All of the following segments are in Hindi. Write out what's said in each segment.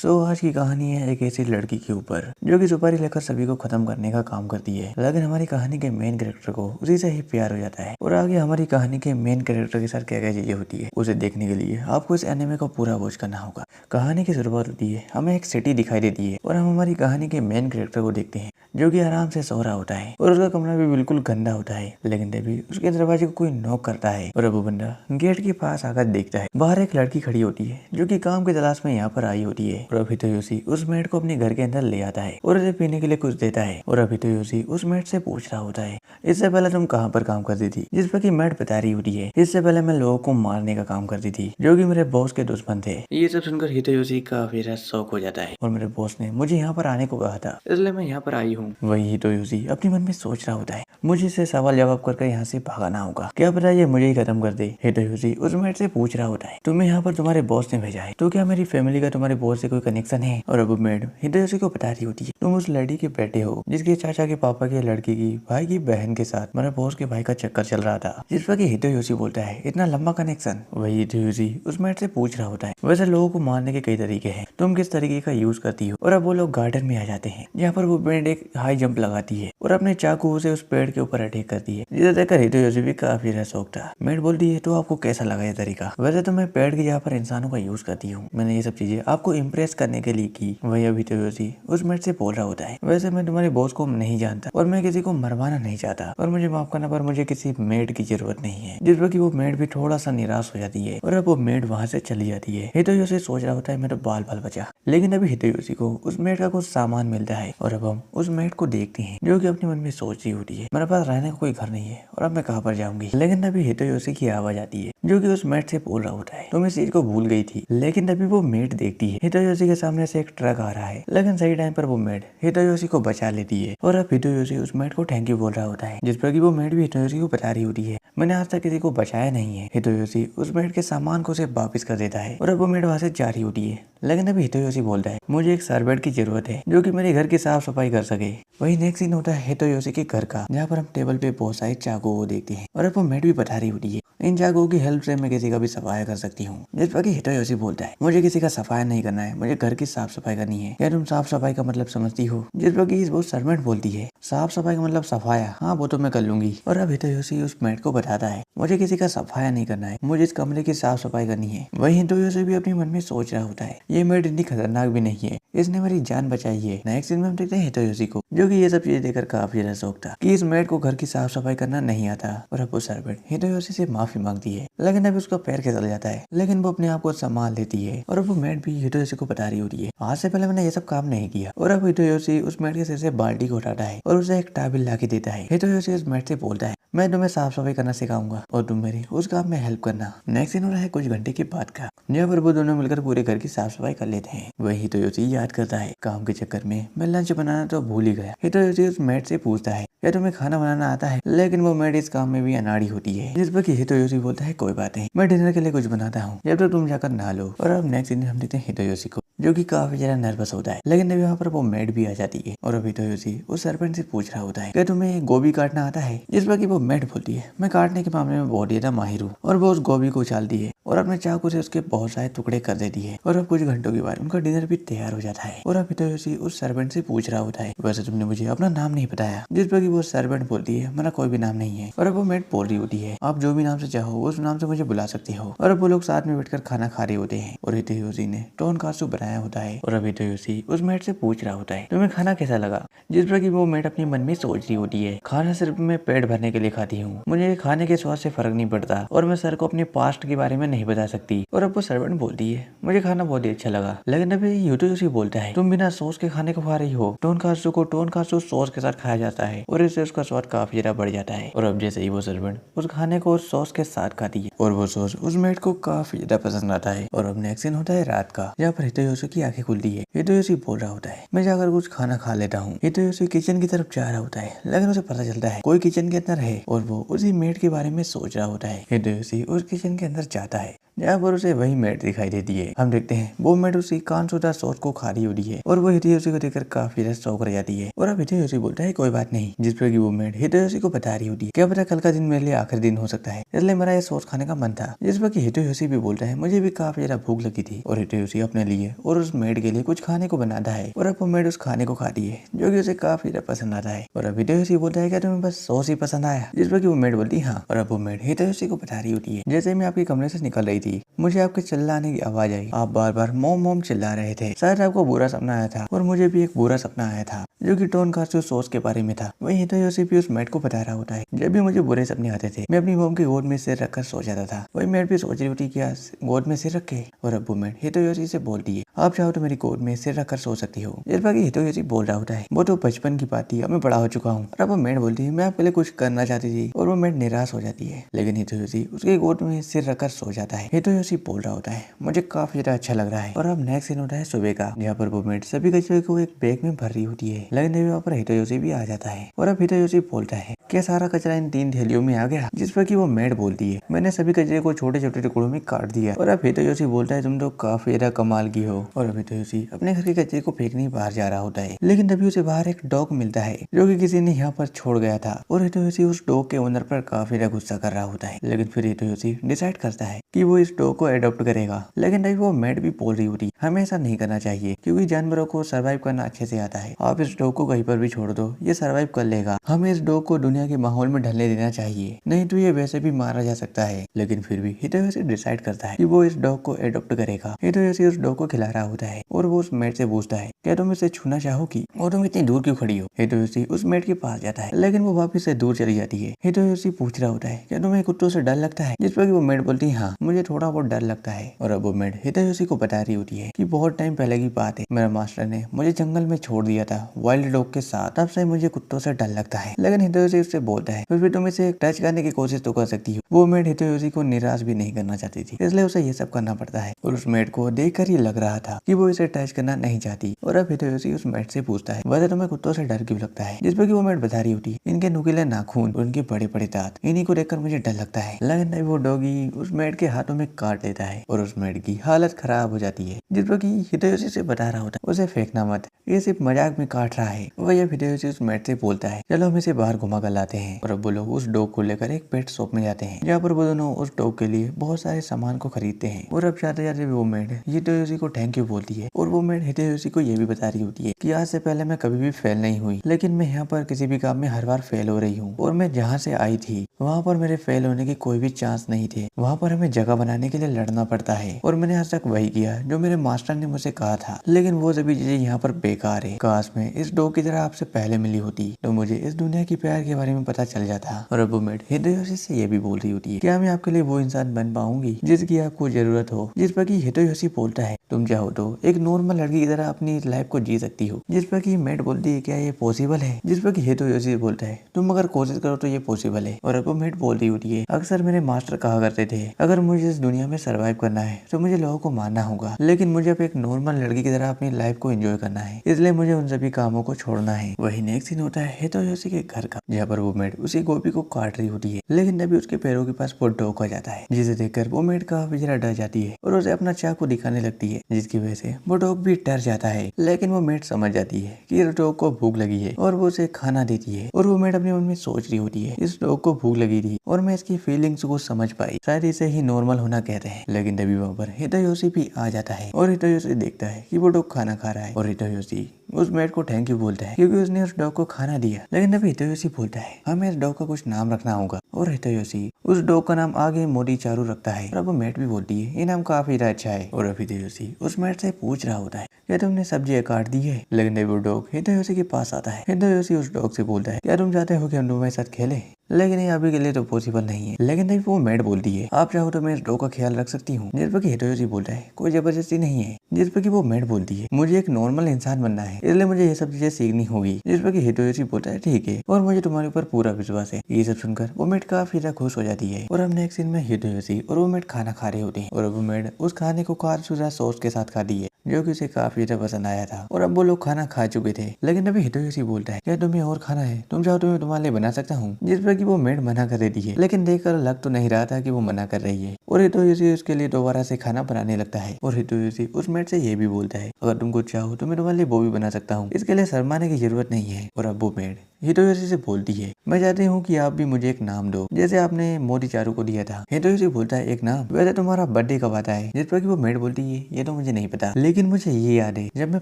आज की कहानी है एक ऐसी लड़की के ऊपर जो कि सुपारी लेकर सभी को खत्म करने का काम करती है, लेकिन हमारी कहानी के मेन कैरेक्टर को उसी से ही प्यार हो जाता है। और आगे हमारी कहानी के मेन कैरेक्टर के साथ क्या क्या चीजें होती है उसे देखने के लिए आपको इस एनिमे को पूरा वॉच करना होगा। कहानी की शुरुआत होती है, हमें एक सिटी दिखाई देती है और हम हमारी कहानी के मेन कैरेक्टर को देखते हैं जो कि आराम से सो रहा होता है और उसका कमरा भी बिल्कुल गंदा होता है। लेकिन तभी उसके दरवाजे को कोई नॉक करता है और अब वो बंदा गेट के पास आकर देखता है बाहर एक लड़की खड़ी होती है जो कि काम की तलाश में यहाँ पर आई होती है। और अभी तो यूसी उस मेड को अपने घर के अंदर ले आता है और उसे पीने के लिए कुछ देता है। और अभी तो यूसी उस मेड से पूछ रहा होता है, इससे पहले तुम कहाँ पर काम करती थी? जिस पर की मेड बता रही होती है, इससे पहले मैं लोगों को मारने का काम करती थी जो कि मेरे बॉस के दुश्मन थे। ये सब सुनकर हितोयोशी काफी शौक हो जाता है और मेरे बॉस ने मुझे यहाँ पर आने को कहा था, इसलिए मैं यहाँ पर आई हूँ। वही हितोयोशी अपने मन में सोच रहा होता है, मुझे इससे सवाल जवाब करके यहाँ से भागाना होगा, क्या पता ये मुझे ही खत्म कर दे। हितोयोशी उस मेड से पूछ रहा होता है, तुम्हें यहाँ पर तुम्हारे बॉस ने भेजा है, तो क्या मेरी फैमिली का तुम्हारे बॉस से कोई कनेक्शन है? और अब मेड हितोयोशी को बता रही होती है, तुम उस लड़की के बेटे हो जिसके चाचा के पापा के लड़की की भाई की बहन के साथ मेरे बॉस के भाई का चक्कर चल रहा था। जिस पर हितोयोशी बोलता है, इतना लंबा कनेक्शन? वही हितोयोशी उस मेड से पूछ रहा होता है, वैसे लोगों को मारने के कई तरीके हैं, तुम किस तरीके का यूज करती हो? और अब वो लोग गार्डन में आ जाते हैं जहाँ पर वो मेड एक हाई जंप लगाती है और अपने चाकू से उस पेड़ के ऊपर अटैक करती है, जिसे देखकर हितोयोशी भी काफी शौक था। मेड बोलती है, तो आपको कैसा लगा ये तरीका? वैसे तो मैं पेड़ की जगह पर इंसानों का यूज करती हूँ, मैंने ये सब चीजें आपको इम्प्रेस करने के लिए की। वही अभी हितोयोशी उस मेड से बोल रहा होता है, वैसे मैं तुम्हारे बॉस को नहीं जानता और मैं किसी को मरवाना नहीं चाहता और मुझे माफ करना पर मुझे किसी मेड की जरूरत नहीं है। जिस पर कि वो मेड भी थोड़ा सा निराश हो जाती है और अब वो मेड वहाँ से चली जाती है। हितोयोशी सोच रहा होता है मेरा बाल बाल बचा, लेकिन अभी हितोयोशी को उस मेड का कुछ सामान मिलता है और अब हम उस मेड को देखते हैं जो कि अपने मन में सोच रही होती है, मेरे पास रहने का कोई घर नहीं है और अब मैं कहाँ पर जाऊंगी। लेकिन अभी हितोयोशी की आवाज आती है जो कि उस मेड से बोल रहा होता है, तुम इस चीज को भूल गई थी। लेकिन अभी वो मेड देखती है हितोयोशी के सामने से एक ट्रक आ रहा है, लेकिन सही टाइम पर वो मेड हितोयोशी को बचा लेती है और अब हितोयोशी उस मेड को थैंक यू बोल रहा होता है। जिस पर कि वो मेड भी हितोयोशी को बता रही होती है, मैंने आज तक किसी को बचाया नहीं है। हितोयोशी उस मेड के सामान को सिर्फ वापस कर देता है और अब वो मेड वहाँ से जा रही होती है। लेकिन अभी हितोयोशी बोलता है, मुझे एक सर्वेंट की जरूरत है जो कि मेरे घर की साफ सफाई कर सके। वही नेक्स्ट सीन होता है हितोयोशी के घर का, जहाँ पर हम टेबल पे बहुत सारे चाकू को देखते हैं और अब वो मेड भी बता रही होती है, इन चाकुओं की हेल्प से मैं किसी का भी सफाया कर सकती हूँ। जिस पर कि हितोयोशी बोलता है, मुझे किसी का सफाया नहीं करना है, मुझे घर की साफ सफाई करनी है। क्या तुम साफ सफाई का मतलब समझती हो? जिस पर कि वो सर्वेंट बोलती है, साफ सफाई का मतलब सफाया, हाँ वो तो मैं कर लूंगी। और अब हितोयोशी उस मेड को बताता है, मुझे किसी का सफाया नहीं करना है, मुझे इस कमरे की साफ सफाई करनी है। वही हितोयोशी भी अपने मन में सोच रहा होता है, ये मेड इतनी खतरनाक भी नहीं है, इसने मेरी जान बचाई है। नेक्स्ट सीन में हम देखते हैं हितोयोशी को जो कि ये सब चीजें देखकर काफी ज्यादा शौक था कि इस मेड को घर की साफ सफाई करना नहीं आता। और अब वो सर्वेंट हितोयोशी से माफी मांगती है, लेकिन अभी उसका पैर फिसल जाता है, लेकिन वो अपने आप को संभाल लेती है। और अब वो मेड भी हितोयोशी को बता रही होती है, आज से पहले मैंने ये सब काम नहीं किया। और अब हितोयोशी उस मेड के सिर से बाल्टी को उठाता है और उसे एक टॉवेल ला के देता है। हितोयोशी उस मेड से बोलता है, मैं तुम्हें साफ सफाई करना सिखाऊंगा और तुम मेरी उस काम में हेल्प करना। नेक्स्ट सीन हो रहा है कुछ घंटे के बाद का, जहाँ पर वो दोनों मिलकर पूरे घर की साफ सफाई कर लेते हैं। वही हितोयोशी याद करता है, काम के चक्कर में मैं लंच बनाना तो भूल ही गया। हितोयोशी उस मेड से पूछता है, क्या तुम्हें खाना बनाना आता है? लेकिन वो मेड इस काम में भी अनाड़ी होती है। जिस पर कि हितोयोशी बोलता है, कोई बात नहीं, मैं डिनर के लिए कुछ बनाता हूँ, जब तक तुम जाकर नहा लो। और अब नेक्स्ट दिन हम देखते हैं हितोयोशी को जो कि काफी ज्यादा नर्वस होता है, लेकिन अभी वहाँ पर वो मेड भी आ जाती है। और अब हितोयोशी उस सर्वेंट से पूछ रहा होता है, क्या तुम्हें गोभी काटना आता है? जिस पर कि वो मेड बोलती है, मैं काटने के मामले में बहुत ज्यादा माहिर हूँ। और वो उस गोभी को उछालती है और अपने चाकू से उसके बहुत सारे टुकड़े कर देती है। और अब कुछ घंटों के बाद उनका डिनर भी तैयार हो जाता है। और अब हितोयोशी उस सर्वेंट से पूछ रहा होता है, वैसे तुमने मुझे अपना नाम नहीं बताया? जिस पर कि वो सर्वेंट बोलती है, मेरा कोई भी नाम नहीं है। और अब वो मेड बोल रही होती है, आप जो भी नाम से चाहो उस नाम से मुझे बुला सकते हो। और अब वो लोग साथ में बैठकर खाना खा रहे होते हैं और हितोयोशी ने टोनकात्सु बनाया होता है। और अब हितोयोशी उस मेड से पूछ रहा होता है, तुम्हें खाना कैसा लगा? जिस पर कि वो मेड अपने मन में सोच रही होती है, खाना सिर्फ मैं पेट भरने के लिए खाती हूँ, मुझे खाने के स्वाद से फर्क नहीं पड़ता और मैं सर को अपने पास्ट के बारे में नहीं बता सकती। और अब वो सर्वेंट बोलती है, मुझे खाना बहुत ही अच्छा लगा। लेकिन अभी हितोयोशी बोलता है, तुम बिना सॉस के खाने को खा रही हो? टोनकात्सु को टोनकात्सु सॉस के साथ खाया जाता है और इससे उसका स्वाद काफी ज्यादा बढ़ जाता है। और अब जैसे ही वो सर्वेंट उस खाने को सॉस के साथ खाती है और वो सॉस उस मेड को काफी ज्यादा पसंद आता है। और अब नेक्स्ट सीन होता है रात का, जहाँ पर हितोयोशी की आंखें खुलती है। हितोयोशी बोल रहा होता है, मैं जाकर कुछ खाना खा लेता हूँ। हितोयोशी किचन की तरफ जा रहा होता है, लेकिन उसे पता चलता है कोई किचन के अंदर है और वो उसी मेड के बारे में सोच रहा होता है। हितोयोशी उस किचन के अंदर जाता है जहाँ पर उसे वही मेड दिखाई देती है। हम देखते हैं वो मेड उसी कानसुदा सॉस को खा रही होती है और वो हितोयोशी को देखकर काफी ज्यादा शौक रह जाती है। और अब हितोयोशी बोलता है, कोई बात नहीं। जिस पर कि वो मेड हितोयोशी को बता रही होती है, क्या पता कल का दिन मेरे लिए आखिरी दिन हो सकता है, इसलिए मेरा ये सॉस खाने का मन था। जिस पर कि हितोयोशी भी बोलता है, मुझे भी काफी ज्यादा भूख लगी थी। और हितोयोशी अपने लिए और उस मेड के लिए कुछ खाने को बनाता है और अब वो मेड उस खाने को खाती है जो कि उसे काफी ज्यादा पसंद आता है। और अब हिदेयोशी बोलता है क्या तुम्हें बस सॉस ही पसंद आया, जिस पर कि वो मेड बोलती है हाँ। और अब वो मेड हिदेयोशी को बता रही होती है जैसे मैं आपके कमरे से निकल रही थी मुझे आपके चिल्लाने की आवाज आई, आप बार बार मोम मोम चिल्ला रहे थे, शायद आपको बुरा सपना आया था और मुझे भी एक बुरा सपना आया था जो कि टोनकात्सु सॉस के बारे में था। वही हिदेयोशी भी उस मेड को बता रहा होता है जब भी मुझे बुरे सपने आते थे मैं अपनी मोम की गोद में सिर रखकर सो जाता था। वही मेड भी सोच रही होती क्या गोद में सिर रखे। और अब वो मेड हिदेयोशी से बोलती है आप चाहो तो मेरी गोद में सिर रखकर सो सकती हो। इस बार हिदेयोशी बोल रहा होता है वो तो बचपन की बात थी, अब मैं बड़ा हो चुका हूँ। और अब वो मेड बोलती है मैं आपके लिए कुछ करना चाहती थी और वो मेड निराश हो जाती है लेकिन हिदेयोशी उसके गोद में सिर रखकर सो जाता है। हिदेयोशी बोल रहा होता है मुझे काफी ज्यादा अच्छा लग रहा है। और अब नेक्स्ट सीन होता है सुबह का जहाँ पर वो मेड सभी कचरे को एक बैग में भर रही होती है लेकिन वहाँ पर हिदेयोशी भी आ जाता है। और अब हिदेयोशी बोलता है क्या सारा कचरा इन 3 थैलियों में आ गया, जिस पर कि वो मेड बोलती है मैंने सभी कचरे को छोटे छोटे टुकड़ों में काट दिया। और अब हिदेयोशी बोलता है तुम तो काफी ज्यादा कमाल की हो। और अब हिदेयोशी अपने घर के कचरे को फेंकने बाहर जा रहा होता है लेकिन तभी उसे बाहर एक डॉग मिलता है जो कि किसी ने यहाँ पर छोड़ गया था। और हिदेयोशी उस डॉग के ओनर पर काफी ज्यादा गुस्सा कर रहा होता है लेकिन फिर हिदेयोशी डिसाइड करता है कि वो इस डॉग को अडॉप्ट करेगा। लेकिन तभी वो मेड भी बोल रही होती हमें ऐसा नहीं करना चाहिए क्योंकि जानवरों को सर्वाइव करना अच्छे से आता है, आप इस डॉग को कहीं पर भी छोड़ दो ये सर्वाइव कर लेगा, हमें इस डॉग को दुनिया के माहौल में ढलने देना चाहिए नहीं तो ये वैसे भी मारा जा सकता है। लेकिन फिर भी हिदेयोशी डिसाइड करता है कि वो इस डॉग को अडॉप्ट करेगा। हिदेयोशी उस डॉग को खिला रहा होता है और वो उस मेड से पूछता है क्या तुम इसे छूना चाहोगी और तुम इतनी दूर क्यों खड़ी हो। हिदेयोशी उस मेड के पास जाता है लेकिन वो वापिस से दूर चली जाती है। हिदेयोशी पूछ रहा होता है क्या तुम्हें कुत्तों से डर लगता है, जिस पर कि वो मेड बोलती है हाँ मुझे थोड़ा बहुत डर लगता है। और अब वो मेड हिदेयोशी को बता रही होती है कि बहुत टाइम पहले की बात है, मेरा मास्टर ने मुझे जंगल में छोड़ दिया था वाइल्ड डॉग के साथ, तब से मुझे कुत्तों से डर लगता है। लेकिन हिदेयोशी उससे बोलता है फिर भी तुम इसे टच करने की कोशिश तो कर सकती हो। वो मेड हिदेयोशी को निराश भी नहीं करना चाहती थी इसलिए उसे ये सब करना पड़ता है। और उस मेड को देखकर ये लग रहा था कि वो इसे टच करना नहीं चाहती। और अब हिदेयोशी उस मेड से पूछता है वैसे तुम्हें कुत्तों से डर क्यों लगता है, जिस पर कि वो मेड बता रही होती है इनके नुकीले नाखून और इनके बड़े बड़े दांत, इन्हीं को देखकर मुझे डर लगता है। लेकिन वो डॉगी उस मेड के हाथों में काट लेता है और उस मेड की हालत खराब हो जाती है, जिस पर कि हिदेयोशी से बता रहा होता है उसे फेंकना मत, ये सिर्फ मजाक में काट रहा है। वही अब हिदेयोशी उस मेड से बोलता है चलो हम इसे बाहर घुमा कर लाते हैं। और अब वो लोग उस डॉग को लेकर एक पेट शॉप में जाते हैं जहाँ पर वो दोनों उस डॉग के लिए बहुत सारे सामान को खरीदते हैं। और अब जाते जाते वो मेड हिदेयोशी को थैंक यू बोलती है और वो मेड हिदेयोशी को ये भी बता रही होती है कि आज से पहले मैं कभी भी फेल नहीं हुई, लेकिन मैं यहाँ पर किसी भी काम में हर बार फेल हो रही हूँ और मैं जहाँ से आई थी वहाँ पर मेरे फेल होने के कोई भी चांस नहीं थे, वहाँ पर हमें जगह बनाने के लिए लड़ना पड़ता है और मैंने आज तक वही किया जो मेरे मास्टर ने मुझे कहा था, लेकिन वो सभी चीजें यहाँ पर बेकार है। काश मैं इस डॉग की तरह आपसे पहले मिली होती तो मुझे इस दुनिया की प्यार के बारे में पता चल जाता। और अब वो मेड हिदेयोशी से ये भी बोल रही होती है क्या मैं आपके लिए वो इंसान बन पाऊंगी जिसकी आपको जरूरत हो, जिस पर कि हिदेयोशी बोलता है तुम चाहो तो एक नॉर्मल लड़की की तरह अपनी लाइफ को जी सकती हो, जिस पर कि मेड बोलती है क्या ये पॉसिबल है, जिस पर कि हिदेयोशी बोलता है तुम अगर कोशिश करो तो ये पॉसिबल है। और अब वो मेड बोलती होती है अक्सर मेरे मास्टर कहा करते थे अगर मुझे इस दुनिया में सर्वाइव करना है तो मुझे लोगों को मानना होगा, लेकिन मुझे अब एक नॉर्मल लड़की की तरह अपनी लाइफ को एंजॉय करना है, इसलिए मुझे उन सभी कामों को छोड़ना है। वही नेक्स्ट सीन होता है हिदेयोशी के घर का जहाँ पर वो मेड उसी गोपी को काट रही होती है, लेकिन तभी उसके पैरों के पास वो डॉग आ जाता है जिसे देखकर वो मेड काफी ज्यादा डर जाती है और उसे अपना चाकू दिखाने लगती है, जिसकी वजह से वो डॉग भी डर जाता है। लेकिन वो मेड समझ जाती है कि इस डॉग को भूख लगी है और वो उसे खाना देती है। और वो मेड अपने मन में सोच रही होती है इस डॉग को भूख लगी थी और मैं इसकी फीलिंग्स को समझ पाई, शायद इसे ही नॉर्मल होना कहते हैं। लेकिन तभी वहाँ पर हिदेयोशी भी आ जाता है और हिदेयोशी देखता है कि वो डॉग खाना खा रहा है और हिदेयोशी उस मेड को थैंक यू बोलता है क्योंकि उसने उस डॉग को खाना दिया। लेकिन तभी हिदेयोशी बोलता है हमें इस डॉग का कुछ नाम रखना होगा और हिदेयोशी उस डॉग का नाम आगे मोदी चारू रखता है। और अब वो मेड भी बोलती है ये नाम काफी अच्छा है। और अब हिदेयोशी उस मेड से पूछ रहा होता है क्या तुमने सब्जियां काट दी है, लेकिन तभी वो डॉग हिदेयोशी के पास आता है। हिदेयोशी उस डॉग से बोलता है क्या तुम चाहते हो कि हम तुम्हारे साथ खेले, लेकिन ये अभी के लिए तो पॉसिबल नहीं है। लेकिन तभी वो मेड बोलती है आप चाहो तो मैं इस डॉग का ख्याल रख सकती हूँ, जिस पर कि हिदेयोशी बोलता है कोई जबरदस्ती नहीं है। जिस पर कि वो मेड बोलती है मुझे एक नॉर्मल इंसान बनना है, इसलिए मुझे ये सब चीजें सीखनी होगी। जिस पर कि हिदेयोशी बोलता है ठीक है और मुझे तुम्हारे ऊपर पूरा विश्वास है। ये सब सुनकर वो मेड काफी ज्यादा खुश हो जाती है। और अब नेक्स्ट सीन में हिदेयोशी और वो मेड खाना खा रहे होते हैं और वो मेड उस खाने को काजू सॉस के साथ खाती है जो कि उसे काफी ज्यादा पसंद आया था। और अब वो लोग खाना खा चुके थे, लेकिन अभी हिदेयोशी बोलता है क्या तुम्हें और खाना है, तुम चाहो तो मैं तुम्हारे लिए बना सकता हूँ। जिस पर कि वो मेड मना कर देती है, लेकिन देखकर लग तो नहीं रहा था कि वो मना कर रही है। और हिदेयोशी उसके लिए दोबारा से खाना बनाने लगता है और हिदेयोशी उस मेड से ये भी बोलता है अगर तुम कुछ चाहो तो मैं तुम्हारे लिए वो भी बना सकता हूँ, इसके लिए शर्माने की जरूरत नहीं है। और अब वो मेड हितोयोशी से बोलती है, मैं चाहती हूँ कि आप भी मुझे एक नाम दो जैसे आपने मोरीचारू को दिया था। हितोयोशी बोलता है, एक नाम? वैसे तुम्हारा बर्थडे कब आता है? जिस पर कि वो मेड बोलती है, ये तो मुझे नहीं पता, लेकिन मुझे ये याद है जब मैं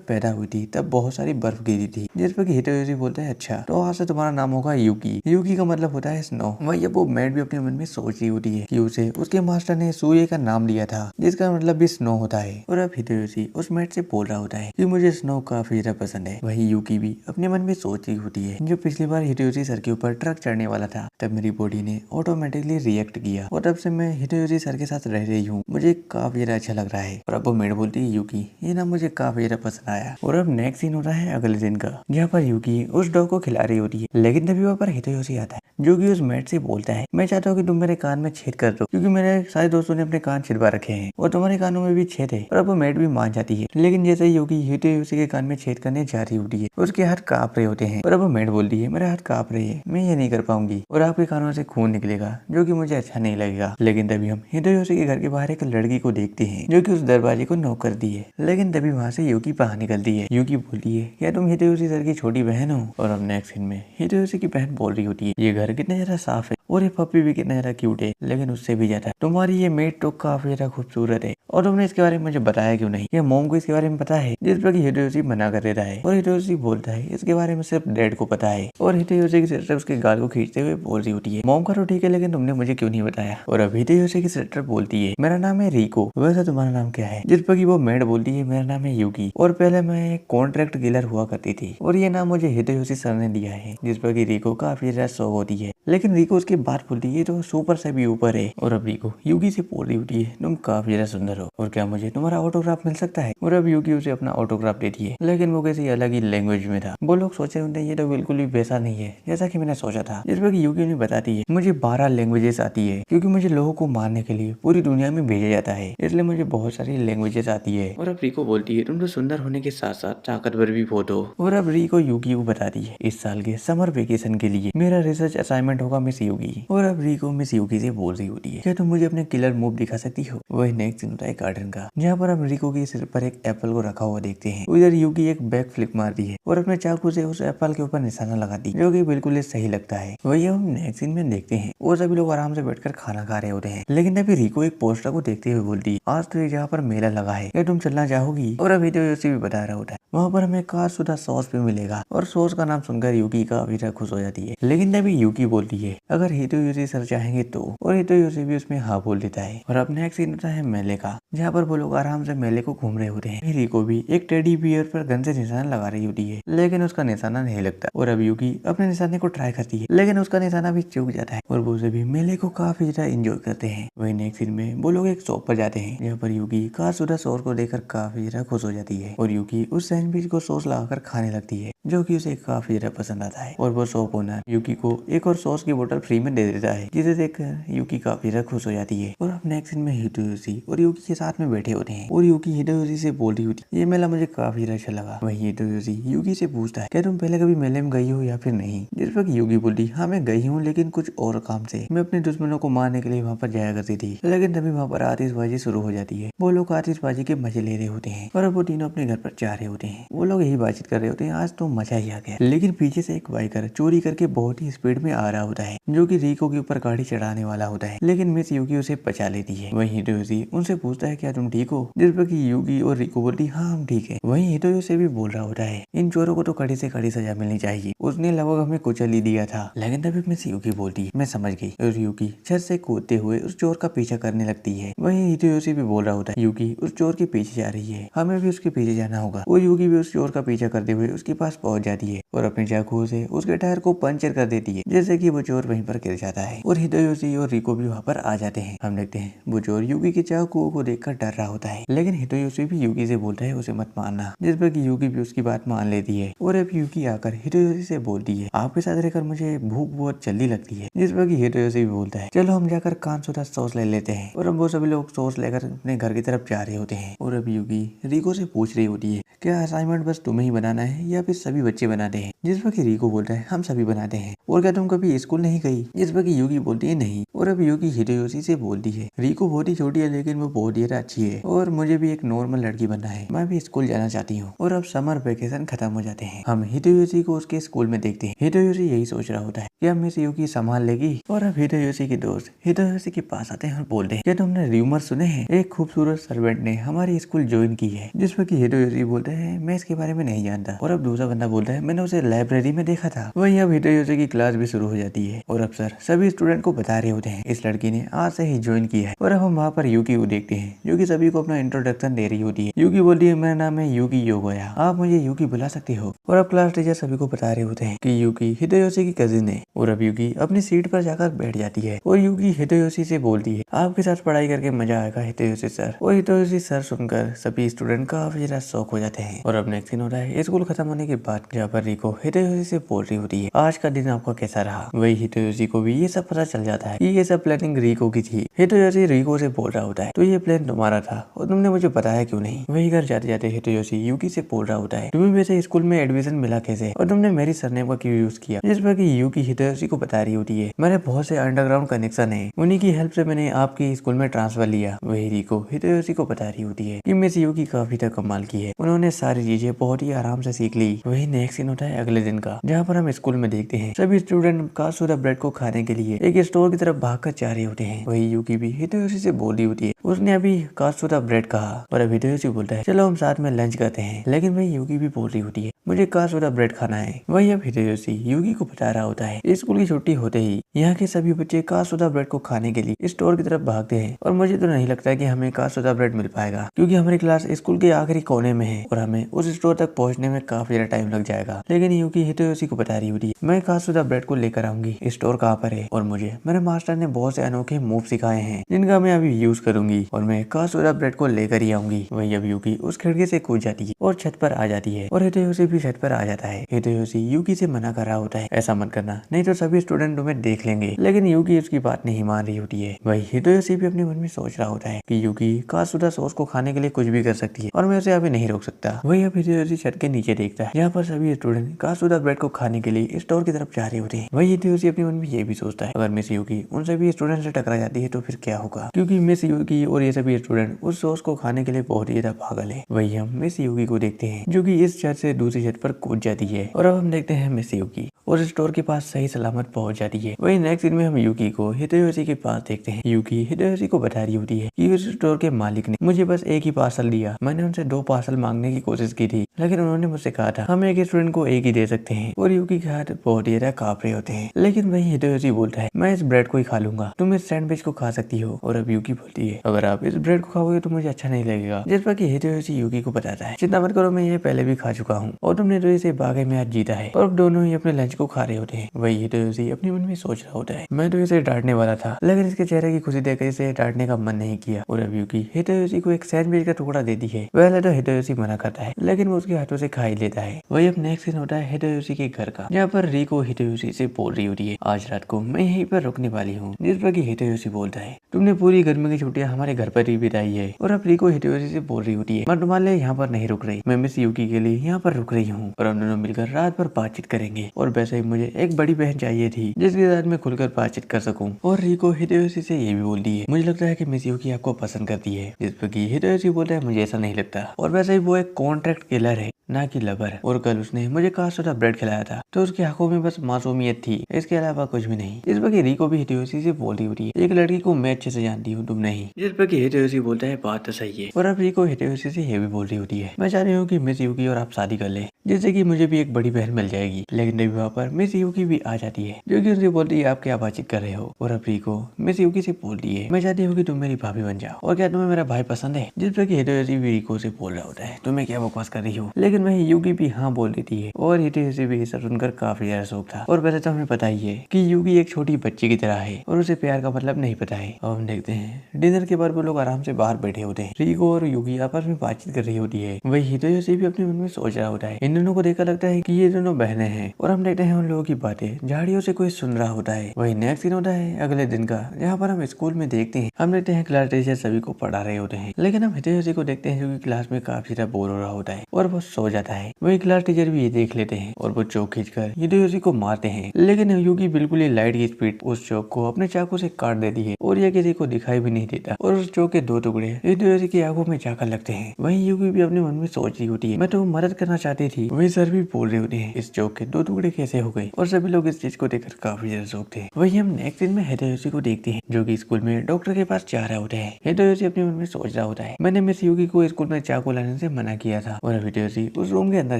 पैदा हुई थी तब बहुत सारी बर्फ गिरी थी। जिस पर कि हितोयोशी बोलता है, अच्छा तो आज से तुम्हारा नाम होगा यूकी। यूकी का मतलब होता है स्नो। वही अब वो मेड भी अपने मन में सोच रही होती है कि उसे उसके मास्टर ने सूर्य का नाम दिया था जिसका मतलब भी स्नो होता है। और अब हितोयोशी उस मेड से बोल रहा होता है कि मुझे स्नो काफी ज्यादा पसंद है। वही यूकी भी अपने मन में सोच रही होती है, जो पिछली बार हितोयोशी सर के ऊपर ट्रक चढ़ने वाला था तब मेरी बॉडी ने ऑटोमेटिकली रिएक्ट किया और तब से मैं हितोयोशी सर के साथ रह रही हूँ। मुझे काफी ज्यादा अच्छा लग रहा है। और अब वो मेड बोलती है, यूकी ये ना मुझे काफी ज्यादा पसंद आया। और अब नेक्स्ट सीन होता है अगले दिन का, जहाँ पर यूकी उस डॉग को खिला रही होती है, लेकिन तभी वहाँ पर हितोयोशी आता है जो कि उस मेड से बोलता है, मैं चाहता हूँ कि तुम मेरे कान में छेद कर दो क्योंकि मेरे सारे दोस्तों ने अपने कान छिदवा रखे हैं और तुम्हारे कानों में भी छेद है। और अब वो मेड भी मान जाती है, लेकिन जैसे ही यूकी हितोयोशी के कान में छेद करने जा रही होती है उसके हाथ कांप रहे होते हैं। और अब वो मेड बोलती है, मेरे हाथ कांप रहे हैं, मैं ये नहीं कर पाऊंगी और आपके कानों से खून निकलेगा जो कि मुझे अच्छा नहीं लगेगा। लेकिन तभी हम हितोयोशी के घर के बाहर एक लड़की को देखते हैं जो कि उस दरवाजे को नॉक करती है, लेकिन तभी वहाँ से यूकी बाहर निकलती है। यूकी बोलती है, क्या तुम हितोयोशी सर की छोटी बहन हो? और अब नेक्स्ट सीन में हितोयोशी की बहन बोल रही होती है, ये घर कितना ज्यादा साफ है और ये पप्पी भी कितना ज्यादा क्यूट है, लेकिन उससे भी ज्यादा तुम्हारी ये मेड तो काफी ज्यादा खूबसूरत है और तुमने इसके बारे में मुझे बताया क्यों नहीं? ये मॉम को इसके बारे में पता है? जिस पर कि हितोयोशी मना कर देता है और हितोयोशी बोलता है इसके बारे में सिर्फ डैड को पता है। और हितोयोशी की सिस्टर उसके गाल को खींचते हुए बोल रही होती है, मॉम का तो ठीक है लेकिन तुमने मुझे क्यों नहीं बताया? और अब हितोयोशी की सिस्टर बोलती है, मेरा नाम है रिको, वैसे तुम्हारा नाम क्या है? जिस पर कि वो मेड बोलती है, मेरा नाम है यूकी और पहले मैं एक कॉन्ट्रैक्ट किलर हुआ करती थी और ये नाम मुझे हितोयोशी सर ने दिया है। जिस पर कि रिको काफी ज्यादा शौक होती है, लेकिन रिको उसके बात बोलती है तो सुपर से भी ऊपर है। और अब रिको यूकी से बोल रही होती है, तुम काफी ज्यादा सुंदर हो और क्या मुझे तुम्हारा ऑटोग्राफ मिल सकता है? और अब यूकी उसे अपना ऑटोग्राफ देती है, लेकिन वो किसी अलग ही लैंग्वेज में था। वो लोग सोचे होंगे ये तो बिल्कुल भी वैसा नहीं है जैसा कि मैंने सोचा था। जिस पर कि यूकी ने बताती है, मुझे 12 लैंग्वेजेस आती है क्योंकि मुझे लोगों को मारने के लिए पूरी दुनिया में भेजा जाता है, इसलिए मुझे बहुत सारी लैंग्वेजेस आती है। और अब रिको बोलती है, तुम तो सुंदर होने के साथ साथ ताकतवर भी बहुत हो। और अब रिको यूकी को बताती है, इस साल के समर वेकेशन के लिए मेरा रिसर्च असाइनमेंट होगा मिस यूकी। और अब रिको मिस यूकी से बोल रही होती है, क्या तुम मुझे अपने किलर मूव दिखा सकती हो? वही नेक्स्ट सीन होता है गार्डन का, जहाँ पर हम रिको के सिर पर एक एप्पल को रखा हुआ देखते हैं। उधर यूकी एक बैक फ्लिप मारती है और अपने चाकू से उस एप्पल के ऊपर निशाना लगाती है जो कि बिल्कुल ही सही लगता है। वही हम नेक्स्ट सीन में देखते हैं वो सभी लोग आराम से बैठकर खाना खा रहे होते हैं, लेकिन तभी रिको एक पोस्टर को देखते हुए बोलती है, आज तो ये जहाँ पर मेला लगा है, क्या तुम चलना चाहोगी? और अभी तो भी बता रहा होता है वहाँ पर हमें कारशुदा सॉस भी मिलेगा और सॉस का नाम सुनकर यूकी काफी खुश हो जाती है। लेकिन तभी यूकी बोलती है, अगर हितोयोशी सर चाहेंगे तो, और हितोयोशी भी उसमें हाँ बोल देता है। और अब नेक्स्ट सीन होता है मेले का, जहाँ पर वो लोग आराम से मेले को घूम रहे होते हैं। रिको भी एक टेडी बियर पर गन से निशाना लगा रही होती है, लेकिन उसका निशाना नहीं लगता। और अब यूकी अपने निशाने को ट्राई करती है, लेकिन उसका निशाना भी चूक जाता है और वो सभी मेले को काफी ज्यादा एंजॉय करते हैं। वही नेक्स्ट सीन में वो लोग एक शॉप पर जाते हैं, जहाँ पर यूकी कारशुदा सॉस को देखकर काफी ज्यादा खुश हो जाती है और यूकी उस सैंडविच को सॉस लगाकर खाने लगती है जो कि उसे काफी ज्यादा पसंद आता है। और वो शॉप ओनर यूकी को एक और सॉस की बोतल फ्री में दे देता है, जिसे देखकर यूकी काफी ज्यादा खुश हो जाती है। और अब नेक्स्ट सीन में हितोयोशी और यूकी के साथ में बैठे होते हैं और यूकी हितोयोशी से बोल रही होती है, ये मेला मुझे काफी ज्यादा अच्छा लगा। वही हितोयोशी यूकी से पूछता है, क्या तुम पहले कभी मेले में गई हो या फिर नहीं? जिस पर यूकी बोलती, हाँ मैं गई हूँ लेकिन कुछ और काम से। मैं अपने दुश्मनों को मारने के लिए वहाँ पर जाया करती थी, लेकिन तभी वहाँ पर आतिशबाजी शुरू हो जाती है। वो लोग आतिशबाजी के मजे ले रहे होते हैं और अब वो तीनों अपने घर पर जा रहे होते हैं। वो लोग यही बातचीत कर रहे होते हैं, आज तो मजा ही आ गया। लेकिन पीछे से एक बाइकर चोरी करके बहुत ही स्पीड में आ रहा होता है, जो कि रिको के ऊपर गाड़ी चढ़ाने वाला होता है, लेकिन मिस यूकी उसे बचा लेती है। वही हितोयोशी उनसे पूछता है, क्या तुम ठीक हो? जिस पर कि यूकी और रिको बोलती, हाँ हम ठीक है। वही हितोयोशी भी बोल रहा होता है, इन चोरों को तो कड़ी से कड़ी सजा मिलनी चाहिए, उसने लगभग हमें कुचल ही दिया था। लेकिन तभी मिस यूकी बोलती है, मैं समझ गई, और यूकी छत से कूदते हुए उस चोर का पीछा करने लगती है। वही हितोयोशी भी बोल रहा होता है, यूकी उस चोर के पीछे जा रही है, हमें भी उसके पीछे जाना होगा। और यूकी भी उस चोर का पीछा करते हुए उसके पास पहुंच जाती है और अपने चाकू से उसके टायर को पंचर कर देती है, जैसे कि वो चोर वहीं पर गिर जाता है। और हितोयोशी और रिको भी वहाँ पर आ जाते हैं। हम देखते हैं वो चोर यूकी के चाकू को देखकर डर रहा होता है, लेकिन हितोयोशी भी यूकी से बोलता है उसे मत मारना, जिस पर कि यूकी भी उसकी बात मान लेती है। और अब यूकी आकर हितोयोशी से बोलती है, आपके साथ रहकर मुझे भूख बहुत जल्दी लगती है, जिस पर कि हितोयोशी भी बोलता है, चलो हम जाकर कानसुदा सॉस ले लेते हैं। और अब वो सभी लोग सॉस लेकर अपने घर की तरफ जा रहे होते हैं। और अब यूकी रिको से पूछ रही होती है, क्या असाइनमेंट बस तुम्हें ही बनाना है या फिर सभी बच्चे बनाते हैं। जिस पर रिको बोलता है हम सभी बनाते हैं। और क्या तुम कभी स्कूल नहीं गई? जिस पर यूकी बोलती है नहीं। और अब यूकी हिडेयोशी से बोलती है रिको बहुत ही छोटी है लेकिन वो बहुत ही अच्छी है और मुझे भी एक नॉर्मल लड़की बनना है। मैं भी स्कूल जाना चाहती हूँ। और अब समर वेकेशन खत्म हो जाते हैं। हम हिडेयोशी को उसके स्कूल में देखते हैं। हिडेयोशी यही सोच रहा होता है कि अब मिस यूकी संभाल लेगी। और अब हिडेयोशी के दोस्त हिडेयोशी के पास आते हैं और बोलते हैं क्या तुमने र्यूमर सुने हैं? एक खूबसूरत सर्वेंट ने हमारी स्कूल ज्वाइन की है। जिस पर हिडेयोशी बोलते हैं मैं इसके बारे में नहीं जानता। और अब दूसरा बंदा बोलता है मैंने उसे लाइब्रेरी में देखा था। वहीं अब हिडेयोशी की क्लास भी शुरू हो जाती है। और अब सर सभी स्टूडेंट को बता रहे होते हैं इस लड़की ने आज से ही ज्वाइन किया है। और अब हम वहाँ पर यूकी को देखते हैं जो कि सभी को अपना इंट्रोडक्शन दे रही होती है। यूकी बोलती है मेरा नाम है यूकी योगोया, आप मुझे यूकी बुला सकते हो। और अब क्लास टीचर सभी को बता रहे होते हैं कि यूकी हिडेयोशी की कजिन है। और अब यूकी अपनी सीट पर जाकर बैठ जाती है और यूकी हिडेयोशी से बोलती है आपके साथ पढ़ाई करके मजा आएगा हिडेयोशी सर। और हिडेयोशी सर सुनकर सभी स्टूडेंट काफी ज्यादा शौक हो जाते हैं। और अब नेक्स्ट सीन होता है स्कूल खत्म होने के बाद जहाँ पर रिको हिडेयोशी से बोल रही होती है आज का दिन आपका कैसा रहा। वही हिडेयोशी को भी ये सब पता चल जाता है कि ये सब प्लानिंग रिको की थी। हिडेयोशी रिको से बोल रहा होता है तो ये प्लान तुम्हारा था और तुमने मुझे बताया क्यों नहीं। वही घर जाते जाते हिडेयोशी यूकी से बोल रहा होता है तुम्हें वैसे स्कूल में एडमिशन मिला कैसे और तुमने मेरी सरनेम का क्यों यूज किया। जिस पर कि यूकी हिडेयोशी को बता रही होती है मेरे बहुत से अंडरग्राउंड कनेक्शन है, उन्हीं की हेल्प से मैंने आपकी स्कूल में ट्रांसफर लिया। वही रिको हिडेयोशी को बता रही होती है कि मिस यूकी काफी तक कमाल की है, उन्होंने सारी चीजें बहुत ही आराम से सीख ली। वही नेक्स्ट सीन होता है अगले दिन का जहाँ पर हम स्कूल में देखते हैं सभी स्टूडेंट कासुरा ब्रेड को खाने के लिए एक स्टोर की तरफ भागकर जा रहे होते हैं। वही यूकी भी हिडेयोशी से बोल रही होती है उसने अभी कासुरा ब्रेड कहा। और अब हिडेयोशी बोलता है चलो हम साथ में लंच करते हैं। लेकिन वही यूकी भी बोल रही होती है मुझे कासुरा ब्रेड खाना है। वही अब हिडेयोशी यूकी को बता रहा होता है स्कूल की छुट्टी होते ही यहाँ के सभी बच्चे कासुदा ब्रेड को खाने के लिए स्टोर की तरफ भागते हैं। और मुझे तो नहीं लगता कि हमें कासुदा ब्रेड मिल पाएगा क्योंकि हमारी क्लास स्कूल के आखिरी कोने में है और हमें उस स्टोर तक पहुंचने में काफी ज्यादा टाइम लग जाएगा। लेकिन यूकी हिडेयोशी को बता रही होती है मैं कासुदा ब्रेड को लेकर आऊंगी। स्टोर कहाँ पर है और मुझे मेरे मास्टर ने बहुत से अनोखे मूव सिखाए हैं जिनका मैं अभी यूज करूंगी और मैं कासुदा ब्रेड को लेकर ही आऊंगी। वही अब यूकी उस खिड़की से कूद जाती है और छत पर आ जाती है और हिडेयोशी भी छत पर आ जाता है। हिडेयोशी यूकी से मना कर रहा होता है ऐसा मत करना नहीं तो सभी स्टूडेंट तुम्हें देख लेंगे। लेकिन यूकी उसकी बात नहीं मान रही होती है। वही हिडेयोशी भी अपने मन में सोच रहा होता है कि यूकी कासुदा सॉस को खाने के लिए कुछ भी कर सकती है और मैं उसे अभी नहीं रोक सकता। वही अब हिडेयोशी छत के नीचे देखता है जहाँ पर सभी स्टूडेंट कासुदा ब्रेड को खाने के लिए स्टोर की तरफ जा रहे होते हैं। वही हिडेयोशी अपने मन में ये भी सोचता है अगर मिस यूकी उन सभी स्टूडेंट से टकरा जाती है तो फिर क्या होगा क्योंकि मिस यूकी और ये सभी स्टूडेंट उस सॉस को खाने के लिए बहुत ही ज्यादा पागल है। वही हम मिस यूकी को देखते हैं जो कि इस छत से दूसरी छत पर कूद जाती है। और अब हम देखते हैं मिस यूकी उस स्टोर के पास सही सलामत पहुंच जाती है। वही नेक्स्ट सीन में हम यूकी को हिडेयोशी के पास देखते हैं। यूकी हिडेयोशी को बता रही होती है कि उस स्टोर के मालिक ने मुझे बस एक ही पार्सल दिया, मैंने उनसे 2 पार्सल मांगने की कोशिश की थी लेकिन उन्होंने मुझसे कहा था हम एक स्टूडेंट को एक ही दे सकते हैं। और यूकी के हाथ बहुत ही ज्यादा कांप रहे होते हैं। लेकिन वही हिडेयोशी बोलता है मैं इस ब्रेड को ही खा लूंगा, तुम इस सैंडविच को खा सकती हो। और अब यूकी बोलती है अगर आप इस ब्रेड को खाओगे तो मुझे अच्छा नहीं लगेगा। जिस पर कि हिडेयोशी यूकी को बताता है चिंता मत करो मैं ये पहले भी खा चुका हूँ और तुमने तो इसे बागे में आज जीता है। और अब दोनों ही अपने लंच को खा रहे होते हैं। वही हिडेयोशी अपने मन में सोच रहा होता है मैं तो इसे डांटने वाला था लेकिन इसके चेहरे की खुशी देखकर इसे डांटने का मन नहीं किया। और अब यूकी हिडेयोशी को एक सैंडविच का टुकड़ा देती है। पहले तो हिडेयोशी मना करता है लेकिन वो उसके हाथों से खा ही लेता है। वही अब नेक्स्ट सीन होता है हिडेयोशी के घर का जहाँ पर रिको हिडेयोशी से बोल रही होती है आज रात को मैं यहीं पर रुकने वाली हूँ। जिस पर कि हिडेयोशी बोलता है तुमने पूरी गर्मी की छुट्टियां हमारे घर पर ही बिताई है। और अब रिको हिडेयोशी से बोल रही होती है मैं तुम्हारे लिए यहाँ पर नहीं रुक रही, मैं मिस यूकी के लिए यहाँ पर रुक रही हूँ और हम दोनों मिलकर रात भर बातचीत करेंगे। और वैसे ही मुझे एक बड़ी बहन चाहिए थी जिसके साथ मैं खुलकर बातचीत कर सकूं। और रिको हिडेयोशी से ये भी बोलती है मुझे लगता है कि मिस यूकी आपको पसंद करती है। जिस पर कि हिडेयोशी बोलता है मुझे ऐसा नहीं लगता और वैसे ही वो एक कॉन्ट्रैक्ट किलर है ना कि लवर। और कल उसने मुझे कासुदा ब्रेड खिलाया था तो उसकी आंखों में बस मासूमियत थी, इसके अलावा कुछ भी नहीं। इस पर रिको भी हिडेयोशी से बोलती होती है एक लड़की को मैं अच्छे से जानती हूँ तुम नहीं। जिस पर हिडेयोशी बोलता है बात तो सही है। और अब रिको हिडेयोशी से ये भी बोल रही होती है मैं चाह रही हूँ कि मिस यूकी और आप शादी कर ले जिससे कि मुझे भी एक बड़ी बहन मिल जाएगी। लेकिन तभी वहाँ पर मिस यूकी भी आ जाती है जो कि उनसे बोलती है आप क्या बातचीत कर रहे हो। और अब रिको मिस यूकी से बोलती है मैं चाहती हूँ कि तुम मेरी भाभी बन जाओ और क्या तुम्हें मेरा भाई पसंद है। जिस पर हिडेयोशी भी रिको से बोल रहा होता है तुम्हें क्या बकवास कर रही हो। लेकिन वही यूकी भी हाँ बोल देती है और हिडेयोशी भी सब सुनकर काफी ज्यादा शौक था। और वैसे तो हमें पता ही है कि यूकी एक छोटी बच्ची की तरह है और उसे प्यार का मतलब नहीं पता है। अब हम देखते हैं डिनर के बाद वो लोग आराम से बाहर बैठे होते हैं। रिको और यूकी आपस में बातचीत कर रही होती है। वही हिडेयोशी भी अपने मन में सोच रहा होता है इन दोनों को देखकर लगता है कि ये दोनों बहनें हैं और हम देखते हैं उन लोगों की बातें झाड़ियों से कोई सुन रहा होता है। वही नेक्स्ट सीन होता है अगले दिन का, जहाँ पर हम स्कूल में देखते हैं, हम देखते हैं क्लास टीचर सभी को पढ़ा रहे होते हैं, लेकिन हम हितेशी को देखते हैं जो कि क्लास में काफी ज्यादा बोर हो रहा होता है और वो सो जाता है। वही क्लास टीचर भी ये देख लेते हैं और वो चौक खींचकर हितेशी को मारते हैं, लेकिन यूकी बिल्कुल ही लाइट की स्पीड उस चौक को अपने चाकू से काट देती है और यह किसी को दिखाई भी नहीं देता और उस चौक के 2 टुकड़े हितेशी की आंखों में जाकर लगते हैं। वही यूकी भी अपने मन में सोच रही होती है मैं तो मदद करना चाहती थी। वही सर भी बोल रहे होते हैं इस चौक के 2 टुकड़े कैसे हो गए और सभी लोग इस चीज को देखकर काफी ज्यादा शौक थे। वही हम नेक्स्ट दिन में हितेशी को देखते हैं जो कि स्कूल में डॉक्टर के पास जा रहे होते हैं। हितेशी अपने मन में सोच रहा होता है मैंने मिस यूकी को स्कूल में चाकू लाने से मना किया था और हितेशी उस रूम के अंदर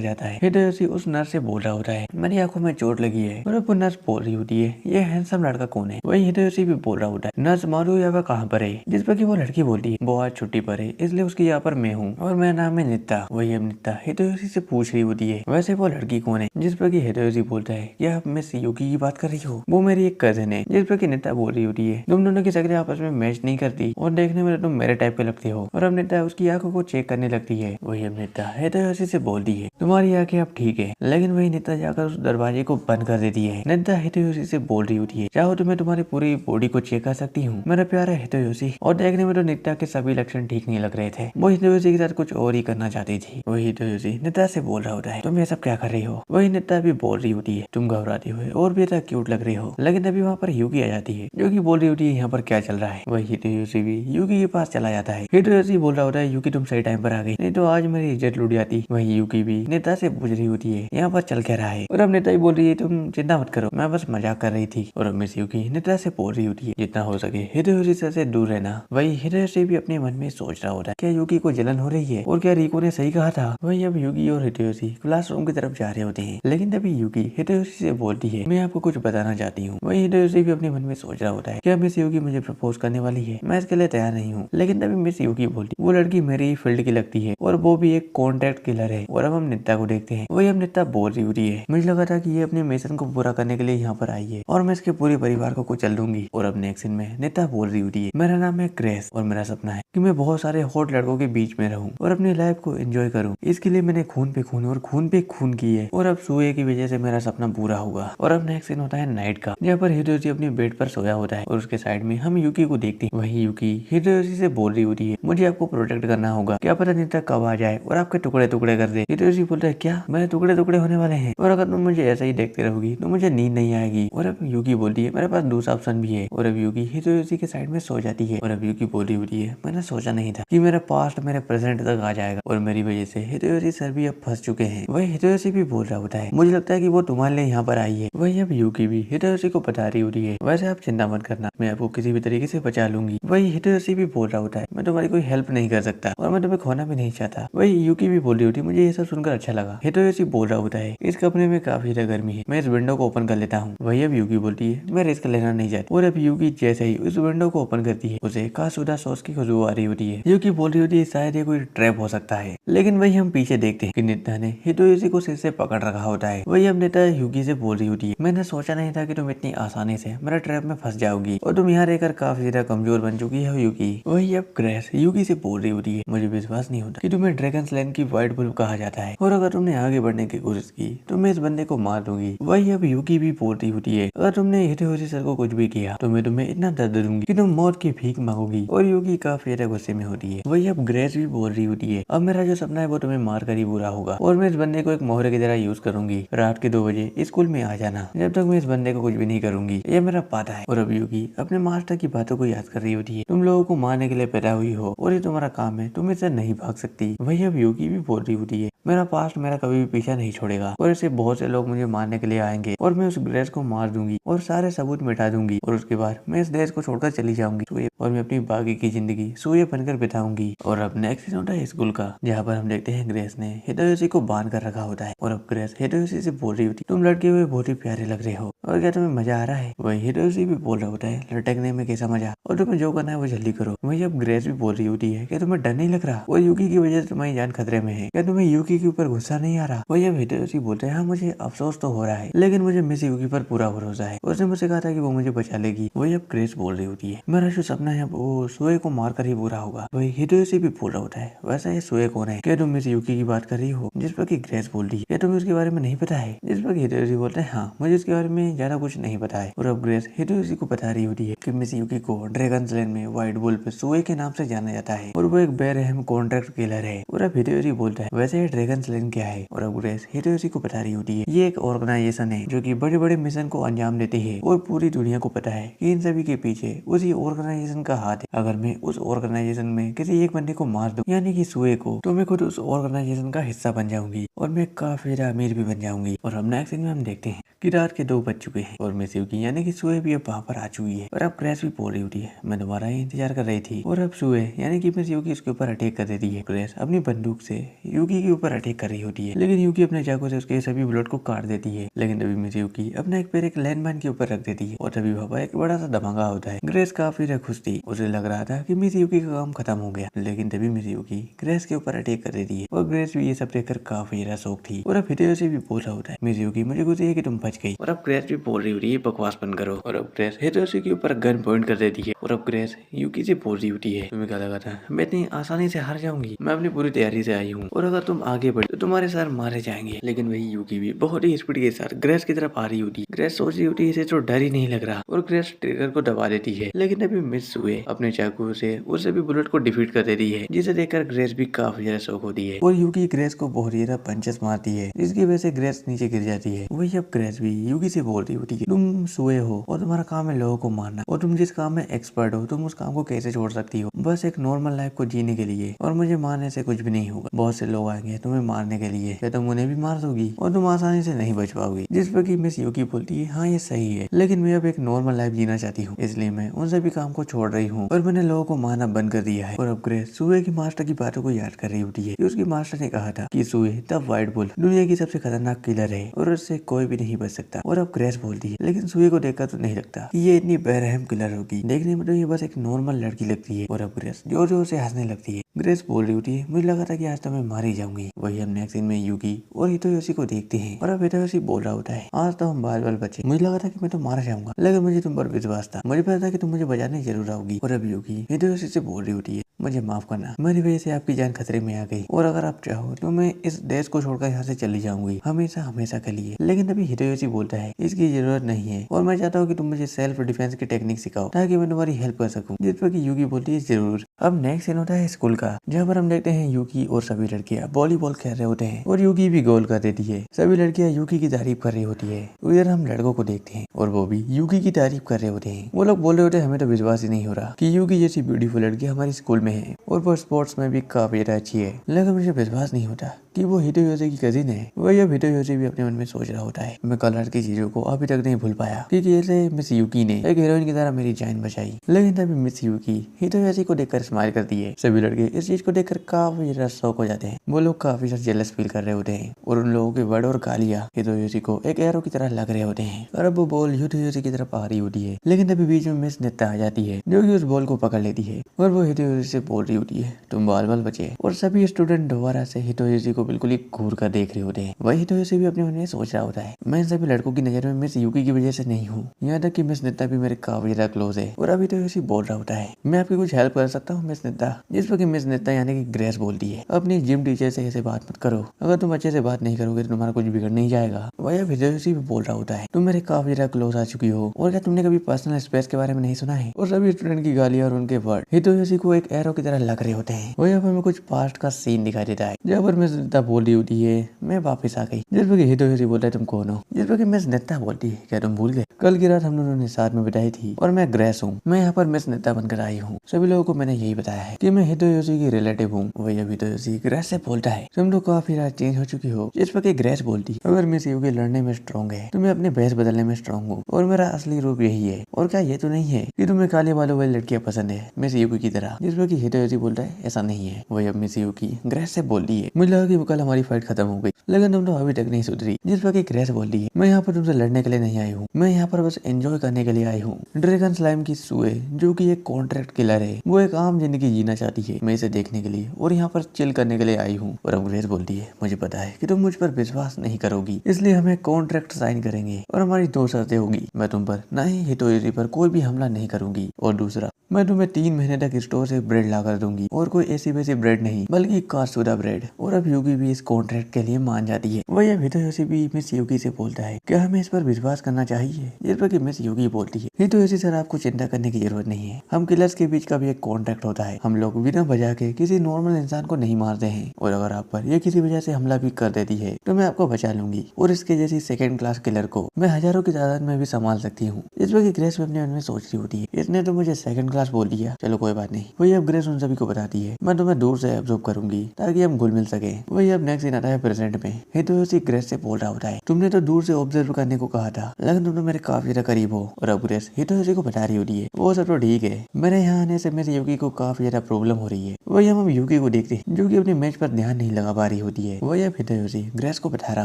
जाता है। हितेशी उस नर्स से बोल रहा होता है मेरी आंखों में चोट लगी है और वो नर्स बोल रही होती है ये हैंडसम लड़का कौन है। वही हितेशी भी बोल रहा होता है नर्स मारू या वह कहाँ पर है, जिस पर की वो लड़की बोलती है वो आज छुट्टी पर है इसलिए उसकी यहाँ पर मैं हूँ और मेरा नाम है नित्ता। वही अब नित्ता हितेशी से पूछ रही होती है वैसे वो लड़की कौन है, जिस पर की हितेशी बोलता है क्या आप मिस यूकी की बात कर रही हो, वो मेरी एक कजिन है। जिस पर की नित्ता बोल रही होती है तुम दोनों की शक्लें आपस में मैच नहीं करती और देखने में तुम मेरे टाइप के लगते हो और अब नित्ता उसकी आंखों को चेक करने लगती है। वही अब नित्ता हितेशी से बोलती है तुम्हारी आंखें अब ठीक है, लेकिन वही नित्ता जाकर उस दरवाजे को बंद कर देती है। नित्ता हितेशी से बोल रही होती है चाहो तो मैं तुम्हारी पूरी बॉडी को चेक कर सकती हूँ मेरा प्यारा हितेशी। और देखने में तो नित्ता के सभी लक्षण ठीक नहीं लग रहे थे, वो हितेशी के साथ कुछ और ही करना चाहती थी। वही हितेशी नित्ता से बोल रहा होता है तुम ये सब क्या कर रही हो। वही नित्ता भी बोल रही होती है तुम घबराती हुए और भी ज्यादा क्यूट लग रही हो, लेकिन अभी वहाँ पर यूकी आ जाती है जो कि बोल रही होती है यहाँ पर क्या चल रहा है। वही हितेशी भी यूकी के पास चला जाता है। हितेशी बोल रहा होता है यूकी तुम सही टाइम पर आ गई, नहीं तो आज मेरी इज्जत लूट जाती। वही यूकी भी नित्ता से पूछ रही होती है यहाँ पर चल क्या रहा है और अब नित्ता ही बोल रही है तुम चिंता मत करो मैं बस मजाक कर रही थी। और अब मिस यूकी नित्ता से बोल रही होती है जितना हो सके हितेशी से दूर रहना। वही हितेशी भी अपने मन में सोच रहा होता है क्या यूकी को जलन हो रही है और क्या रिको ने सही कहा था। वही अब यूकी और हितेशी क्लासरूम की तरफ जा रहे होते हैं, लेकिन तभी यूकी हितेशी से बोलती है मैं आपको कुछ बताना चाहती हूँ। वही हितेशी भी अपने मन में सोच रहा होता है क्या मिस यूकी मुझे प्रपोज करने वाली है, मैं इसके लिए तैयार नहीं हूँ। लेकिन तभी मिस यूकी बोलती वो लड़की मेरी फील्ड की लगती है और वो भी एक कॉन्ट्रैक्ट किलर है। और अब हम नित्ता को देखते हैं। वही अब नित्ता बोल रही होती है मुझे लगा था कि ये अपने मिशन को पूरा करने के लिए यहाँ पर आई है और मैं इसके पूरे परिवार को कुचल दूंगी। और अब नेक्स्ट सीन में नित्ता बोल रही होती है मेरा नाम है ग्रेस और मेरा सपना है कि मैं बहुत सारे हॉट लड़कों के बीच में रहूं और अपनी लाइफ को एंजॉय करूं। इसके लिए मैंने खून पे खून और खून पे खून की है और अब सोए की वजह से मेरा सपना पूरा होगा। और अब नेक्स्ट सीन होता है नाइट का, जहाँ पर हितेशी अपने बेड पर सोया होता है और उसके साइड में हम यूकी को देखते हैं। वही यूकी हितेशी से बोल रही होती है मुझे आपको प्रोटेक्ट करना होगा, क्या पता नित्ता कब आ जाए और आपके टुकड़े टुकड़े कर दे। हितेशी बोलता है क्या मेरे टुकड़े टुकड़े होने वाले हैं और अगर तुम मुझे ऐसा ही देखते रहोगी तो मुझे नींद नहीं आएगी। और अब यूकी बोलती है मेरे पास दूसरा ऑप्शन भी है। और अब यूकी हितेशी के साइड में सो जाती है। और अब यूकी बोल रही होती है मैंने सोचा नहीं था कि मेरा पास्ट मेरे प्रेजेंट तक आ जाएगा और मेरी वजह से हितेशी सर भी अब फंस चुके हैं। वही हितेशी भी बोल रहा होता है मुझे लगता है कि वो तुम्हारे लिए यहाँ पर आई है। वही अब यूकी भी हितेशी को बता रही होती है वैसे आप चिंता मत करना मैं आपको किसी भी तरीके से बचा लूंगी। वही हितेशी भी बोल रहा होता है मैं तुम्हारी कोई हेल्प नहीं कर सकता और मैं तुम्हें खोना भी नहीं चाहता। वही यूकी भी बोल रही होती है मुझे ये सब सुनकर अच्छा लगा। हितेशी बोल रहा होता है इस कमरे में काफी ज्यादा गर्मी है मैं इस विंडो को ओपन कर लेता हूँ। वही अब यूकी बोलती है मैं रिस्क लेना नहीं चाहती। और अब यूकी जैसे ही उस विंडो को ओपन करती है उसे कासुदा सॉस की खुशबू आ रही होती है। यूकी बोल रही होती है शायद ये कोई ट्रैप हो सकता है, लेकिन वही हम पीछे देखते हैं कि नित्ता ने हितेशी को सिर से पकड़ रखा होता है। वही अब नित्ता यूकी से बोल रही होती है मैंने सोचा नहीं था कि तुम इतनी आसानी से मेरे ट्रैप में फंस जाओगी और तुम यहाँ रहकर काफी ज्यादा कमजोर बन चुकी है यूकी। वही अब ग्रेस यूकी से बोल रही होती है मुझे विश्वास नहीं होता कि तुम्हें ड्रैगन लैंड की व्हाइट बुल्ब कहा जाता है और अगर तुमने आगे बढ़ने की कोशिश की तो मैं इस बंदे को मार दूंगी। वही अब यूकी भी बोल रही होती है अगर तुमने हितेशी सर को कुछ भी किया तो मैं तुम्हें इतना दर्द दूंगी कि तुम मौत की भीख मांगोगी। और यूकी काफी ज्यादा गुस्से में होती है। वही अब ग्रेस भी बोल रही होती है अब मेरा जो सपना है वो तुम्हें मार कर ही पूरा होगा और मैं इस बंदे को एक मोहरे की तरह यूज करूंगी। रात के 2 बजे स्कूल में आ जाना, जब तक मैं इस बंदे को कुछ भी नहीं करूंगी, ये मेरा वादा है। और अब यूकी अपने मास्टर की बातों को याद कर रही होती है तुम लोगों को मारने के लिए पैदा हुई हो और ये तुम्हारा काम है, तुम इससे नहीं भाग सकती। वही अब यूकी भी बोल रही होती है मेरा पास्ट मेरा कभी भी पीछा नहीं छोड़ेगा और ऐसे बहुत से लोग मुझे मारने के लिए आएंगे और मैं उस ग्रेस को मार दूंगी और सारे सबूत मिटा दूंगी और उसके बाद मैं इस देश को छोड़कर चली जाऊंगी और मैं अपनी बाकी की जिंदगी सूर्य बनकर बिताऊंगी। और अब नेक्स्ट सीन होता है स्कूल का, जहाँ पर हम देखते हैं ग्रेस ने हितेशी को बांध कर रखा होता है और अब ग्रेस हितेशी से बोल रही होती तुम लड़के हुए बहुत ही प्यारे लग रहे हो और क्या तुम्हें मजा आ रहा है? वही हिरोशी भी बोल रहा होता है, लटकने में कैसा मजा, और तुम्हें जो करना है वो जल्दी करो। वही अब ग्रेस भी बोल रही होती है, क्या तुम्हें डर नहीं लग रहा? और यूकी की वजह से तुम्हारी जान खतरे में है, क्या तुम्हें यूकी के ऊपर गुस्सा नहीं आ रहा? वही अब हिरोशी बोलते हैं, हाँ मुझे अफसोस तो हो रहा है, लेकिन मुझे मिस यूकी पर पूरा भरोसा है। उसने मुझसे कहा था कि वो मुझे बचा लेगी। वही अब ग्रेस बोल रही होती है, मेरा जो सपना है वो सुए को मारकर ही पूरा होगा। वही हिरोशी भी बोल रहा होता है, वैसा ये सुए कौन है? क्या तुम मिस यूकी की बात कर रही हो? जिस पर कि ग्रेस बोल रही है, क्या तुम्हें उसके बारे में नहीं पता है? जिस पर हिरोशी बोलते हैं, हाँ मुझे उसके बारे में ज्यादा कुछ नहीं पता है। और अब ग्रेस हिरोशी को बता रही होती है कि मिस यूकी को ड्रैगन्स लैंड में व्हाइट वुल्फ सुए के नाम से जाना जाता है और वो एक बेरहम कॉन्ट्रैक्ट किलर है। और अब हिरोशी बोलता है, वैसे ये ड्रैगन्स लैंड क्या है? और अब ग्रेस हिरोशी को बता रही होती है, ये एक ऑर्गेनाइजेशन है जो कि बड़े बड़े मिशन को अंजाम देती है और पूरी दुनिया को पता है कि इन सभी के पीछे उसी ऑर्गेनाइजेशन का हाथ है। अगर मैं उस ऑर्गेनाइजेशन में किसी एक बंदे को मार दूं, यानी कि सुए को, तो मैं खुद उस ऑर्गेनाइजेशन का हिस्सा बन जाऊंगी और मैं काफी अमीर भी बन जाऊंगी। और हम नेक्स्ट सीन में हम देखते हैं कि रात के 2 बज चुके हैं और मिस यूकी यानी कि सुए भी अब वहाँ पर आ चुकी है। और अब ग्रेस भी बोल रही होती है, मैं तुम्हारा ही इंतजार कर रही थी। और अब सुए यानी कि मिस यूकी उसके ऊपर अटैक कर देती है। ग्रेस अपनी बंदूक से यूकी के ऊपर अटैक कर रही होती है, लेकिन यूकी अपने चाकू से उसके सभी ब्लड को काट देती है। लेकिन तभी मिस यूकी अपना एक पैर एक लैंडमाइन के ऊपर रख देती है और तभी वहाँ पर एक बड़ा सा धमाका होता है। ग्रेस काफी खुश थी, उसे लग रहा था कि मिस यूकी का काम खत्म हो गया, लेकिन तभी मिस यूकी ग्रेस के ऊपर अटैक कर देती है और ग्रेस भी ये सब देखकर काफी शौक थी। और अब हिडेयोशी भी बोल रहा होता है, मिस यूकी मुझे खुशी है कि तुम बच गई। और अब ग्रेस भी बोल रही होती है, बकवास बंद करो। और अब ग्रेस हिडेयोशी के ऊपर गन पॉइंट कर देती है और अब ग्रेस यूकी से बोल रही होती है, तुम्हें क्या लगा था मैं इतनी आसानी से हार जाऊंगी? मैं अपनी पूरी तैयारी से आई हूँ और अगर तुम आगे बढ़े तो तुम्हारे सर मारे जाएंगे। लेकिन वही यूकी भी बहुत ही स्पीड के साथ ग्रेस की तरफ आ रही होती है। ग्रेस सोच रही होती है इसे तो डर ही नहीं लग रहा और ग्रेस ट्रिगर को दबा देती है, लेकिन अभी मिस हुए अपने चाकू से उसे भी बुलेट को डिफीट कर देती है, जिसे देखकर ग्रेस भी काफी ज्यादा शौक होती है और यूकी ग्रेस को बहुत ज्यादा पंचेस मारती है, जिसकी वजह से ग्रेस नीचे गिर जाती है। वही अब ग्रेस भी यूकी से बोल रही होती है, तुम सुए हो और तुम्हारा काम है लोगों को मारना और तुम जिस काम में एक्सपर्ट हो तुम उस काम को कैसे छोड़ सकती हो बस एक नॉर्मल लाइफ को जीने के लिए? और मुझे मारने से कुछ भी नहीं होगा, बहुत से लोग आएंगे तुम्हें मारने के लिए, क्या तुम उन्हें भी मार दोगी और तुम आसानी से नहीं बच पाओगी? जिस पर कि मिस यूकी बोलती है, हाँ ये सही है, लेकिन मैं अब एक नॉर्मल लाइफ जीना चाहती हूँ, इसलिए मैं उन सभी काम को छोड़ रही हूँ और मैंने लोगों को मारना बंद कर दिया है। और अब ग्रेस सुए की मास्टर की बातों को याद कर रही होती है कि उसकी मास्टर ने कहा था कि सुए द व्हाइट वुल्फ दुनिया की सबसे खतरनाक किलर है और उससे कोई भी नहीं बच सकता। और अब ग्रेस बोलती है, लेकिन सुए को देखकर तो नहीं लगता कि ये इतनी बेरहम किलर होगी, देखने में तो ये बस एक नॉर्मल लड़की लगती है। और अब ग्रेस जोर जोर से हंसने लगती है। ग्रेस बोल रही होती है, मुझे लगा था कि आज तो मैं मार ही जाऊंगी। वही हम नेक्स्ट सीन में यूकी और हितोयोशी को देखते हैं और अब हितोयोशी बोल रहा होता है, आज तो हम बाल बाल बचे, मुझे लगा था कि मैं तो मार जाऊंगा, लेकिन मुझे तुम पर विश्वास था, मुझे पता था कि तुम मुझे बचाने जरूर आओगी। और अब यूकी हितोयोशी से बोल रही होती है, मुझे माफ करना, मेरी वजह से आपकी जान खतरे में आ गई और अगर आप चाहो तो मैं इस देश को छोड़कर यहाँ से चली जाऊंगी हमेशा हमेशा के लिए। लेकिन अभी हितोयोशी बोलता है, इसकी जरूरत नहीं है और मैं चाहता हूँ कि तुम मुझे सेल्फ डिफेंस की टेक्निक सिखाओ ताकि मैं तुम्हारी हेल्प कर सकूं। जिस पर कि यूकी बोलती है, जरूर। अब नेक्स्ट सीन होता है स्कूल का, जहाँ पर हम देखते हैं यूकी और सभी लड़कियां वॉलीबॉल खेल रहे होते हैं और यूकी भी गोल कर देती है। सभी लड़कियां यूकी की तारीफ कर रही होती है। उधर हम लड़कों को देखते हैं और वो भी यूकी की तारीफ कर रहे होते हैं। वो लोग बोल रहे होते हैं, हमें तो विश्वास ही नहीं हो रहा कि यूकी जैसी ब्यूटीफुल लड़की हमारे स्कूल में है और वो स्पोर्ट्स में भी काफी अच्छी है, लेकिन मुझे विश्वास नहीं होता कि वो हितोयोशी की कजिन है। वही अब हितोयोशी भी अपने मन में सोच रहा होता है, मैं कल रात की चीजों को अभी तक नहीं भूल पाया क्योंकि ऐसे मिस यूकी ने एक हीरोइन की तरह मेरी जान बचाई। लेकिन तभी मिस यूकी हितोयोशी को देखकर स्माइल करती है। सभी लड़के इस चीज को देखकर काफी ज्यादा शौक हो जाते हैं। वो लोग काफी ज्यादा जेलस फील कर रहे होते हैं और उन लोगों के वर्ड और गालियां हितोयोशी को एक एरो की तरह लग रहे होते हैं। और अब वो बॉल हितोयोशी की तरफ आ रही होती है, लेकिन तभी बीच में मिस नेता आ जाती है जो कि उस बॉल को पकड़ लेती है और वो हितोयोशी से बोल रही होती है, तुम बाल बाल बचे। और सभी स्टूडेंट दोबारा से हितोयोशी को बिल्कुल ही घूर कर देख रहे होते हैं। वही हितोयोशी भी अपने मन में सोच रहा होता है, मैं सभी लड़कों की नजर में मिस यूकी की वजह से नहीं हूँ, यहाँ तक कि मिस नेता भी मेरे काफी ज्यादा क्लोज है। और अभी हितोयोशी बोल रहा होता है, मैं आपकी कुछ हेल्प कर सकता हूँ मिस नेता? जिस पर कि मिस नेता यानी कि ग्रेस बोलती है, अपनी जिम टीचर से ऐसे बात मत करो, अगर तुम अच्छे से बात नहीं करोगे तो तुम्हारा कुछ बिगड़ नहीं जाएगा। वही अब हितोयोशी भी बोल रहा होता है, तुम मेरे काफी ज्यादा क्लोज आ चुकी हो और क्या तुमने कभी पर्सनल स्पेस के बारे में नहीं सुना है? और सभी स्टूडेंट की गालियां और उनके वर्ड हितोयोशी को एक एरो की तरह लग रहे होते हैं। वही अब हमें कुछ पास्ट का सीन दिखाई देता है जहाँ पर मिस नेता बोल रही होती है, मैं वापस आ गई। जिस पर कि हितोयोशी बोलता है, तुम कौन हो? जिस पर कि मिस नेता बोलती है, क्या तुम भूल गए कल की रात हम दोनों ने साथ में बिताई थी और मैं ग्रेस हूँ, मैं यहाँ पर मिस नेता बनकर आई हूँ। सभी लोगों को मैंने यही बताया है कि मैं हितोयोशी की रिलेटिव हूँ। वही अब हितोयोशी ग्रेस से बोलता है, तुम तो काफी रात चेंज हो चुकी हो। जिस पर कि ग्रेस बोलती है, अगर मिस यूकी लड़ने में स्ट्रॉन्ग है तो मैं अपने भेष बदलने में स्ट्रॉन्ग हूँ और मेरा असली रूप यही है। और क्या ये तो नहीं है कि तुम्हें काले बालों वाली लड़कियां पसंद है मिस यूकी की तरह? जिस पर कि हिदेयोशी बोलता है ऐसा नहीं है। वही अब मिस यूकी ग्रेस से बोल रही है मुझे लगा कि कल हमारी फाइट खत्म हो गई, लेकिन तुम तो अभी तक नहीं सुधरी। जिस पर ग्रेस बोल रही है मैं यहाँ पर तुमसे लड़ने के लिए नहीं आई हूँ, मैं यहाँ पर बस एंजॉय करने के लिए आई हूँ। ड्रैगन स्लाइम की सुए जो कि एक कॉन्ट्रैक्ट किलर है, वो एक आम जिंदगी जीना चाहती है, मैं इसे देखने के लिए और यहाँ पर चिल करने के लिए आई हूँ। और अब ग्रेस बोलती है मुझे पता है कि तुम मुझ पर विश्वास नहीं करोगी, इसलिए हम एक कॉन्ट्रैक्ट साइन करेंगे और हमारी 2 शर्तें होगी। मैं तुम पर ना ही हितोयोशी पर कोई भी हमला नहीं करूंगी, और दूसरा मैं तुम्हें 3 महीने तक स्टोर से ब्रेड ला कर दूंगी, और कोई ऐसी वैसी ब्रेड नहीं बल्कि कासुदा ब्रेड। और अब यूकी भी इस कॉन्ट्रैक्ट के लिए मान जाती है। वही अब हितोयोशी भी मिस यूकी से बोलता है क्या हमें इस पर विश्वास करना चाहिए, जिस पर मिस यूकी बोलती है हितोयोशी सर आपको चिंता करने की जरूरत नहीं है, हम किलर्स के बीच का भी एक कॉन्ट्रैक्ट होता है, हम लोग बिना वजह के किसी नॉर्मल इंसान को नहीं मारते हैं, और अगर आप पर ये किसी वजह से हमला भी कर देती है तो मैं आपको बचा लूंगी, और इसके जैसी सेकंड क्लास किलर को मैं हजारों की तादाद में भी संभाल सकती हूँ। इस वक्त ग्रेस अपने मन में सोच रही होती है इसने तो मुझे सेकंड क्लास बोल दिया, चलो कोई बात नहीं। वही अब ग्रेस उन सभी को बताती है मैं तुम्हें दूर से ऑब्जर्व करूंगी ताकि हम घुल मिल सके। वही अब नेक्स्ट सीन आता है प्रेजेंट में। हितोयोशी ग्रेस से बोल रहा होता है तुमने तो दूर से ऑब्जर्व करने को कहा था, लेकिन तुम तो मेरे काफी ज्यादा करीब हो। और अब ग्रेस हितोयोशी को बता रही होती है वो सब तो ठीक है, मेरे यहाँ आने से मेरी यूकी को काफी ज्यादा प्रॉब्लम हो रही है। वही हम यूकी को देखते हैं जो कि अपनी मैच पर ध्यान नहीं लगा पा रही होती है। वही अब हितोयोशी ग्रेस को बता रहा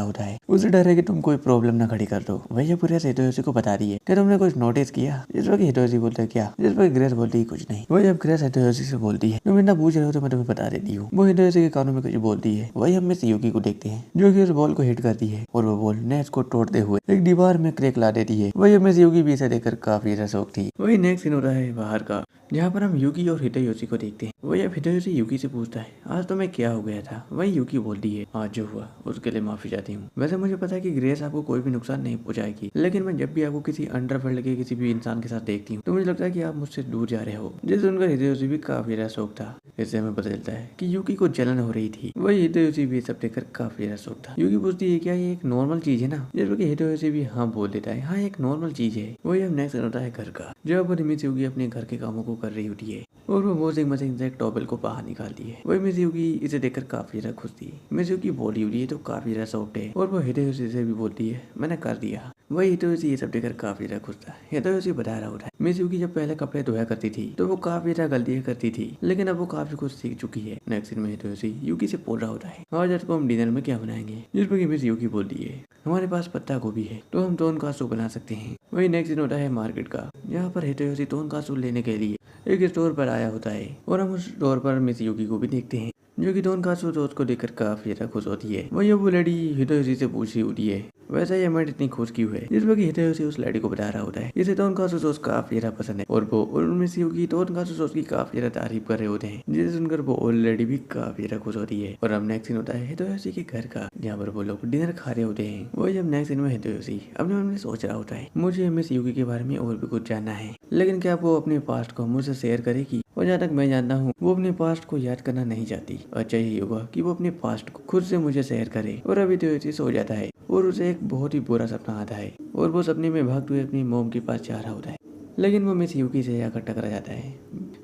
होता है उसे डर है कि तुम कोई प्रॉब्लम ना खड़ी कर दो। वही अब ग्रेस हितोयोशी को बता रही है कि तुमने कुछ नोटिस किया, जिस पर हितोयोशी बोलता है क्या, जिस पर ग्रेस बोलती है कुछ नहीं। वही अब ग्रेस हितोयोशी से बोलती है तुम इतना पूछ रहे हो तो मैं तुम्हें बता देती हूँ। वो हितोयोशी के कानों में कुछ बोलती है। वही हम मिस यूकी को देखते हैं जो कि उस बॉल को हिट करती है और वो बॉल नेट को तोड़ते हुए एक दीवार में क्रैक ला देती है। वही मिस यूकी भी इसे देखकर काफी ज्यादा शौक थी। वही नेक्स्ट सीन होता है बाहर का, जहाँ पर हम यूकी और हितोयोशी को देखते हैं। वही अब हितोयोशी यूकी से पूछता है आज तुम्हें क्या हो गया था। वही यूकी बोलती है आज जो हुआ उसके लिए माफी चाहती हूँ। वैसे मुझे पता है कि ग्रेस आपको कोई भी नुकसान नहीं पहुंचाएगी, लेकिन मैं जब भी आपको किसी अंडरवर्ल्ड के किसी भी इंसान के साथ देखती हूँ तो मुझे लगता है कि आप मुझसे दूर जा रहे हो। जिस सुनकर हितोयोशी भी काफी ज्यादा शौक था। इससे हमें पता चलता है कि यूकी को जलन हो रही थी। वही हितोयोशी भी सब देखकर काफी ज्यादा शौक था। यूकी पूछती है क्या ये एक नॉर्मल चीज है ना, जिस पर हितोयोशी भी हाँ बोल देता है हाँ एक नॉर्मल चीज है। वही हम नेक्स्ट होता है घर का, जब पर मिस यूकी अपने घर के कामों को कर रही होती है और वो वॉशिंग मशीन से एक टॉवेल को बाहर निकालती है। वही मिस यूकी इसे देखकर काफी ज्यादा खुश थी। मिस यूकी बोली हुई है तो काफी ज्यादा सॉफ्ट है, और वो हितोयोशी से भी बोलती है मैंने कर दिया। वही हितोयोशी ये सब देखकर काफी ज्यादा खुश था। हितोयोशी बता रहा होता है मिस यूकी जब पहले कपड़े धोया करती थी तो वो काफी ज्यादा गलतियां करती थी, लेकिन अब वो काफी कुछ सीख चुकी है। नेक्स्ट सीन में हितोयोशी यूकी से बोल रहा होता है आज रात को हम डिनर में क्या बनाएंगे, जिस पर मिस यूकी बोलती है हमारे पास पत्ता गोभी है तो हम टोनकात्सु बना सकते हैं। वही नेक्स्ट सीन होता है मार्केट का, जहाँ पर हितोयोशी टोनकात्सु लेने के लिए एक स्टोर पर आया होता है, और हम उस स्टोर पर मिस यूकी को भी देखते हैं जो कि टोनकात्सु दोस्त को देखकर काफी ज्यादा खुश होती है। वही वो लड़ी हितोयोशी से पूछ रही होती है वैसे ये मैट इतनी खुश क्यों है, जिस पर हितोयोशी उस लड़ी को बता रहा होता है इसे टोनकात्सु सॉस काफी ज्यादा पसंद है, और वो मिस यूकी टोनकात्सु सॉस की काफी ज्यादा तारीफ कर रहे होते हैं, जिसे सुनकर वो ओल्ड लेडी भी काफी ज्यादा खुश होती है। और अब नेक्स्ट सीन होता है हितोयोशी के घर का, जहाँ पर वो लोग डिनर खा रहे होते हैं। वही जब नेक्स्ट सीन में हितोयोशी अपने मन में सोच रहा होता है मुझे मिस यूकी के बारे में और भी कुछ जानना है, लेकिन क्या वो अपने पास्ट को मुझसे शेयर करेगी। और जहाँ तक मैं जानता हूँ वो अपने पास्ट को याद करना नहीं चाहती। अच्छा यही होगा कि वो अपने पास्ट को खुद से मुझे शेयर करे। और अभी हितोयोशी सो जाता है और उसे एक बहुत ही बुरा सपना आता है, और वो सपने में भागते हुए अपनी मॉम के पास जा रहा होता है, लेकिन वो मिस यूकी से आकर टकरा जाता है।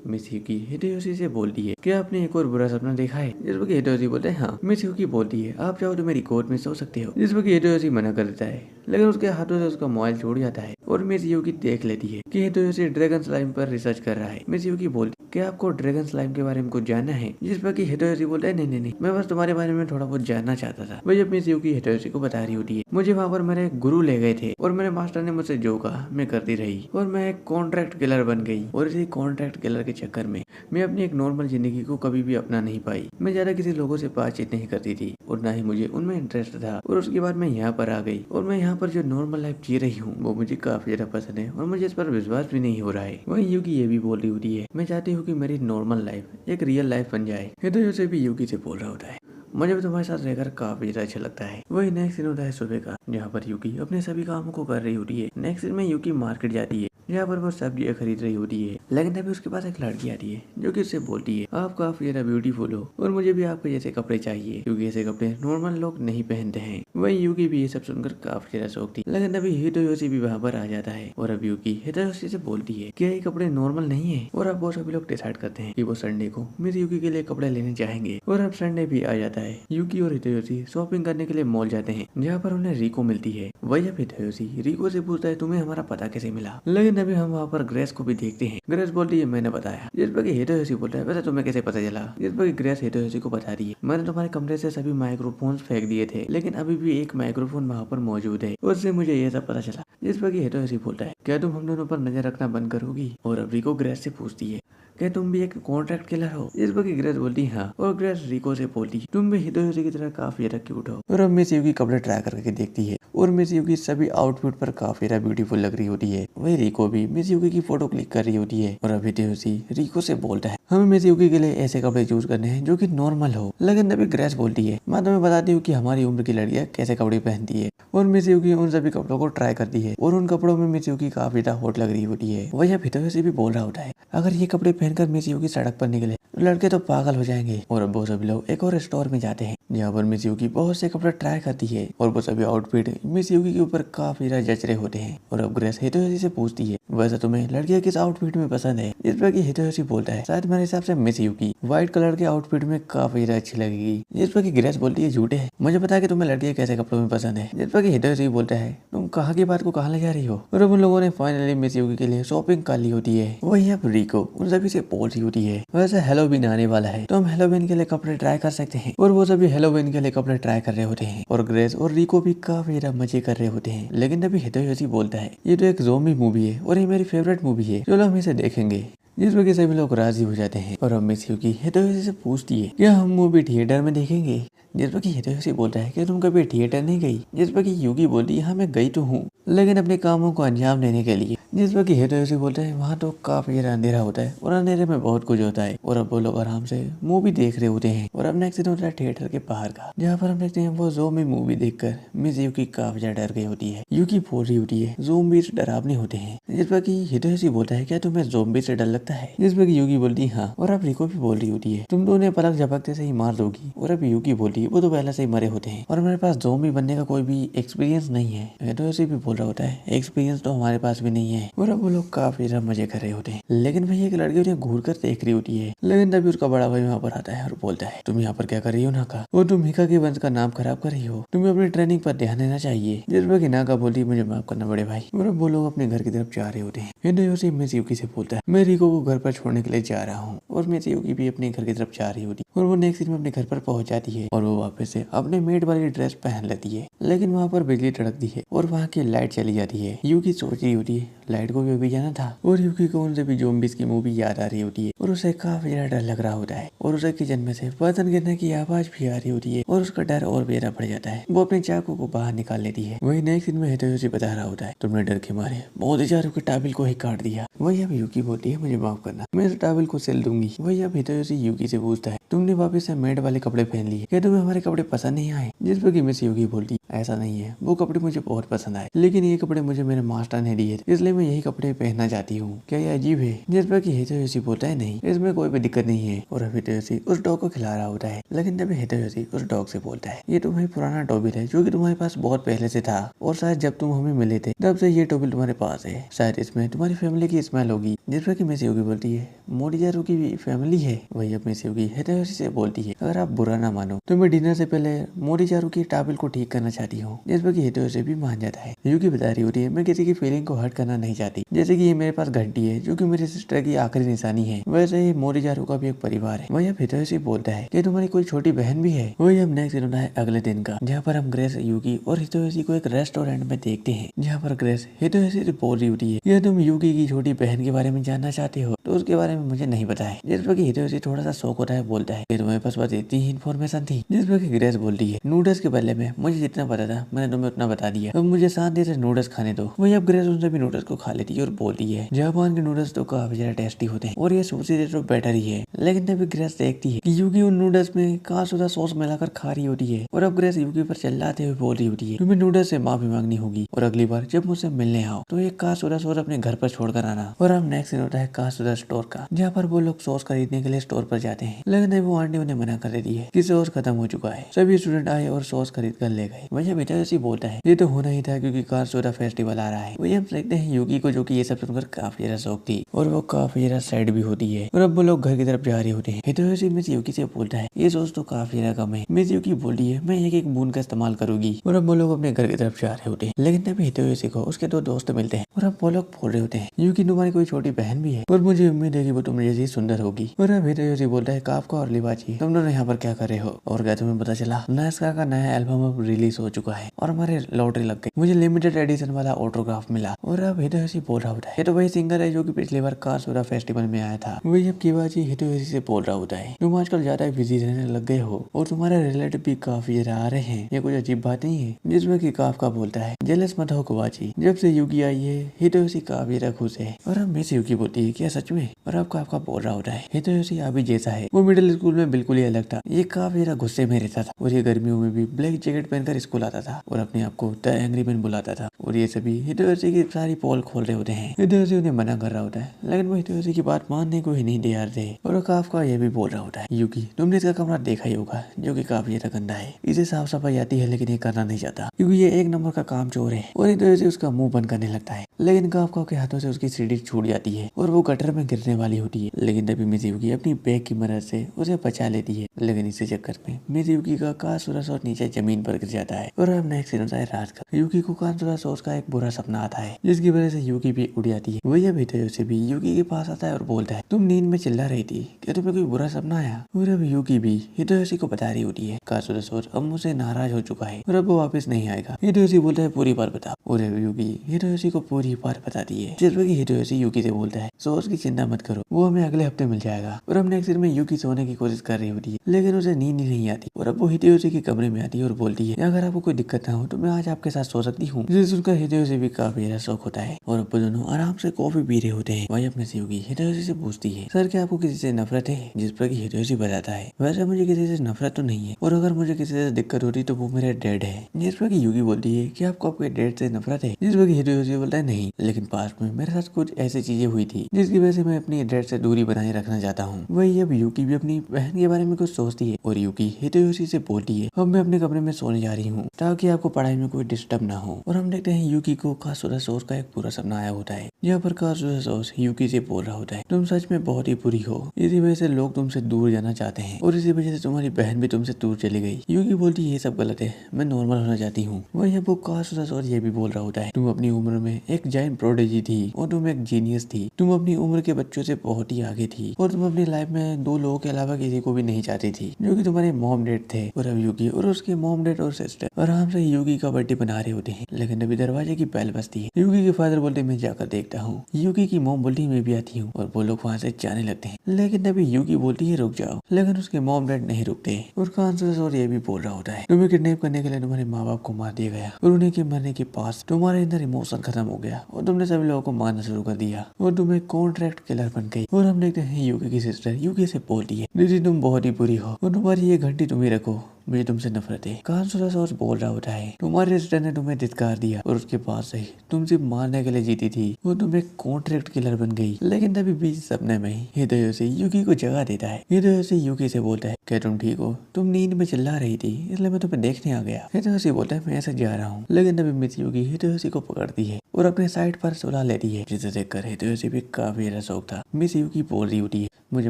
मिस यूकी हितोयोशी से बोलती है क्या आपने एक और बुरा सपना देखा है, जिस पर हितोयोशी बोलता है हाँ। मिस यूकी बोलती है आप चाहो तो मेरी कोर्ट में सो सकते हो, जिस पर हितोयोशी मना कर देता है, लेकिन उसके हाथों से उसका मोबाइल छूट जाता है और मिस यूकी देख लेती है कि हितोयोशी ड्रैगन स्लाइम पर रिसर्च कर रहा है। मिस यूकी बोलती क्या आपको ड्रैगन स्लाइम के बारे में कुछ जानना है, जिस पर हितोयोशी बोलता है नहीं मैं बस तुम्हारे बारे में थोड़ा बहुत जानना चाहता था। वही मिस यूकी हितोयोशी को बता रही होती है मुझे वहाँ पर मेरे गुरु ले गए थे और मेरे मास्टर ने मुझसे जो कहा मैं करती रही, और मैं एक कॉन्ट्रैक्ट किलर बन गई, और इसी कॉन्ट्रैक्ट किलर के चक्कर में मैं अपनी एक नॉर्मल जिंदगी को कभी भी अपना नहीं पाई। मैं ज्यादा किसी लोगों से बातचीत नहीं करती थी और ना ही मुझे उनमें इंटरेस्ट था, और उसके बाद मैं यहाँ पर आ गई और मैं यहाँ पर जो नॉर्मल लाइफ जी रही हूँ वो मुझे काफी ज्यादा पसंद है और मुझे इस पर विश्वास भी नहीं हो रहा है। वही यूकी ये भी बोल रही होती है मैं चाहती हूँ कि मेरी नॉर्मल लाइफ एक रियल लाइफ बन जाए। हितोयोशी भी यूकी से बोल रहा होता है मुझे भी तुम्हारे साथ रहकर काफी ज्यादा अच्छा लगता है। वही नेक्स्ट सीन होता है सुबह का, जहाँ पर यूकी अपने सभी कामों को कर रही होती है। नेक्स्ट सीन में यूकी मार्केट जाती है जहाँ पर वो सब्जियां खरीद रही होती है, लेकिन अभी उसके पास एक लड़की आती है जो कि उससे बोलती है आप काफी ज्यादा ब्यूटीफुल हो और मुझे भी आपके जैसे कपड़े चाहिए, क्योंकि ऐसे कपड़े नॉर्मल लोग नहीं पहनते हैं। वही यूकी भी ये सब सुनकर काफी ज्यादा शौक थी, लेकिन अभी हितोयोशी भी वहाँ पर आ जाता है और अब यूकी हितोयोशी से बोलती है कि ये कपड़े नॉर्मल नहीं है, और अब वो सभी लोग डिसाइड करते हैं कि वो संडे को मिस यूकी के लिए कपड़े लेने जाएंगे। और अब संडे भी आ जाता है। यूकी और हितोयोशी शॉपिंग करने के लिए मॉल जाते हैं, जहाँ पर उन्हें रिको मिलती है। वही अब हितोयोशी रिको से पूछता है तुम्हें हमारा पता कैसे मिला, लेकिन लेकिन अभी हम वहाँ पर ग्रेस को भी देखते हैं। ग्रेस बोलती है मैंने बताया, जिस पर कि हितोयोशी बोलता है वैसे तुम्हें कैसे पता चला, जिस पर कि ग्रेस हितोयोशी को बता रही है मैंने तुम्हारे कमरे से सभी माइक्रोफोन्स फेंक दिए थे, लेकिन अभी भी एक माइक्रोफोन वहाँ पर मौजूद है, उससे मुझे ये सब पता चला। जिस पर कि हितोयोशी बोलता है क्या तुम हम दोनों पर नजर रखना बंद करोगी, और अब रिको ग्रेस से पूछती है क्या तुम भी एक कॉन्ट्रैक्ट किलर हो, इस पर कि ग्रेस बोलती है हाँ, और ग्रेस रिको से बोलती है तुम भी हितोयोशी की तरह काफी ज्यादा क्यूट हो। और अब मिस युकी कपड़े ट्राई करके देखती है और मिस युकी सभी आउटफिट पर काफी ज्यादा ब्यूटीफुल लग रही होती है। वही रिको भी मिस युकी की फोटो क्लिक कर रही होती है और अब हितोयोशी रिको से बोलता है हमें मिस युकी के लिए ऐसे कपड़े चूज करने हैं जो कि नॉर्मल हो। लेकिन अभी ग्रेस बोलती है मैं तुम्हें बताती हूँ कि हमारी उम्र की लड़कियां कैसे कपड़े पहनती है, और मिस युकी उन सभी कपड़ों को ट्राई करती है और उन कपड़ों में मिस युकी काफी ज्यादा हॉट लग रही होती है। वही अब हितोयोशी भी बोल रहा होता है अगर ये कपड़े पहनकर मिस युकी सड़क पर निकले तो लड़के तो पागल हो जाएंगे। और अब वो सभी लोग एक और स्टोर में जाते हैं जहाँ पर मिस युकी बहुत से कपड़े ट्राई करती है और वो सभी आउटफिट मिस युकी के ऊपर काफी ज्यादा जच रहे होते हैं। और अब ग्रेस हितोयोशी से पूछती है वैसे तुम्हें लड़कियां किस आउटफिट में पसंद है, इस पर कि हितोयोशी बोलता है शायद मेरे हिसाब से मिस युकी व्हाइट कलर के आउटफिट में काफी ज्यादा अच्छी लगेगी। जिस पर कि ग्रेस बोलती है झूठे है, मुझे पता है कि तुम्हें लड़कियां कैसे कपड़ों में पसंद है। जिस पर कि हितोयोशी बोलता है तुम कहाँ की बात को कहाँ ले जा रही हो। और अब उन लोगों ने फाइनली मिस युकी के लिए शॉपिंग कर ली होती है। वही अब रिको उन सभी से बोल रही होती है वैसे हेलोवीन आने वाला है तो हम हेलोवीन के लिए कपड़े ट्राई कर सकते हैं, और वो सभी हेलोवीन के लिए कपड़े ट्राई कर रहे होते हैं और ग्रेस और रिको भी काफी ज्यादा मजे कर रहे होते हैं। लेकिन अभी हितोयोशी बोलता है ये तो एक ज़ॉम्बी मूवी है और ये मेरी फेवरेट मूवी है, चलो हम इसे देखेंगे। जिस पर सभी लोग राजी हो जाते हैं और अब मिस युकी हितोयोशी से पूछती है क्या हम मूवी थिएटर में देखेंगे। जिस पर कि हितोयोशी बोलता है कि तुम कभी थिएटर नहीं गई। जिस पर कि युकी बोलती है हाँ मैं गई तो हूँ लेकिन अपने कामों को अंजाम देने के लिए। जिस पर कि हितोयोशी बोलता है वहाँ तो काफी अंधेरा होता है और अंधेरे में बहुत कुछ होता है। और अब वो लोग आराम से मूवी देख रहे होते हैं और अब नेक्स्ट सीन होता है थिएटर के बाहर का, जहाँ पर हम देखते हैं वो ज़ॉम्बी मूवी देखकर मिस युकी काफी ज्यादा डर गई होती है। युकी बोल रही होती है ज़ॉम्बीज डरावने होते हैं। जिस पर कि हितोयोशी बोलता है क्या तुम्हें ज़ॉम्बी से डर लगता है। जिस पर कि युकी बोलती है हाँ, और अब रिको भी बोल रही होती है तुम तो उन्हें पलक झपकते से ही मार दोगी। और अब युकी बोलती है वो तो पहले से ही मरे होते हैं और हमारे पास ज़ॉम्बी बनने का कोई भी एक्सपीरियंस नहीं है। हितोयोशी भी बोल रहा होता है एक्सपीरियंस तो हमारे पास भी नहीं है। और अब वो लोग काफी ज्यादा मजे कर रहे होते हैं। लेकिन भाई एक लड़की उन्हें घूर कर देख रही होती है। लेकिन तभी उसका बड़ा भाई वहाँ पर आता है और बोलता है तुम यहाँ पर क्या कर रही हो नाका, और तुम हिका के वंश का नाम खराब कर रही हो, तुम्हें अपनी ट्रेनिंग पर ध्यान देना चाहिए। जिस पर कि नाका बोलती है मुझे माफ करना बड़े भाई। और अब वो लोग अपने घर की तरफ जा रहे होते हैं। हितोयोशी मिस युकी से बोलता है मैं रिको को घर पर छोड़ने के लिए जा रहा हूँ, और मिस युकी भी अपने घर की तरफ जा रही होती है। और वो नेक्स्ट सीन में अपने घर पर पहुंच जाती है और वो वापस से अपने मेड वाली ड्रेस पहन लेती है। लेकिन वहाँ पर बिजली तड़कती है और वहाँ की लाइट चली जाती है। युकी सोच रही होती है लाइट को भी अभी जाना था, और युकी को उनसे भी ज़ॉम्बीज की मूवी याद आ रही होती है और उसे काफी ज्यादा डर लग रहा होता है। और उसे किचन में से बर्तन गिरने की आवाज भी आ रही होती है और उसका डर और भी ज्यादा बढ़ जाता है। वो अपने चाकू को बाहर निकाल लेती है। वही नेक्स्ट सीन में हितोयोशी बता रहा होता है तुमने डर के मारे मोदी चारू के टाबिल को ही काट दिया। वही अब युकी बोलती है मुझे माफ करना, मैं इस टाबिल को सिल दूंगी। वही अब हितोयोशी युकी से पूछता है तुमने वापस से मेड वाले कपड़े पहन लिए, क्या तुम्हें हमारे कपड़े पसंद नहीं आए। जिस पर कि मिस युकी बोलती ऐसा नहीं है, वो कपड़े मुझे बहुत पसंद आए, लेकिन ये कपड़े मुझे मेरे मास्टर ने दिए थे इसलिए मैं यही कपड़े पहनना चाहती हूँ, क्या ये अजीब है। जिस पर कि हितोयोशी बोलता है नहीं इसमें कोई भी दिक्कत नहीं है। और अब हितोयोशी उस डॉग को खिला रहा होता है। लेकिन तभी हितोयोशी उस डॉग से बोलता है ये तो वही पुराना टॉबिल है जो कि तुम्हारे पास बहुत पहले से था, और शायद जब तुम हमें मिले थे तब से ये टॉबिल तुम्हारे पास है, शायद इसमें तुम्हारी फैमिली की स्मेल होगी। जिस पर कि मिस युकी बोलती है मोडीजारू की भी फैमिली है। वही अब मिस युकी हितोयोशी से बोलती है अगर आप बुरा ना मानो तो मैं डिनर से पहले मोडीजारू की टाबिल को ठीक करना चाहती हूँ। जिस पर कि हितोयोशी भी मान जाता है। युकी बता रही होती है मैं किसी की फीलिंग को हर्ट करना नहीं चाहती, जैसे कि ये मेरे पास घंटी है जो कि मेरी सिस्टर की आखिरी निशानी है, वैसे ही मोडीजारू का भी एक परिवार है। वही अब हितोयोशी बोलता है कि तुम्हारी कोई छोटी बहन भी है। वही अब नेक्स्ट सीन होता है अगले दिन का, जहाँ पर हम ग्रेस युकी और हितोयोशी को एक रेस्टोरेंट में देखते हैं, जहाँ पर ग्रेस हितोयोशी से बोल रही होती है यह तुम युकी की छोटी बहन के बारे में जानना चाहते हो तो उसके बारे में मुझे नहीं पता है। जिस पर कि हितोयोशी थोड़ा सा शौक होता है, बोलता है कि तुम्हारे पास बस इतनी ही इन्फॉर्मेशन थी। जिस पर कि ग्रेस बोलती है नूडल्स के बदले में मुझे जितना पता था मैंने तुम्हें उतना बता दिया, अब मुझे शांति से नूडल्स खाने दो। वही अब ग्रेस उनसे भी नूडल्स को खा लेती है और बोलती है जापान के नूडल्स तो काफी ज्यादा टेस्टी होते हैं और ये सुशी से तो बेटर ही है। लेकिन तभी ग्रेस देखती है कि युकी उन नूडल्स में कासुदा सॉस मिलाकर खा रही होती है, और अब ग्रेस युकी पर चिल्लाते हुए बोल रही होती है तुम्हें नूडल्स से माफी मांगनी होगी और अगली बार जब मुझसे मिलने आओ तो एक कासुदा सॉस अपने घर पर छोड़कर आना। और अब नेक्स्ट सीन होता है कासुदा स्टोर का, जहाँ पर वो लोग सॉस खरीदने के लिए स्टोर पर जाते हैं। लेकिन वो आंटी उन्हें मना कर देती है कि सॉस खत्म हो चुका है। सभी स्टूडेंट आए और सॉस खरीद कर ले गए। वही हितोशी बोलता है ये तो होना ही था क्योंकि कांसुरा फेस्टिवल आ रहा है। वही हम देखते हैं यूकी को जो कि ये सब सुनकर काफी ज्यादा शौक थी और वो काफी ज्यादा सैड भी होती है और अब वो लोग घर की तरफ जा रहे होते हैं। हितोशी मिस यूकी से बोलता है ये सोच तो काफी ज्यादा कम है। मिस यूकी बोलती है मैं एक एक बूंद का इस्तेमाल करूंगी और अब वो लोग अपने घर की तरफ जा रहे होते हैं। लेकिन तभी हितोशी को उसके दो दोस्त मिलते हैं और अब वो लोग बोल रहे होते हैं यूकी तुम्हारी कोई छोटी बहन भी है और मुझे उम्मीद है कि वो तुम्हारे जैसी सुंदर होगी। और अब हितोशी बोलता है काफका और लिबाची तुम दोनों यहाँ पर क्या कर रहे हो और क्या तुम्हें पता चला नास्का का नया एल्बम अब रिलीज हो चुका है और हमारे लॉटरी लग गई, मुझे लिमिटेड एडिशन वाला ऑटोग्राफ मिला। और अब हितोशी बोल रहा होता है ये तो वही सिंगर है जो कि पिछली बार कांसुरा फेस्टिवल में आया था। वही अब किबाची हितोशी से बोल रहा होता है तुम आजकल ज्यादा बिजी रहने लग गए हो और तुम्हारे रिलेटिव भी काफी ज्यादा आ रहे हैं, ये कुछ अजीब बात नहीं है। जिसमें कि काफका बोलता है जेलस मत हो किबाची, जब से यूकी आई है हितोशी काफी ज्यादा खुश है। और अब मिस यूकी बोलती है क्या सच में। और अब काफका बोल रहा होता है हितोशी अभी जैसा है, वो मिडिल स्कूल में बिल्कुल ही अलग था, ये काफी ज्यादा गुस्से में रहता था और ये गर्मियों में भी ब्लैक जैकेट पहनकर स्कूल आता था और अपने आप को द एंग्री मैन बुलाता था। और ये सभी हितोशी की सारी पोल खोल रहे होते हैं। हितोशी उन्हें मना कर रहा होता है लेकिन वो हितोशी की बात मानने को ही नहीं तैयार थे। और काफका ये भी बोल रहा होता है यूकी तुमने इसका कमरा देखा ही होगा जो कि काफी ज्यादा गंदा है, इसे साफ सफाई आती है लेकिन ये करना नहीं चाहता क्योंकि ये एक नंबर का काम चोर है। और हितोशी उसका मुंह बंद करने लगता है लेकिन काफका के हाथों से उसकी सीढ़ी छूट जाती है और वो गटर में गिरने वाली होती है। लेकिन तभी मिस यूकी अपनी बैग की मदद से उसे बचा लेती है। लेकिन इसी चक्कर में मिस यूकी का कांसुरा सॉस नीचे जमीन पर गिर जाता है। और अब नेक्स्ट सीन होता है रात का। यूकी को कांसुरा सॉस का एक बुरा सपना आता है जिसकी वजह से यूकी भी उड़ जाती है। वही अब हितोशी भी यूकी के पास आता है और बोलता है तुम नींद में चिल्ला रही थी, क्या तुम्हें कोई बुरा सपना आया। और अब यूकी भी हितोशी को बता रही होती है कांसुरा सॉस अब मुझसे नाराज हो चुका है और अब वो वापस नहीं आएगा। हितोशी बोलता है पूरी बात बता। और अब यूकी हितोशी को पूरी बात बताती है जिस पर हितोशी यूकी से बोलता है सॉस की चिंता मत करो, वो हमें अगले हफ्ते मिल जाएगा। और अब नेक्स्ट सीन में यूकी सोने की कोशिश कर रही होती है लेकिन उसे नींद ही नहीं आती। और अब वो हितोशी के कमरे में आती है और बोलती है अगर आपको कोई दिक्कत ना हो तो मैं आज आपके साथ सो सकती हूँ। जिसे सुनकर हितोशी भी काफी ज्यादा शौक होता है और अब वो दोनों आराम से कॉफी पी रहे होते हैं। वही अपने से यूकी हितोशी से पूछती है सर क्या आपको किसी से नफरत है। जिस पर कि हितोशी बताता है वैसे मुझे किसी से नफरत तो नहीं है और अगर मुझे किसी से दिक्कत होती तो वो मेरे डैड है। जिस पर कि यूकी बोलती है कि आपको आपके डैड से नफरत है। जिस पर कि हितोशी बोलता है नहीं, लेकिन पास में मेरे साथ कुछ ऐसी चीजें हुई थी जिसकी वजह से मैं अपनी डैड से दूरी बनाए रखना चाहता हूँ। वही अब यूकी भी अपनी बहन के बारे में कुछ सोचती है और यूकी हितोशी से बोलती है अब मैं अपने कमरे में सोने जा रही हूँ ताकि आपको पढ़ाई में कोई डिस्टर्ब ना हो। और हम देखते हैं यूकी को कांसुरा सॉस का एक पूरा सपना आया होता है जहाँ पर कांसुरा सॉस यूकी से बोल रहा होता है तुम सच में बहुत ही बुरी हो, इसी वजह से लोग तुमसे दूर जाना चाहते हैं और इसी वजह से तुम्हारी बहन भी तुमसे दूर चली गई। यूकी बोलती है ये सब गलत है, मैं नॉर्मल होना चाहती हूँ। वही अब वो कांसुरा सॉस ये भी बोल रहा होता है तुम अपनी उम्र में एक जायंट प्रोडिजी थी और तुम एक जीनियस थी, तुम अपनी उम्र के बच्चों से बहुत ही आगे थी और तुम अपनी लाइफ में दो लोगों के अलावा किसी को भी नहीं चाहती थी जो कि तुम्हारे मॉम डैड थे। और अब यूकी और उसके मॉम डैड और सिस्टर आराम से यूकी का बर्थडे बना रहे होते हैं लेकिन अभी दरवाजे की बेल बजती है। यूकी के फादर बोलते मैं जाकर देखता हूँ। यूकी की मॉम बोलती मैं भी आती हूँ और वो लोग वहाँ से जाने लगते हैं लेकिन तभी यूकी बोलती है रुक जाओ, लेकिन उसके मॉम डैड नहीं रुकते और कांसुरा सॉस ये भी बोल रहा होता है तुम्हें किडनैप करने के लिए तुम्हारे माँ बाप को मार दिया गया और उन्हें के मरने के पास तुम्हारे अंदर इमोशन खत्म हो गया और तुमने सभी लोगों को मारना शुरू कर दिया और तुम एक कॉन्ट्रैक्ट किलर बन गई। और हम देखते हैं यूकी की सिस्टर यूकी से बोलती है दीदी तुम बहुत ही बुरी हो और तुम्हारी ये घंटी तुम ही रखो, मुझे तुमसे नफरत है। कांसुरा सॉस बोल रहा होता है तुम्हारे सिस्टर ने तुम्हें धिक्कार दिया और उसके पास से तुम सिर्फ मारने के लिए जीती थी वो तुम एक कॉन्ट्रैक्ट किलर बन गई। लेकिन तभी बीच सपने में ही हितोशी यूकी को जगा देता है। हितोशी यूकी से बोलता है क्या तुम ठीक हो, तुम नींद में चिल्ला रही थी इसलिए मैं तुम्हें देखने आ गया। हितोशी बोलता है मैं ऐसे जा रहा हूँ। लेकिन तभी मिस यूकी हितोशी को पकड़ती है और अपने साइड पर सुला लेती है जिसे देखकर हितोशी भी काफी ज्यादा शौक था। मिस यूकी बोल रही होती है मुझे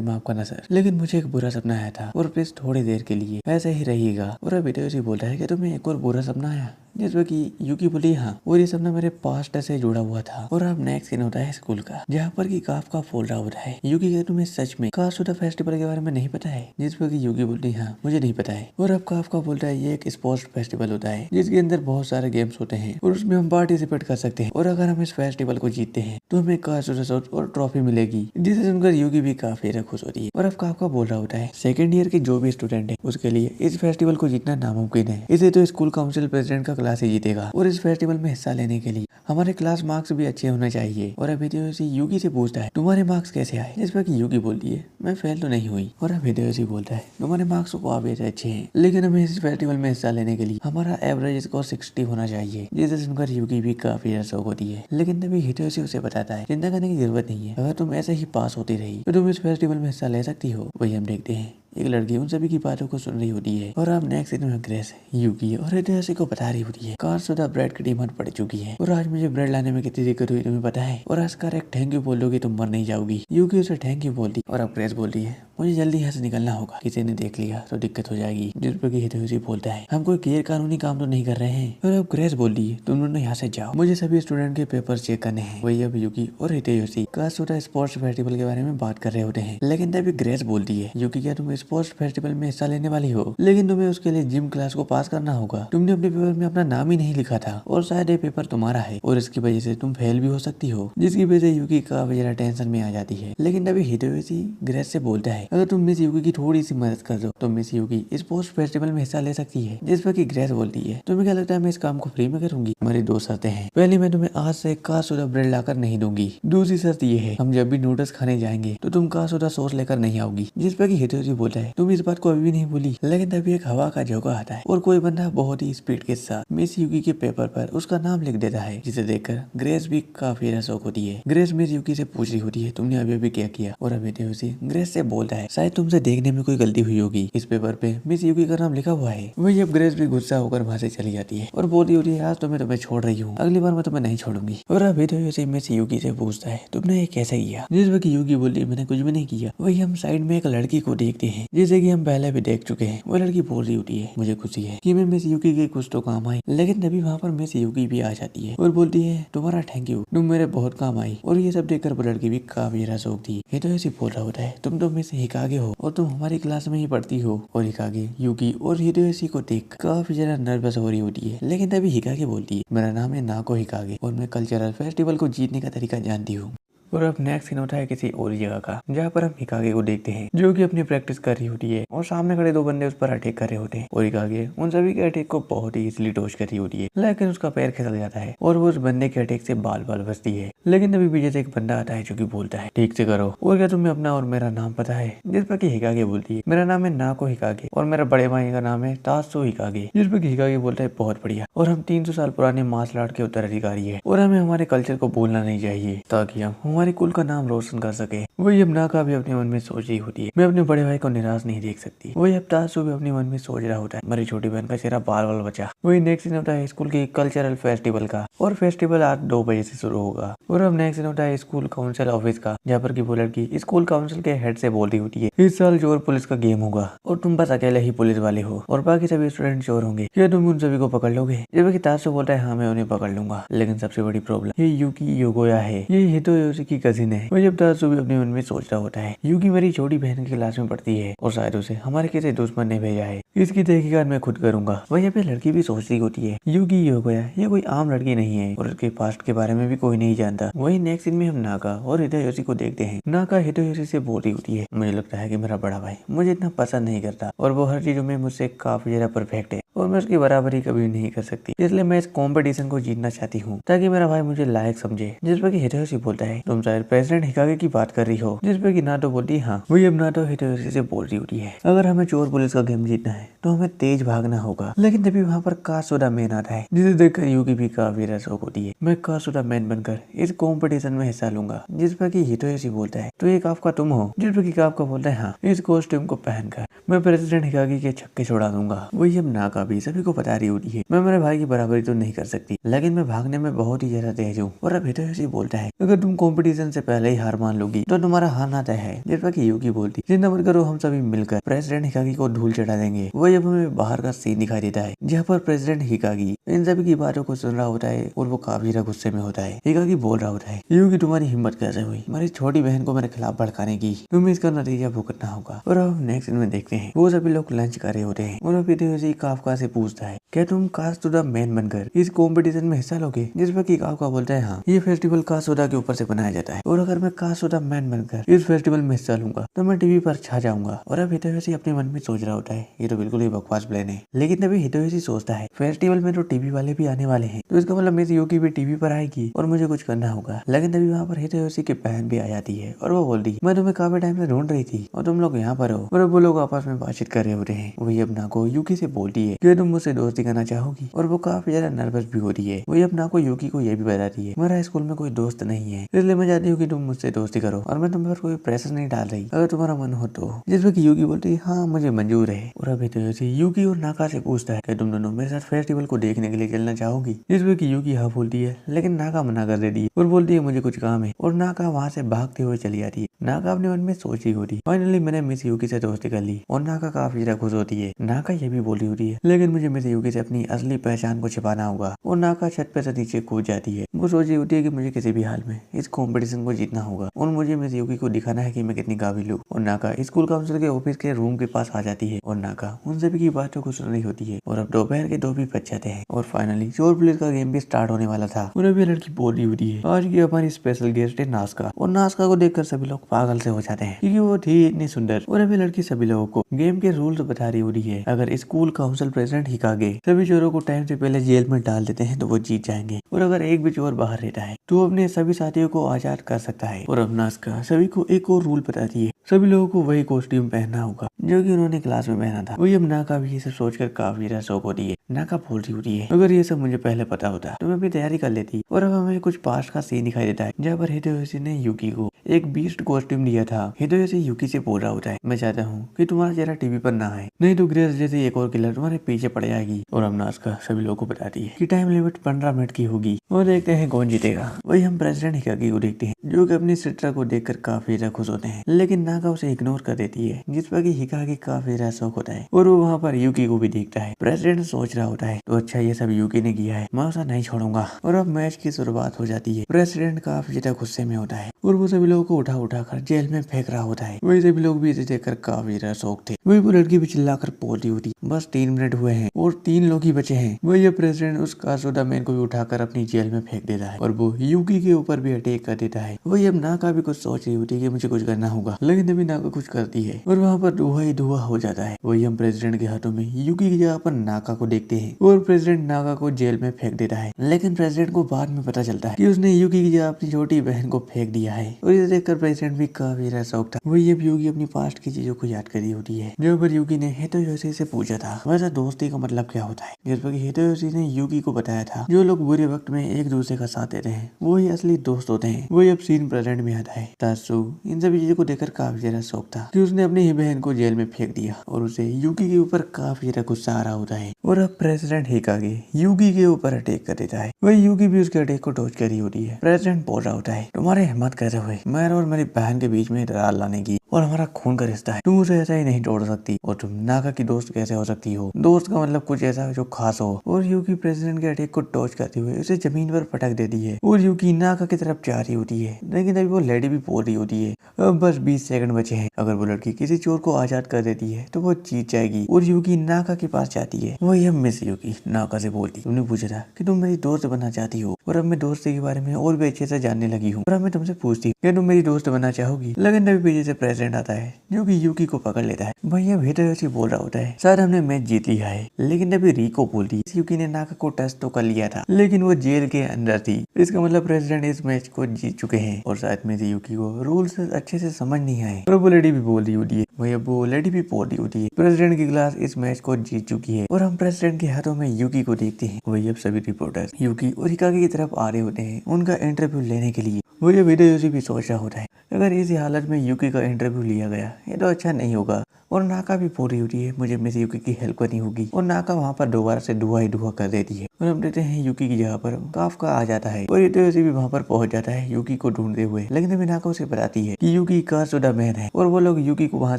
माफ करना सर, लेकिन मुझे एक बुरा सपना आया था और प्लीज थोड़ी देर के लिए ऐसे ही रहिएगा। और अब हितोशी बोलता है कि तुम्हें एक और बुरा सपना आया। जिसमें कि यूकी बोली हाँ, और ये सपना मेरे पास्ट से जुड़ा हुआ था। और अब नेक्स्ट सीन होता है स्कूल का जहाँ पर कि काफका बोल रहा होता है यूकी क्या तुम्हें सच में कांसुरा फेस्टिवल के बारे में नहीं पता है। जिसमें कि यूकी बोलती हाँ मुझे नहीं पता है। और अब काफका बोलता है ये एक स्पोर्ट्स फेस्टिवल होता है जिसके अंदर बहुत सारे गेम्स होते हैं और उसमें हम पार्टिसिपेट कर सकते हैं और अगर हम इस फेस्टिवल को जीतते हैं तो हमें कांसुरा सॉस और ट्रॉफी मिलेगी। जिसे सुनकर यूकी भी काफी खुश होती है। और अब काफका बोल रहा होता है सेकेंड ईयर के जो भी स्टूडेंट है उसके लिए इस फेस्टिवल को जीतना नामुमकिन है, इसे तो स्कूल काउंसिल प्रेसिडेंट का क्लास ही जीतेगा। और इस फेस्टिवल में हिस्सा लेने के लिए हमारे क्लास मार्क्स भी अच्छे होने चाहिए। और अब हितोशी यूकी से पूछता है तुम्हारे मार्क्स कैसे आए। जिस पर कि यूकी बोलती है मैं फेल तो नहीं हुई। और अब हितोशी बोलता है तुम्हारे मार्क्स को काफी अच्छे हैं लेकिन हमें इस फेस्टिवल में हिस्सा लेने के लिए हमारा एवरेज स्कोर 60 होना चाहिए। जिसे सुनकर यूकी भी काफी शौक होती है। लेकिन तभी हितोशी उसे बताता है चिंता करने की जरूरत नहीं है, अगर तुम ऐसे ही पास होती रही तो तुम इस फेस्टिवल में हिस्सा ले सकती हो। वही हम देखते हैं एक लड़की उन सभी की बातों को सुन रही होती है और अब नेक्स्ट सीन में ग्रेस, यूकी और हिदेयोशी को बता रही होती है कार सुधा ब्रेड की डिमांड पड़ चुकी है और आज मुझे ब्रेड लाने में कितनी दिक्कत हुई तुम्हें पता है, और आज कार एक थैंक यू बोल दोगी तुम मर नहीं जाओगी। यूकी उसे थैंक यू बोलती और अब ग्रेस बोलती है मुझे जल्दी यहाँ से निकलना होगा, किसी ने देख लिया तो दिक्कत हो जाएगी। जिस पर हिदेयोशी बोलता है हम कोई गैर कानूनी काम तो नहीं कर रहे हैं। और अब ग्रेस बोलती है तुम दोनों यहाँ से जाओ, मुझे सभी स्टूडेंट के पेपर चेक करने हैं। वही अब यूकी और हिदेयोशी कासुदा स्पोर्ट्स फेस्टिवल के बारे में बात कर रहे होते हैं, लेकिन तभी ग्रेस बोलती है यूकी क्या तुम स्पोर्ट्स फेस्टिवल में हिस्सा लेने वाली हो, लेकिन तुम्हें उसके लिए जिम क्लास को पास करना होगा। तुमने अपने पेपर में अपना नाम ही नहीं लिखा था और शायद ये पेपर तुम्हारा है और इसकी वजह से तुम फेल भी हो सकती हो, जिसकी वजह से यूकी काफी ज्यादा टेंशन में आ जाती है। लेकिन तभी हिदेयोशी ग्रेस से बोलता है अगर तुम मिस यूकी की थोड़ी सी मदद कर दो तो मिस यूकी स्पोर्ट्स फेस्टिवल में हिस्सा ले सकती है। जिस पर कि ग्रेस बोलती है तुम्हें क्या लगता है मैं इस काम को फ्री में करूंगी? हमारी दो शर्तें हैं, पहली मैं तुम्हें आज से कासुदा ब्रेड लाकर नहीं दूंगी, दूसरी शर्त ये है हम जब भी नूडल्स खाने जाएंगे तो तुम कासुदा सॉस लेकर नहीं आओगी। जिस पर कि हिदेयोशी बोलता है तुम इस बात को अभी भी नहीं भूली। लेकिन तभी एक हवा का झोंका आता है और कोई बंदा बहुत ही स्पीड के साथ मिस यूकी के पेपर पर उसका नाम लिख देता है, जिसे देखकर ग्रेस भी काफी ज्यादा शौक होती है। ग्रेस मिस यूकी से पूछ रही होती है तुमने अभी अभी क्या किया, और अब हिदेयोशी ग्रेस से बोलता है शायद तुमसे देखने में कोई गलती हुई होगी, इस पेपर पे मिस यूकी का नाम लिखा हुआ है। वही अब ग्रेस भी गुस्सा होकर वहाँ से चली जाती है और बोलती होती है आज तो मैं तुम्हें छोड़ रही हूँ, अगली बार मैं तुम्हें नहीं छोड़ूंगी। और अब हिदेयोशी मिस यूकी से पूछता है तुमने ये कैसे किया, जिस वक्त यूकी बोली मैंने कुछ भी नहीं किया। वही हम साइड में एक लड़की को देखते हैं जिसे कि हम पहले भी देख चुके हैं। वो लड़की बोल रही होती है मुझे खुशी है कि मैं मिस यूकी के कुछ तो काम आई, लेकिन तभी वहाँ पर मिस यूकी भी आ जाती है और बोलती है तुम्हारा थैंक यू, तुम मेरे बहुत काम आई। और ये सब देखकर वो लड़की भी काफी ज्यादा शौक थी। हिदेयोशी बोल रहा होता है तुम तो मिस हिकागे हो और तुम हमारी क्लास में ही पढ़ती हो। और हिकागे यूकी और हिदेयोशी को देख काफी ज्यादा नर्वस हो रही होती है, लेकिन तभी हिकागे बोलती है मेरा नाम है नाको हिकागे और मैं कल्चरल फेस्टिवल को जीतने का तरीका जानती हूँ। और अब नेक्स्ट सीन होता है किसी और जगह का, जहाँ पर हम हिकागे को देखते हैं जो कि अपनी प्रैक्टिस कर रही होती है और सामने खड़े दो बंदे उस पर अटैक कर रहे होते हैं। और हिकागे उन सभी के अटैक को बहुत ही इजीली डॉज कर रही होती है, लेकिन उसका पैर खिसल जाता है और वो उस बंदे के अटैक से बाल बाल बचती है। लेकिन तभी पीछे से एक बंदा आता है जो कि बोलता है ठीक से करो, और क्या तुम्हें अपना और मेरा नाम पता है? जिस पर कि हिकागे बोलती है मेरा नाम है नाको हिकागे और मेरा बड़े भाई का नाम है तात्सो हिकागे। जिस पर कि हिकागे बोलता है बहुत बढ़िया, और हम 300 साल पुराने मार्शल आर्ट के उत्तराधिकारी है और हमें हमारे कल्चर को भूलना नहीं चाहिए ताकि हम हमारे कुल का नाम रोशन कर सके। वही अब नाका भी अपने मन में सोच रही होती है मैं अपने बड़े भाई को निराश नहीं देख सकती। वही अब तात्सो भी अपने मन में सोच रहा होता है मेरी छोटी बहन का चेहरा बाल बाल बचा। वही नेक्स्ट सीन होता है स्कूल के कल्चरल फेस्टिवल का, और फेस्टिवल आज 2 बजे से शुरू होगा। और अब नेक्स्ट सीन होता है स्कूल काउंसिल ऑफिस का, जहाँ पर की वो लड़की स्कूल काउंसिल के हेड से बोल रही होती है इस साल चोर पुलिस का गेम होगा और तुम बस अकेले ही पुलिस वाले हो और बाकी सभी स्टूडेंट चोर होंगे, क्या तुम उन सभी को पकड़ लोगे? जबकि तात्सो बोलता है हाँ मैं उन्हें पकड़ लूंगा, लेकिन सबसे बड़ी प्रॉब्लम ये यूकी योगोया है, ये हिदेयोशी की कजिन है। वही अब तात्सो भी अपने मन में सोच रहा होता है यूकी मेरी छोटी बहन की क्लास में पढ़ती है और शायद उसे हमारे किसी दुश्मन ने भेजा है, इसकी तहकीकात मैं खुद करूंगा। वही पे लड़की भी सोच रही होती है यूकी योगोया ये कोई आम लड़की नहीं है और उसके पास्ट के बारे में भी कोई नहीं जानता। वही नेक्स्ट सीन में हम नाका और हिदेयोशी को देखते हैं। नाका हिदेयोशी से बोल रही होती है मुझे लगता है कि मेरा बड़ा भाई मुझे इतना पसंद नहीं करता और वो हर चीजों में मुझसे काफी ज्यादा परफेक्ट है और मैं उसकी बराबरी कभी नहीं कर सकती, इसलिए मैं इस कंपटीशन को जीतना चाहती हूँ ताकि मेरा भाई मुझे लायक समझे। जिस पर कि हिदेयोशी बोलता है तुम शायद प्रेसिडेंट हिकागे की बात कर रही हो। जिस पर कि नाटो बोलती है हाँ। वही अब नाटो हिदेयोशी से बोल रही होती है अगर हमें चोर पुलिस का गेम जीतना है तो हमें तेज भागना होगा। लेकिन तभी वहाँ पर कासुदा मैन आता है जिसे देखकर यूकी भी काफी ज्यादा शौक होती है मैं कासुदा मैन बनकर इस कॉम्पिटिशन में हिस्सा लूंगा। जिस पर कि हिदेयोशी बोलता है तो एक आपका तुम हो। जिस पर कि आपका बोलता है हाँ इस कॉस्ट्यूम को पहनकर मैं प्रेसिडेंट हिकागे के छक्के छुड़ा दूंगा। वही अब नाका भी सभी को बता रही होती है मैं मेरे भाई की बराबरी तो नहीं कर सकती, लेकिन मैं भागने में बहुत ही ज्यादा तेज हूँ। और अब हिदेयोशी बोलता है अगर तुम कंपटीशन से पहले ही हार मान लोगी तो तुम्हारा हारना तय है। जिस पर कि यूकी बोलती चिंता मत करो हम सभी मिलकर प्रेसिडेंट हिकागी को धूल चढ़ा देंगे। वही अब हमें बाहर का सीन दिखाई देता है जहाँ पर प्रेसिडेंट हिकागी इन सभी की बातों को सुन रहा होता है और वो काफी ज्यादा गुस्से में होता है। हिकागी बोल रहा होता है यूकी तुम्हारी हिम्मत कैसे हुई मेरी छोटी बहन को मेरे खिलाफ भड़काने की, तुम्हें इसका नतीजा भुगतना होगा। और अब नेक्स्ट में देखते हैं वो सभी लोग लंच कर रहे होते हैं और हिदेयोशी काफका से पूछता है क्या तुम कासुदा मैन बनकर इस कंपटीशन में हिस्सा लोगे? जिस पर कि काफका बोलता है हाँ ये फेस्टिवल कासुदा के ऊपर से बनाया जाता है और अगर मैं कासुदा मैन बनकर इस फेस्टिवल में हिस्सा लूंगा तो मैं टीवी पर छा जाऊंगा। और अब हिदेयोशी अपने मन में सोच रहा होता है ये तो बिल्कुल ही बकवास प्लान है। लेकिन तभी हिदेयोशी सोचता है फेस्टिवल में तो टीवी वाले भी आने वाले हैं तो इसका मतलब मिस यूकी भी टीवी पर आएगी और मुझे कुछ करना होगा। लेकिन तभी वहाँ पर हिदेयोशी की बहन भी आ जाती है और वो बोलती मैं तुम्हें काफी टाइम से ढूंढ रही थी और तुम लोग यहाँ पर हो। और वो लोग आपस में बातचीत कर रहे होते हैं। वही अब नाको यूकी से बोलती है कि तुम मुझसे दोस्ती करना चाहोगी, और वो काफी ज्यादा नर्वस भी हो रही है। वही अपना को यूकी को ये भी बताती है मेरा स्कूल में कोई दोस्त नहीं है, इसलिए मैं चाहती हूँ कि तुम मुझसे दोस्ती करो और मैं तुम पर कोई प्रेशर नहीं डाल रही, अगर तुम्हारा मन हो तो। जिसमें कि यूकी बोलती है हाँ मुझे मंजूर है। और अभी तो ऐसे यूकी और नाका से पूछता है कि तुम दोनों मेरे साथ फेस्टिवल को देखने के लिए चलना चाहोगी, जिसमें कि यूकी हाँ बोलती है, लेकिन नाका मना कर देती है और बोलती है मुझे कुछ काम है, और नाका वहाँ से भागते हुए चली जाती है। नाका अपने मन में सोच रही होती है फाइनली मैंने मिस यूकी से दोस्ती कर ली, और नाका काफी ज्यादा खुश होती है। नाका ये भी बोल रही होती है लेकिन मुझे मिस यूकी से अपनी असली पहचान को छिपाना होगा, और नाका छत पे से नीचे कूद जाती है। वो सोच रही होती है कि मुझे किसी भी हाल में इस कंपटीशन को जीतना होगा, और मुझे मिस यूकी को दिखाना है कि मैं कितनी काबिल हूँ। और नाका स्कूल काउंसिल के ऑफिस के रूम के पास आ जाती है, और नाका उन सभी की बातों को सुन रही होती है। और अब दोपहर के 2 भी बज जाते हैं, और फाइनली चोर पुलिस का गेम भी स्टार्ट होने वाला था। उन्हें भी लड़की बोल रही होती है आज की हमारी स्पेशल गेस्ट है नास्का, और नास्का को देखकर सभी लोग पागल से हो जाते हैं क्योंकि वो थी इतनी सुंदर। और अभी लड़की सभी लोगों को गेम के रूल्स बता रही होती है। अगर स्कूल काउंसिल प्रेसिडेंट हिकागे सभी चोरों को टाइम से पहले जेल में डाल देते हैं तो वो जीत जाएंगे, और अगर एक भी चोर बाहर रहता है तो वो अपने सभी साथियों को आजाद कर सकता है। और अब नास्का सभी को एक और रूल बताती है, सभी लोगों को वही कॉस्ट्यूम पहनना होगा जो कि उन्होंने क्लास में पहना था। वही अब नाका भी ये सब सोचकर काफी ज्यादा शौक होती है। नाका बोल रही होती है अगर ये सब मुझे पहले पता होता तो मैं अपनी तैयारी कर लेती। और अब हमें कुछ पास्ट का सीन दिखाई देता है जहाँ पर हिदेयोशी ने यूकी को एक बीस्ट कॉस्ट्यूम दिया था। हिदेयोशी यूकी से बोल रहा होता है मैं चाहता हूँ कि तुम्हारा चेहरा टीवी पर ना आए, नहीं तो ग्रेस जैसे एक और किलर तुम्हारे पीछे पड़ जाएगी। और अब नास्का सभी लोगों को बताती है कि टाइम लिमिट 15 मिनट की होगी, और देखते हैं कौन जीतेगा। वही हम प्रेसिडेंट हिकागी को देखते हैं जो कि अपनी सिस्टर को देखकर काफी ज्यादा खुश होते हैं, लेकिन नाका उसे इग्नोर कर देती है, जिस पर कि हिकागी काफी ज्यादा शौक होता है। और वो वहाँ पर यूकी को भी देखता है। प्रेसिडेंट सोच रहा होता है तो अच्छा ये सब यूकी ने किया है, मैं उसे नहीं छोड़ूंगा। और अब मैच की शुरुआत हो जाती है। प्रेसिडेंट काफी ज्यादा गुस्से में होता है और वो सभी लोगों को उठा उठा कर जेल में फेंक रहा होता है। वही सभी लोग भी इसे देखकर काफी ज्यादा शौक थे। वही वो लड़की भी चिल्लाकर बोलती होती बस 3 मिनट हुए हैं और 3 लोग ही बचे हैं। वही प्रेसिडेंट उस कारसोदा मैन को भी उठाकर अपनी जेल में फेंक देता है, और वो यूकी के ऊपर भी अटैक कर देता है। वही अब नाका भी कुछ सोच रही होती है कि मुझे कुछ करना होगा, लेकिन तभी नाका कुछ करती है और वहाँ पर धुआं ही धुआं हो जाता है। वही हम प्रेसिडेंट के हाथों में यूकी की जगह पर नाका को देखते हैं, और प्रेसिडेंट नाका को जेल में फेंक देता है। लेकिन प्रेसिडेंट को बाद में पता चलता है कि उसने यूकी की जगह अपनी छोटी बहन को फेंक दिया है, और इसे देखकर प्रेसिडेंट भी काफी ज्यादा शौक था। वही अब यूकी अपनी पास्ट की चीजों को याद करी होती है, जो पर यूकी ने हिदेयोशी से पूछा था वैसे दोस्ती का मतलब क्या होता है, जिस पर हिदेयोशी ने यूकी को बताया था जो लोग बुरे वक्त में एक दूसरे का साथ देते हैं वही असली दोस्त होते हैं। वही अब सीन प्रेजेंट में आता है। तात्सु इन सभी चीजों को देखकर काफी ज्यादा शौक था कि उसने अपनी ही बहन को जेल में फेंक दिया, और उसे यूकी के ऊपर काफी ज्यादा गुस्सा आ रहा होता है। और अब प्रेसिडेंट हिकागे यूकी के ऊपर अटैक कर देता है। वही यूकी भी उसके अटैक को डॉज करी होती है। प्रेसिडेंट बोल रहा होता है तुम्हारे हिम्मत कैसे हुई मेरे और मेरी बहन के बीच में दरार लाने की, और हमारा खून का रिश्ता है, तुम उसे ऐसा ही नहीं तोड़ सकती, और तुम नाका की दोस्त कैसे हो सकती हो, दोस्त का मतलब कुछ ऐसा जो खास हो। और यूकी प्रेसिडेंट के अटैक को डॉज करते हुए उसे जमीन पर पटक देती है, और यूकी नाका की तरफ जा रही होती है। लेकिन अभी वो लेडी भी बोल रही होती है अब बस 20 सेकंड बचे हैं, अगर वो लड़की किसी चोर को आजाद कर देती है तो वो जीत जाएगी। और यूकी नाका के पास जाती है। वही हम मिस यूकी नाका से बोलती तुमने पूछा था कि तुम मेरी दोस्त बनना चाहती हो, और अब मैं दोस्ती के बारे में और भी अच्छे से जानने लगी हूँ, और अब मैं तुमसे पूछती हूँ क्या तुम मेरी दोस्त बनना चाहोगी। लेकिन तभी पीछे से प्रेसिडेंट आता है जो कि यूकी को पकड़ लेता है। भैया हिदेयोशी बोल रहा होता है सर हमने मैच जीत लिया है, लेकिन तभी रिको बोलती है यूकी ने नाका को टच तो कर लिया था लेकिन वो जेल के अंदर थी, इसका मतलब प्रेसिडेंट इस मैच को जीत चुके हैं, और शायद में से यूकी को रूल्स अच्छे से समझ नहीं आए। और वो लेडी भी बोल रही होती है भैया वो लेडी भी बोल रही होती है प्रेसिडेंट की क्लास इस मैच को जीत चुकी है। और हम प्रेसिडेंट के हाथों में यूकी को देखते हैं। वही अब सभी रिपोर्टर्स यूकी और हिकागे की तरफ आ रहे होते हैं उनका इंटरव्यू लेने के लिए। वही अब हिदेयोशी भी सोच रहा होता है अगर इसी हालत में यूकी का इंटरव्यू लिया गया ये तो अच्छा नहीं होगा। और नाका भी पूरी होती है मुझे मिस यूकी की हेल्प करनी होगी, और नाका वहाँ पर दोबारा से धुआं ही धुआं कर देती है। और हम देखते हैं यूकी की जगह पर काफका आ जाता है, और हिदेयोशी भी वहाँ पर पहुंच जाता है यूकी को ढूंढते हुए। लेकिन अभी नाका उसे बताती है कि यूकी कारसोदा मैन है, और वो लोग यूकी को वहाँ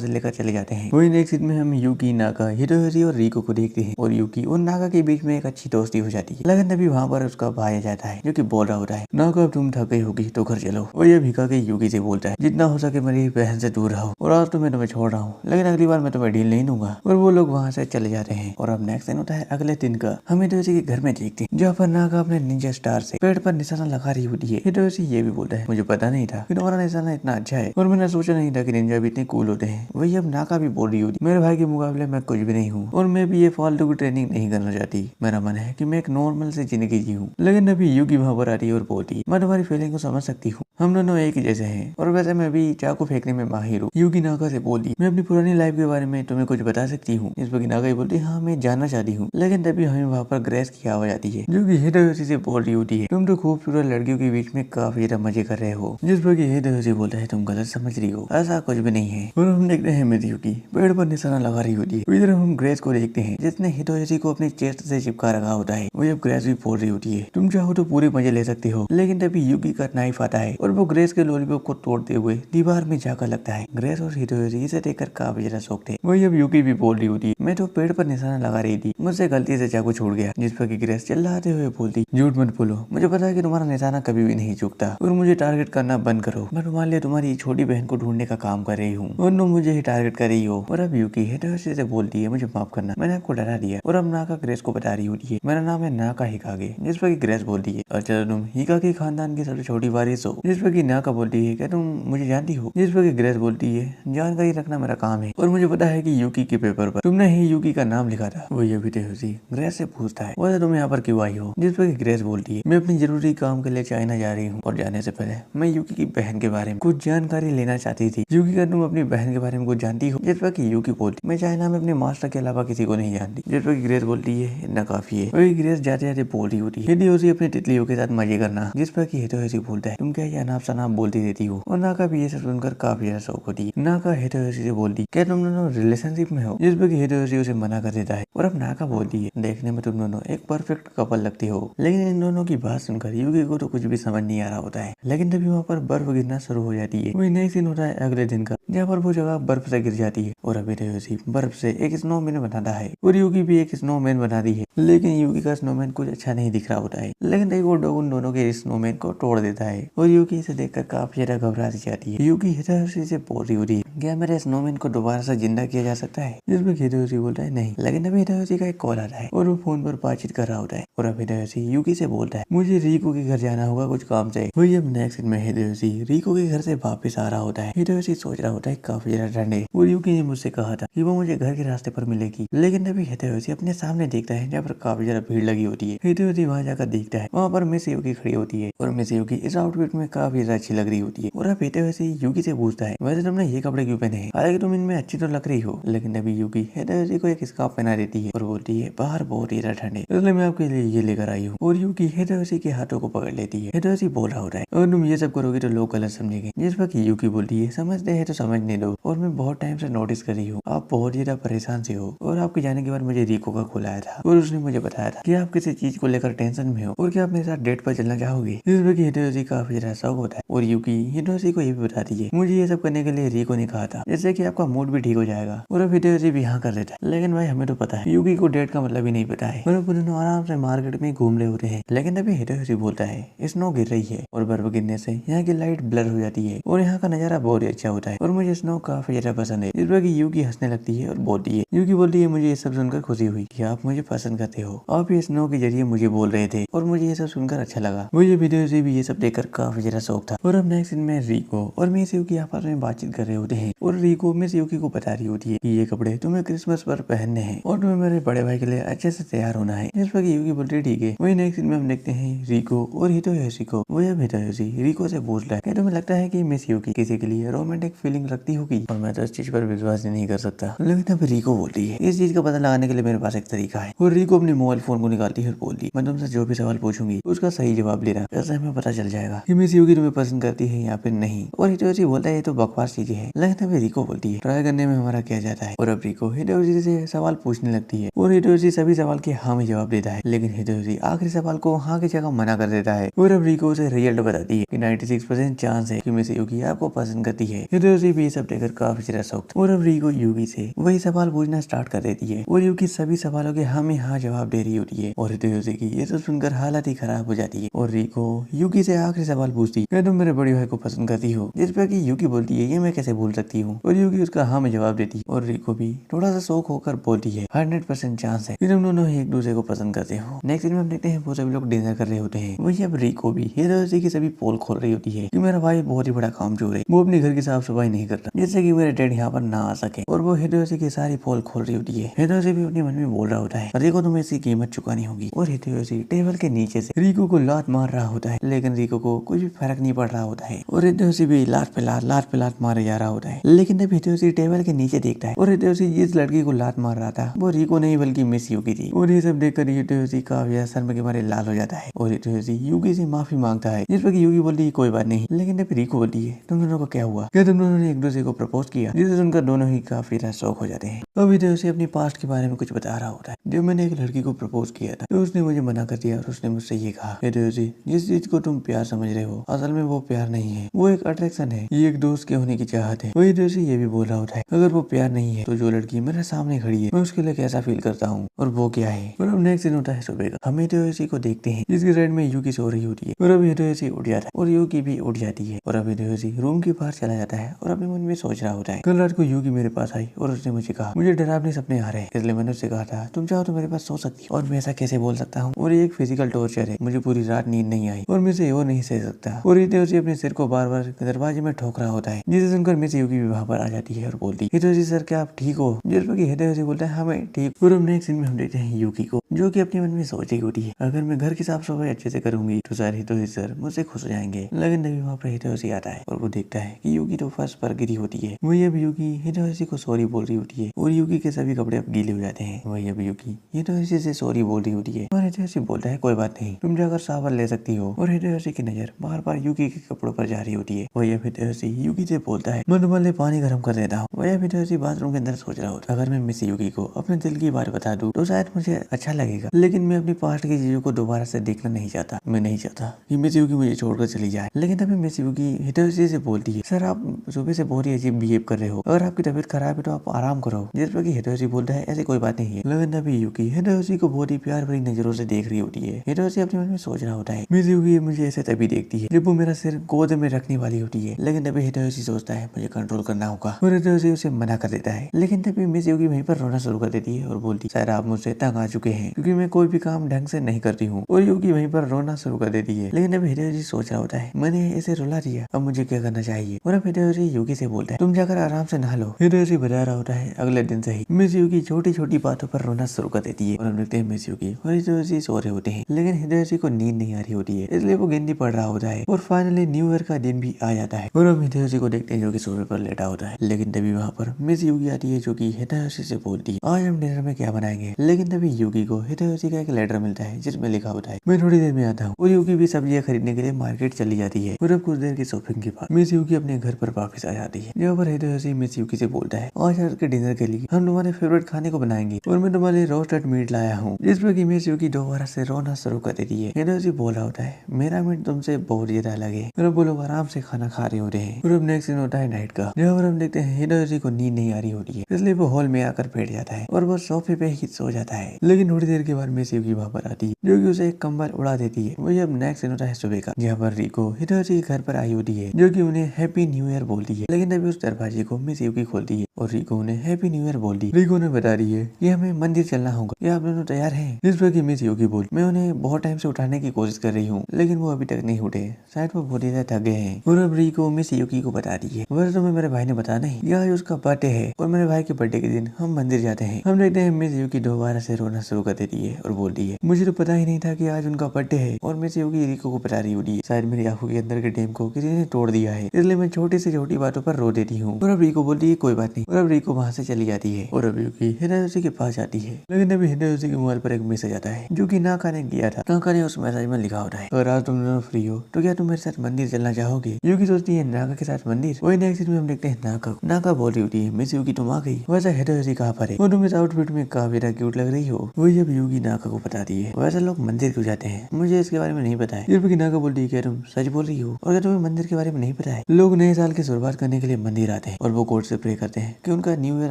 से लेकर चले जाते हैं। वही नेक्स्ट सीन में हम यूकी नाका हिदेयोशी और रिको को देखते हैं, और यूकी और नाका के बीच में एक अच्छी दोस्ती हो जाती है। लेकिन तभी वहाँ पर उसका भाई आ जाता है जो कि बोल रहा होता है नाका अब तुम थक गई होगी तो घर चलो। और ये भिका के यूकी से बोलता है जितना हो सके मेरी बहन से दूर रहो, और आज तो मैं तुम्हें छोड़ रहा हूँ लेकिन अगली बार मैं तुम्हें डील नहीं दूंगा। और वो लोग वहाँ से चले जाते हैं। और अब नेक्स्ट दिन होता है अगले दिन का। हम हिदेयोशी के घर में देखते हैं जहाँ पर नाका अपने निंजा स्टार से पेड़ पर निशाना लगा रही होती है। हिदेयोशी ये भी बोलता है मुझे पता नहीं था कि तुम्हारा निशाना इतना अच्छा है, और मैंने सोचा नहीं था कि निंजा भी इतने कूल होते हैं। वही अब नाका भी बोल रही होती मेरे भाई के मुकाबले मैं कुछ भी नहीं हूँ, और मैं भी ये फालतू की ट्रेनिंग नहीं करना चाहती, मेरा मन है कि मैं एक नॉर्मल से जिंदगी जीऊँ। लेकिन अभी यूकी वहाँ पर आ रही है और बोलती है मैं तुम्हारी फीलिंग को समझ सकती सकती हूँ, हम दोनों एक ही जैसे हैं और वैसे मैं भी चाकू फेंकने में माहिर हूँ। यूकी नाका से बोली, मैं अपनी पुरानी लाइफ के बारे में तुम्हें कुछ बता सकती हूँ। इस पर नाका बोलती, हाँ मैं जानना चाहती हूँ। लेकिन तभी हमें वहाँ पर ग्रेस की आवाज आती है जो कि हिडेयोशी से बोल रही होती है, तुम तो खूबसूरत लड़कियों के बीच में काफी ज्यादा मजे कर रहे हो। जिस पर हिडेयोशी बोलता है, तुम गलत समझ रही हो, ऐसा कुछ भी नहीं है। और हम देखते हैं मिजुकी पेड़ पर निशाना लगा रही होती है। इधर हम ग्रेस को देखते हैं जिसने हिडेयोशी को अपनी चेस्ट से चिपका रखा होता है। वो जब ग्रेस भी बोल रही होती है, तुम चाहो तो पूरे मजे ले सकते हो। लेकिन तभी यूकी का नाइफ आता है और वो ग्रेस के लॉलीपॉप को तोड़ते हुए दीवार में जाकर लगता है। ग्रेस और हिडेयोशी इसे देखकर काफी ज्यादा शौक थे। वही अब यूकी भी बोल रही होती है, मैं तो पेड़ पर निशाना लगा रही थी, मुझसे गलती से चाकू छूट गया। जिस पर ग्रेस चिल्लाते हुए बोलती, झूठ मत बोलो, मुझे पता है कि तुम्हारा निशाना कभी भी नहीं चूकता और मुझे टारगेट करना बंद करो। मैं तुम्हारे लिए तुम्हारी छोटी बहन को ढूंढने का काम कर रही हूँ और तुम मुझे ही टारगेट कर रही हो। और अब यूकी हिडेयोशी से बोलती है, मुझे माफ करना, मैंने आपको डरा दिया। और अब नाका ग्रेस को बता रही होती है, मेरा नाम है नाका हिकागे। जिस पर ग्रेस बोलती है, अच्छा तुम हिकागे खानदान की सबसे छोटी वारिस हो। जिस पर नाका बोलती है, क्या तुम मुझे जानती हो। जिस पर ग्रेस बोलती है, जानकारी रखना मेरा काम है और मुझे पता है कि यूकी के पेपर पर तुमने ही यूकी का नाम लिखा था। वो ये हिडेयोशी ग्रेस से पूछता है, वैसे तुम यहाँ पर क्यों आई हो। जिस पर ग्रेस बोलती है, मैं अपनी जरूरी काम के लिए चाइना जा रही हूँ और जाने से पहले मैं यूकी की बहन के बारे में कुछ जानकारी लेना चाहती थी। यूकी का तुम अपनी बहन के बारे में कुछ जानती हो। जिस पर यूकी बोलती, मैं चाइना में अपने मास्टर के अलावा किसी को नहीं जानती। जिस पर ग्रेस बोलती है, इतना काफी है। वही ग्रेस जाते जाते बोल रही होती है, हिडेयोशी अपनी तितलियों के साथ मजे करना। जिस पर हिडेयोशी बोलता है, तुम क्या ये अनाप शनाप बोलती रहती हो। और नाका भी ये सब सुनकर काफी ज्यादा शौक होती है। नाका हिडेयोशी से बोलती, क्या तुम दोनों रिलेशनशिप में हो। जिस पर हिडेयोशी उसे मना कर देता है। और अब नाका बोलती है, देखने में तुम दोनों एक परफेक्ट कपल लगती हो। लेकिन इन दोनों की बात सुनकर यूकी को तो कुछ भी समझ नहीं आ रहा होता है। लेकिन तभी वहाँ पर बर्फ गिरना शुरू हो जाती है। वही नई सीन होता है अगले दिन का, जहाँ पर वो जगह बर्फ से गिर जाती है और अब हिडेयोशी बर्फ से एक स्नोमैन बनाता है और यूकी भी एक स्नोमैन बनाती है। लेकिन यूकी का स्नोमैन कुछ अच्छा नहीं दिख रहा होता है। लेकिन तभी वो उन दोनों के स्नोमैन को तोड़ देता है और यूकी इसे देखकर काफी ज्यादा घबरा जाती है। यूकी हिडेयोशी से बोल रही होती है, क्या मेरे स्नोमैन को दोबारा से जिंदा किया जा सकता है। जिसमें हिडेयोशी बोलता है, नहीं। लेकिन अभी हिडेयोशी का एक कॉल आता है और वो फोन पर बातचीत कर रहा होता है। और अब हिडेयोशी यूकी से बोलता है, मुझे रिको के घर जाना होगा कुछ काम से। वही अब नेक्स्ट में हिडेयोशी रिको के घर से वापस आ रहा होता है। हिडेयोशी सोच रहा होता है काफी ज्यादा ठंड है और यूकी ने मुझसे कहा था कि वो मुझे घर के रास्ते पर मिलेगी। लेकिन तभी हिडेयोशी अपने सामने देखता है जहाँ पर काफी ज्यादा भीड़ लगी होती है। हिडेयोशी वहाँ जाकर देखता है, वहाँ पर मिस यूकी खड़ी होती है और मिस यूकी इस आउटफिट में काफी ज्यादा अच्छी लग रही होती है। और अब हिडेयोशी यूकी से पूछता है, वैसे तुमने ये कपड़े क्यों पहने हैं, हालांकि तुम इनमें अच्छी तो लग रही हो। लेकिन तभी यूकी हिडेयोशी को एक स्कार्फ पहना देती है और बोलती है, बाहर बहुत ही ज्यादा ठंड है, इसलिए मैं आपके लिए ये लेकर आई हूँ। और यूकी हिडेयोशी के हाथों को पकड़ लेती है। हिडेयोशी बोल रहा होता है, और तुम ये सब करोगे तो लोग गलत समझेंगे। जिस पर यूकी बोलती है, समझते हैं तो समझने दो, और मैं बहुत टाइम से नोटिस कर रही हूँ आप बहुत ज्यादा परेशान से हो। और आपके जाने के बाद मुझे रिको का कॉल आया था और उसने मुझे बताया था कि आप किसी चीज को लेकर टेंशन में हो और क्या आप मेरे साथ डेट पर चलना चाहोगे। जिस पर हिडेयोशी काफी ज्यादा शौक होता है और यूकी हिडेयोशी को ये भी बताती है, मुझे ये सब करने के लिए रिको ने कहा था, जैसे कि आपका मूड भी ठीक हो जाएगा। और अब हिडेयोशी भी हाँ कर देता है। लेकिन भाई हमें तो पता है यूकी को डेट का मतलब ही नहीं पता है और दोनों आराम से मार्केट में घूम रहे होते हैं। लेकिन अभी हिडेयोशी बोलता है, स्नो गिर रही है और बर्फ गिरने से यहाँ की लाइट ब्लर हो जाती है और यहाँ का नजारा बहुत ही अच्छा होता है और मुझे स्नो काफी ज्यादा पसंद है। इस पर यूकी हंसने लगती है और बोलती है, यूकी बोलती है, मुझे ये सब सुनकर खुशी हुई कि आप मुझे पसंद करते हो। आप ये स्नो के जरिए मुझे बोल रहे थे और मुझे ये सब सुनकर अच्छा लगा। मुझे हिडेयोशी भी ये सब देखकर काफी ज्यादा शौक था। और अब नेक्स्ट में रिको और मिस यूकी आपस में बातचीत कर रहे होते हैं और रिको मिस यूकी को बता रही होती है कि ये कपड़े तुम्हें क्रिसमस पर पहनने हैं और तुम्हें मेरे बड़े भाई के लिए अच्छे से तैयार होना है। जिस पर यूकी बोलती है, ठीक है। वही नेक्स्ट में हम देखते हैं रिको और हिडेयोशी को। वही अब हिडेयोशी रिको से पूछ रहा है, क्या तुम्हें लगता है कि मिस यूकी किसी के लिए रोमांटिक फीलिंग रखती होगी। और मैं तो इस चीज पर विश्वास ही नहीं कर सकता। लेकिन अब रिको बोलती है, इस चीज का पता लगाने के लिए मेरे पास एक तरीका है। और रिको अपने मोबाइल फोन को निकालती है और बोलती है, मैं तुमसे जो भी सवाल पूछूंगी उसका सही जवाब लेना, ऐसे हमें पता चल जाएगा कि मिस यूकी तुम्हें पसंद करती है या फिर नहीं। और हिडेयोशी बोलता है, ये तो बकवास चीजें हैं। लेकिन अभी रिको बोलती है, ट्राई करने में हमारा क्या जाता है। और अब रिको हिडेयोशी से सवाल पूछने लगती है और हिडेयोशी सभी सवाल के हाँ में जवाब देता है। लेकिन हिडेयोशी आखिरी सवाल को हाँ की जगह मना कर देता है। और अब रिको उसे रिजल्ट बताती है कि 96% चांस है कि मिस यूकी आपको पसंद करती है। हिडेयोशी भी ये सब देखकर काफी ज्यादा शौक था। और अब रिको यूकी से वही सवाल पूछना स्टार्ट कर देती है और यूकी सभी सवालों के हाँ में हाँ जवाब दे रही होती है। और हिडेयोशी की ये सब सुनकर हालत ही खराब हो जाती है। और रिको यूकी से आखिरी सवाल पूछती है, क्या तुम मेरे बड़े भाई को पसंद करती हो। जिस पर कि यूकी बोलती है, ये मैं कैसे भूल सकती हूँ। और यूकी उसका हाँ में जवाब देती है और रिको भी थोड़ा सा शौक होकर बोलती है, 100% चांस है कि तुम दोनों एक दूसरे को पसंद करते हो। नेक्स्ट में हम देखते हैं वो सभी लोग डिनर कर रहे होते हैं। वही अब रिको भी हिडेयोशी की सभी पोल खोल रही होती है कि मेरा भाई बहुत ही बड़ा कामचोर है, वो अपने घर की साफ सफाई नहीं नहीं करता जिससे कि मेरे डैड यहाँ पर ना आ सके। और वो हिदेयोशी की सारी पोल खोल रही होती है। हिदेयोशी भी अपने मन में बोल रहा होता है रिको तुम्हें इसकी कीमत चुकानी होगी। और हिदेयोशी टेबल के नीचे से रिको को लात मार रहा होता है, लेकिन रिको को कुछ भी फर्क नहीं पड़ रहा होता है। और हिदेयोशी भी लात पे लात मारे जा रहा होता है। लेकिन जब हिदेयोशी टेबल के नीचे देखता है और हिदेयोशी जिस लड़की को लात मार रहा था वो रिको नहीं बल्कि मिस युकी थी। और ये सब देखकर हिदेयोशी काफी शर्म के मारे लाल हो जाता है। और हिदेयोशी युकी से माफी मांगता है, जिस पर युकी बोलती है कोई बात नहीं। लेकिन जब रिको बोलती है तुम दोनों को क्या हुआ, क्या तुम दोनों ने एक दूसरे को प्रपोज किया, जिसे सुनकर दोनों ही काफी शौक हो जाते हैं। अब हिदेयोशी अपनी पास्ट के बारे में कुछ बता रहा होता है। जब मैंने एक लड़की को प्रपोज किया था तो उसने मुझे मना कर दिया और उसने मुझसे ये कहा हिदेयोशी जिस चीज को तुम प्यार समझ रहे हो असल में वो प्यार नहीं है, वो एक अट्रैक्शन है, ये एक दोस्त के होने की चाहत है। वही हिदेयोशी ये भी बोल रहा होता है अगर वो प्यार नहीं है तो जो लड़की मेरे सामने खड़ी है मैं उसके लिए कैसा फील करता हूँ और वो क्या है। और अब नेक्स्ट सीन होता है सुबह का। हम हिदेयोशी को देखते हैं जिसकी साइड में युकी सो रही होती है। और अब हिदेयोशी उठ जाता है और युकी भी उठ जाती है। और अब हिदेयोशी रूम के बाहर चला जाता है और अपने मन में सोच रहा होता है कल रात को युकी मेरे पास आई और उसने मुझे कहा मुझे डरावने सपने आ रहे हैं, इसलिए मैंने उससे कहा था तुम चाहो तो मेरे पास सो सकती हो। और मैं ऐसा कैसे बोल सकता हूँ, और ये एक फिजिकल टॉर्चर है, मुझे पूरी रात नींद नहीं आई और मैं इसे और नहीं सह सकता। और हिदेयोशी अपने सिर को बार बार दरवाजे में ठोक रहा होता है, जिसे सुनकर मिस युकी भी वहाँ पर आ जाती है और बोलती है हिदेयोशी सर क्या आप ठीक हो। जिस पर हिदेयोशी बोलता है हाँ मैं ठीक। और अब नेक्स्ट सीन में हम देखते हैं युकी को जो कि अपने मन में सोच रही होती है अगर मैं घर की साफ सफाई अच्छे से करूंगी तो शायद हिदेयोशी सर मुझसे खुश हो जाएंगे। लेकिन तभी वहाँ पर हिदेयोशी आता है और वो देखता है कि युकी तो फर्श पर गिरी होती है। वही अब युकी हिदेयोशी को सॉरी बोल रही होती है और युकी के सभी कपड़े अब गीले हो जाते हैं। वही अब युकी हिदेयोशी से सॉरी बोल रही होती है और हिदेयोशी बोलता है कोई बात नहीं तुम जाकर शावर ले सकती हो। और हिदेयोशी की नजर बार बार युकी के कपड़ों पर जा रही होती है। वही अब हिदेयोशी युकी से बोलता है मैं तुम्हारे लिए पानी गर्म कर देता हूँ। वही अब हिदेयोशी बाथरूम के अंदर सोच रहा होता अगर मैं मिस युकी को अपने दिल की बात बता दूं तो शायद मुझे अच्छा लगेगा, लेकिन मैं अपनी पास्ट की चीजों को दोबारा से देखना नहीं चाहता। मैं नहीं चाहता कि मिस युकी मुझे छोड़कर चली जाए। लेकिन तभी मिस युकी हिदेयोशी से बोलती है सर आप सुबह से बहुत ही अजीब बिहेव कर रहे हो, अगर आपकी तबीयत खराब है तो आप आराम करो। जिस पर हिदेयोशी बोलता है ऐसी कोई बात नहीं है। लेकिन तभी युकी हिदेयोशी को बहुत ही प्यार भरी नजरों से देख रही होती है। हिदेयोशी अपने मन में सोच रहा होता है मिस युकी मुझे ऐसे तभी देखती है जब वो मेरा सिर गोद में रखने वाली होती है। लेकिन तभी हिदेयोशी सोचता है मुझे कंट्रोल करना होगा और हिदेयोशी उसे मना कर देता है। लेकिन तभी मिस युकी वहीं पर रोना शुरू कर देती है और बोलती शायद आप मुझसे तंग आ चुके हैं क्योंकि मैं कोई भी काम ढंग से नहीं करती हूँ। और युकी वहीं पर रोना शुरू कर देती है। लेकिन अब हिदेयोशी सोच रहा होता है मैंने इसे रुला दिया, अब मुझे क्या करना चाहिए। और अब हिदेयोशी युकी से बोलता है तुम जाकर आराम से नहा लो। हिदेयोशी बता रहा होता है अगले दिन से ही मिस युकी छोटी छोटी बातों पर रोना शुरू कर देती है। और हम देखते हैं मिस युकी और हिदेयोशी सो रहे होते हैं, लेकिन हिदेयोशी को नींद नहीं आ रही होती है, इसलिए वो गिनती पढ़ रहा होता है। और फाइनली न्यू ईयर का दिन भी आ जाता है और हम हिदेयोशी को देखते हैं जो कि सोफे पर लेटा होता है। लेकिन तभी वहाँ पर मिस युकी आती है जो कि हिदेयोशी से बोलती है आज हम डिनर में क्या बनाएंगे। लेकिन तभी युकी को हिदेयोशी का एक लेटर मिलता है जिसमें लिखा होता है मैं थोड़ी देर में आता हूँ। और युकी भी सब्जियां खरीदने के लिए मार्केट चली जाती है। और अब कुछ देर की शॉपिंग के बाद मिस युकी अपने घर पर वापस आ जाती है, जहाँ पर हिदेयोशी मिस युकी से बोलता है आज रात के डिनर के लिए हम तुम्हारे फेवरेट खाने को बनाएंगे और मैं तुम्हारे रोस्टेड मीट लाया हूँ। जिस पर मिस युकी दोबारा से रोना शुरू कर देती है। हिदेयोशी बोल रहा होता है मेरा मीट तुमसे बहुत ज्यादा अलग है और अब वो लोग आराम से खाना खा रहे होते हैं। और अब नेक्स्ट सीन होता है नाइट का, जहाँ पर हम देखते हैं हिदेयोशी को नींद नहीं आ रही होती है, इसलिए वो हॉल में आकर बैठ जाता है और वो सोफे पे ही सो जाता है। लेकिन थोड़ी देर के बाद मिस युकी वहाँ पर आती है जो कि उसे एक कंबल उड़ा देती है। वही अब नेक्स्ट सीन होता है सुबह का, जहाँ पर रिको हिदेयोशी के घर पर आई होती है जो कि उन्हें हैप्पी न्यू ईयर बोलती है। लेकिन अभी उस दरवाजे को मिस युकी खोलती है और रिको उन्हें हैप्पी न्यू ईयर बोलती है। रिको ने बता रही है कि हमें मंदिर चलना होगा, क्या आप दोनों तैयार हैं। जिस पर मिस युकी बोल मैं उन्हें बहुत टाइम से उठाने की कोशिश कर रही हूँ लेकिन वो अभी तक नहीं उठे, शायद वो बहुत ज्यादा थक गए हैं। और अब रिको मिस युकी को बताती है वैसे तुम्हें मेरे भाई ने बताया नहीं, यह उसका बर्थडे है और मेरे भाई के बर्थडे के दिन हम मंदिर जाते हैं। हम देखते हैं मिस युकी दोबारा से रोना शुरू कर देती है और बोलती है मुझे तो पता ही नहीं था कि आज उनका बर्थडे है। और मिस युकी रिको को बता रही होती है शायद मेरी आंखों के अंदर के डैम को किसी ने तोड़ दिया है, इसलिए मैं छोटी से छोटी बातों पर रो देती हूँ। और अब रिको बोलती है कोई बात नहीं। और अब रिको वहाँ से चली जाती है और अब युकी हिदेयोशी के पास जाती है। लेकिन अभी हिदेयोशी के मोबाइल पर एक मैसेज आता है जो कि नाका ने किया था। नाका ने उस मैसेज में लिखा होता है अगर आज तुम दोनों फ्री हो तो क्या तुम मेरे साथ मंदिर चलना चाहोगे। युकी सोचती है नाका के साथ मंदिर। वही नेक्स्ट सीन में हम देखते हैं नाका बोल रही होती है मिस युकी तुम आ गई, वैसे हिदेयोशी कहाँ पर है, वो तुम इस आउटफिट में काफी क्यूट लग रही हो। वही अब युकी नाका को बताती है वैसे लोग मंदिर क्यों जाते हैं, मुझे इसके बारे में नहीं पता है। फिर भी नाका बोलती है क्या तुम सच बोल रही हो और क्या तुम्हें मंदिर के बारे में नहीं पता है। लोग नए साल की शुरुआत करने के लिए मंदिर आते हैं और वो कोर्ट से प्रे करते हैं कि उनका न्यू ईयर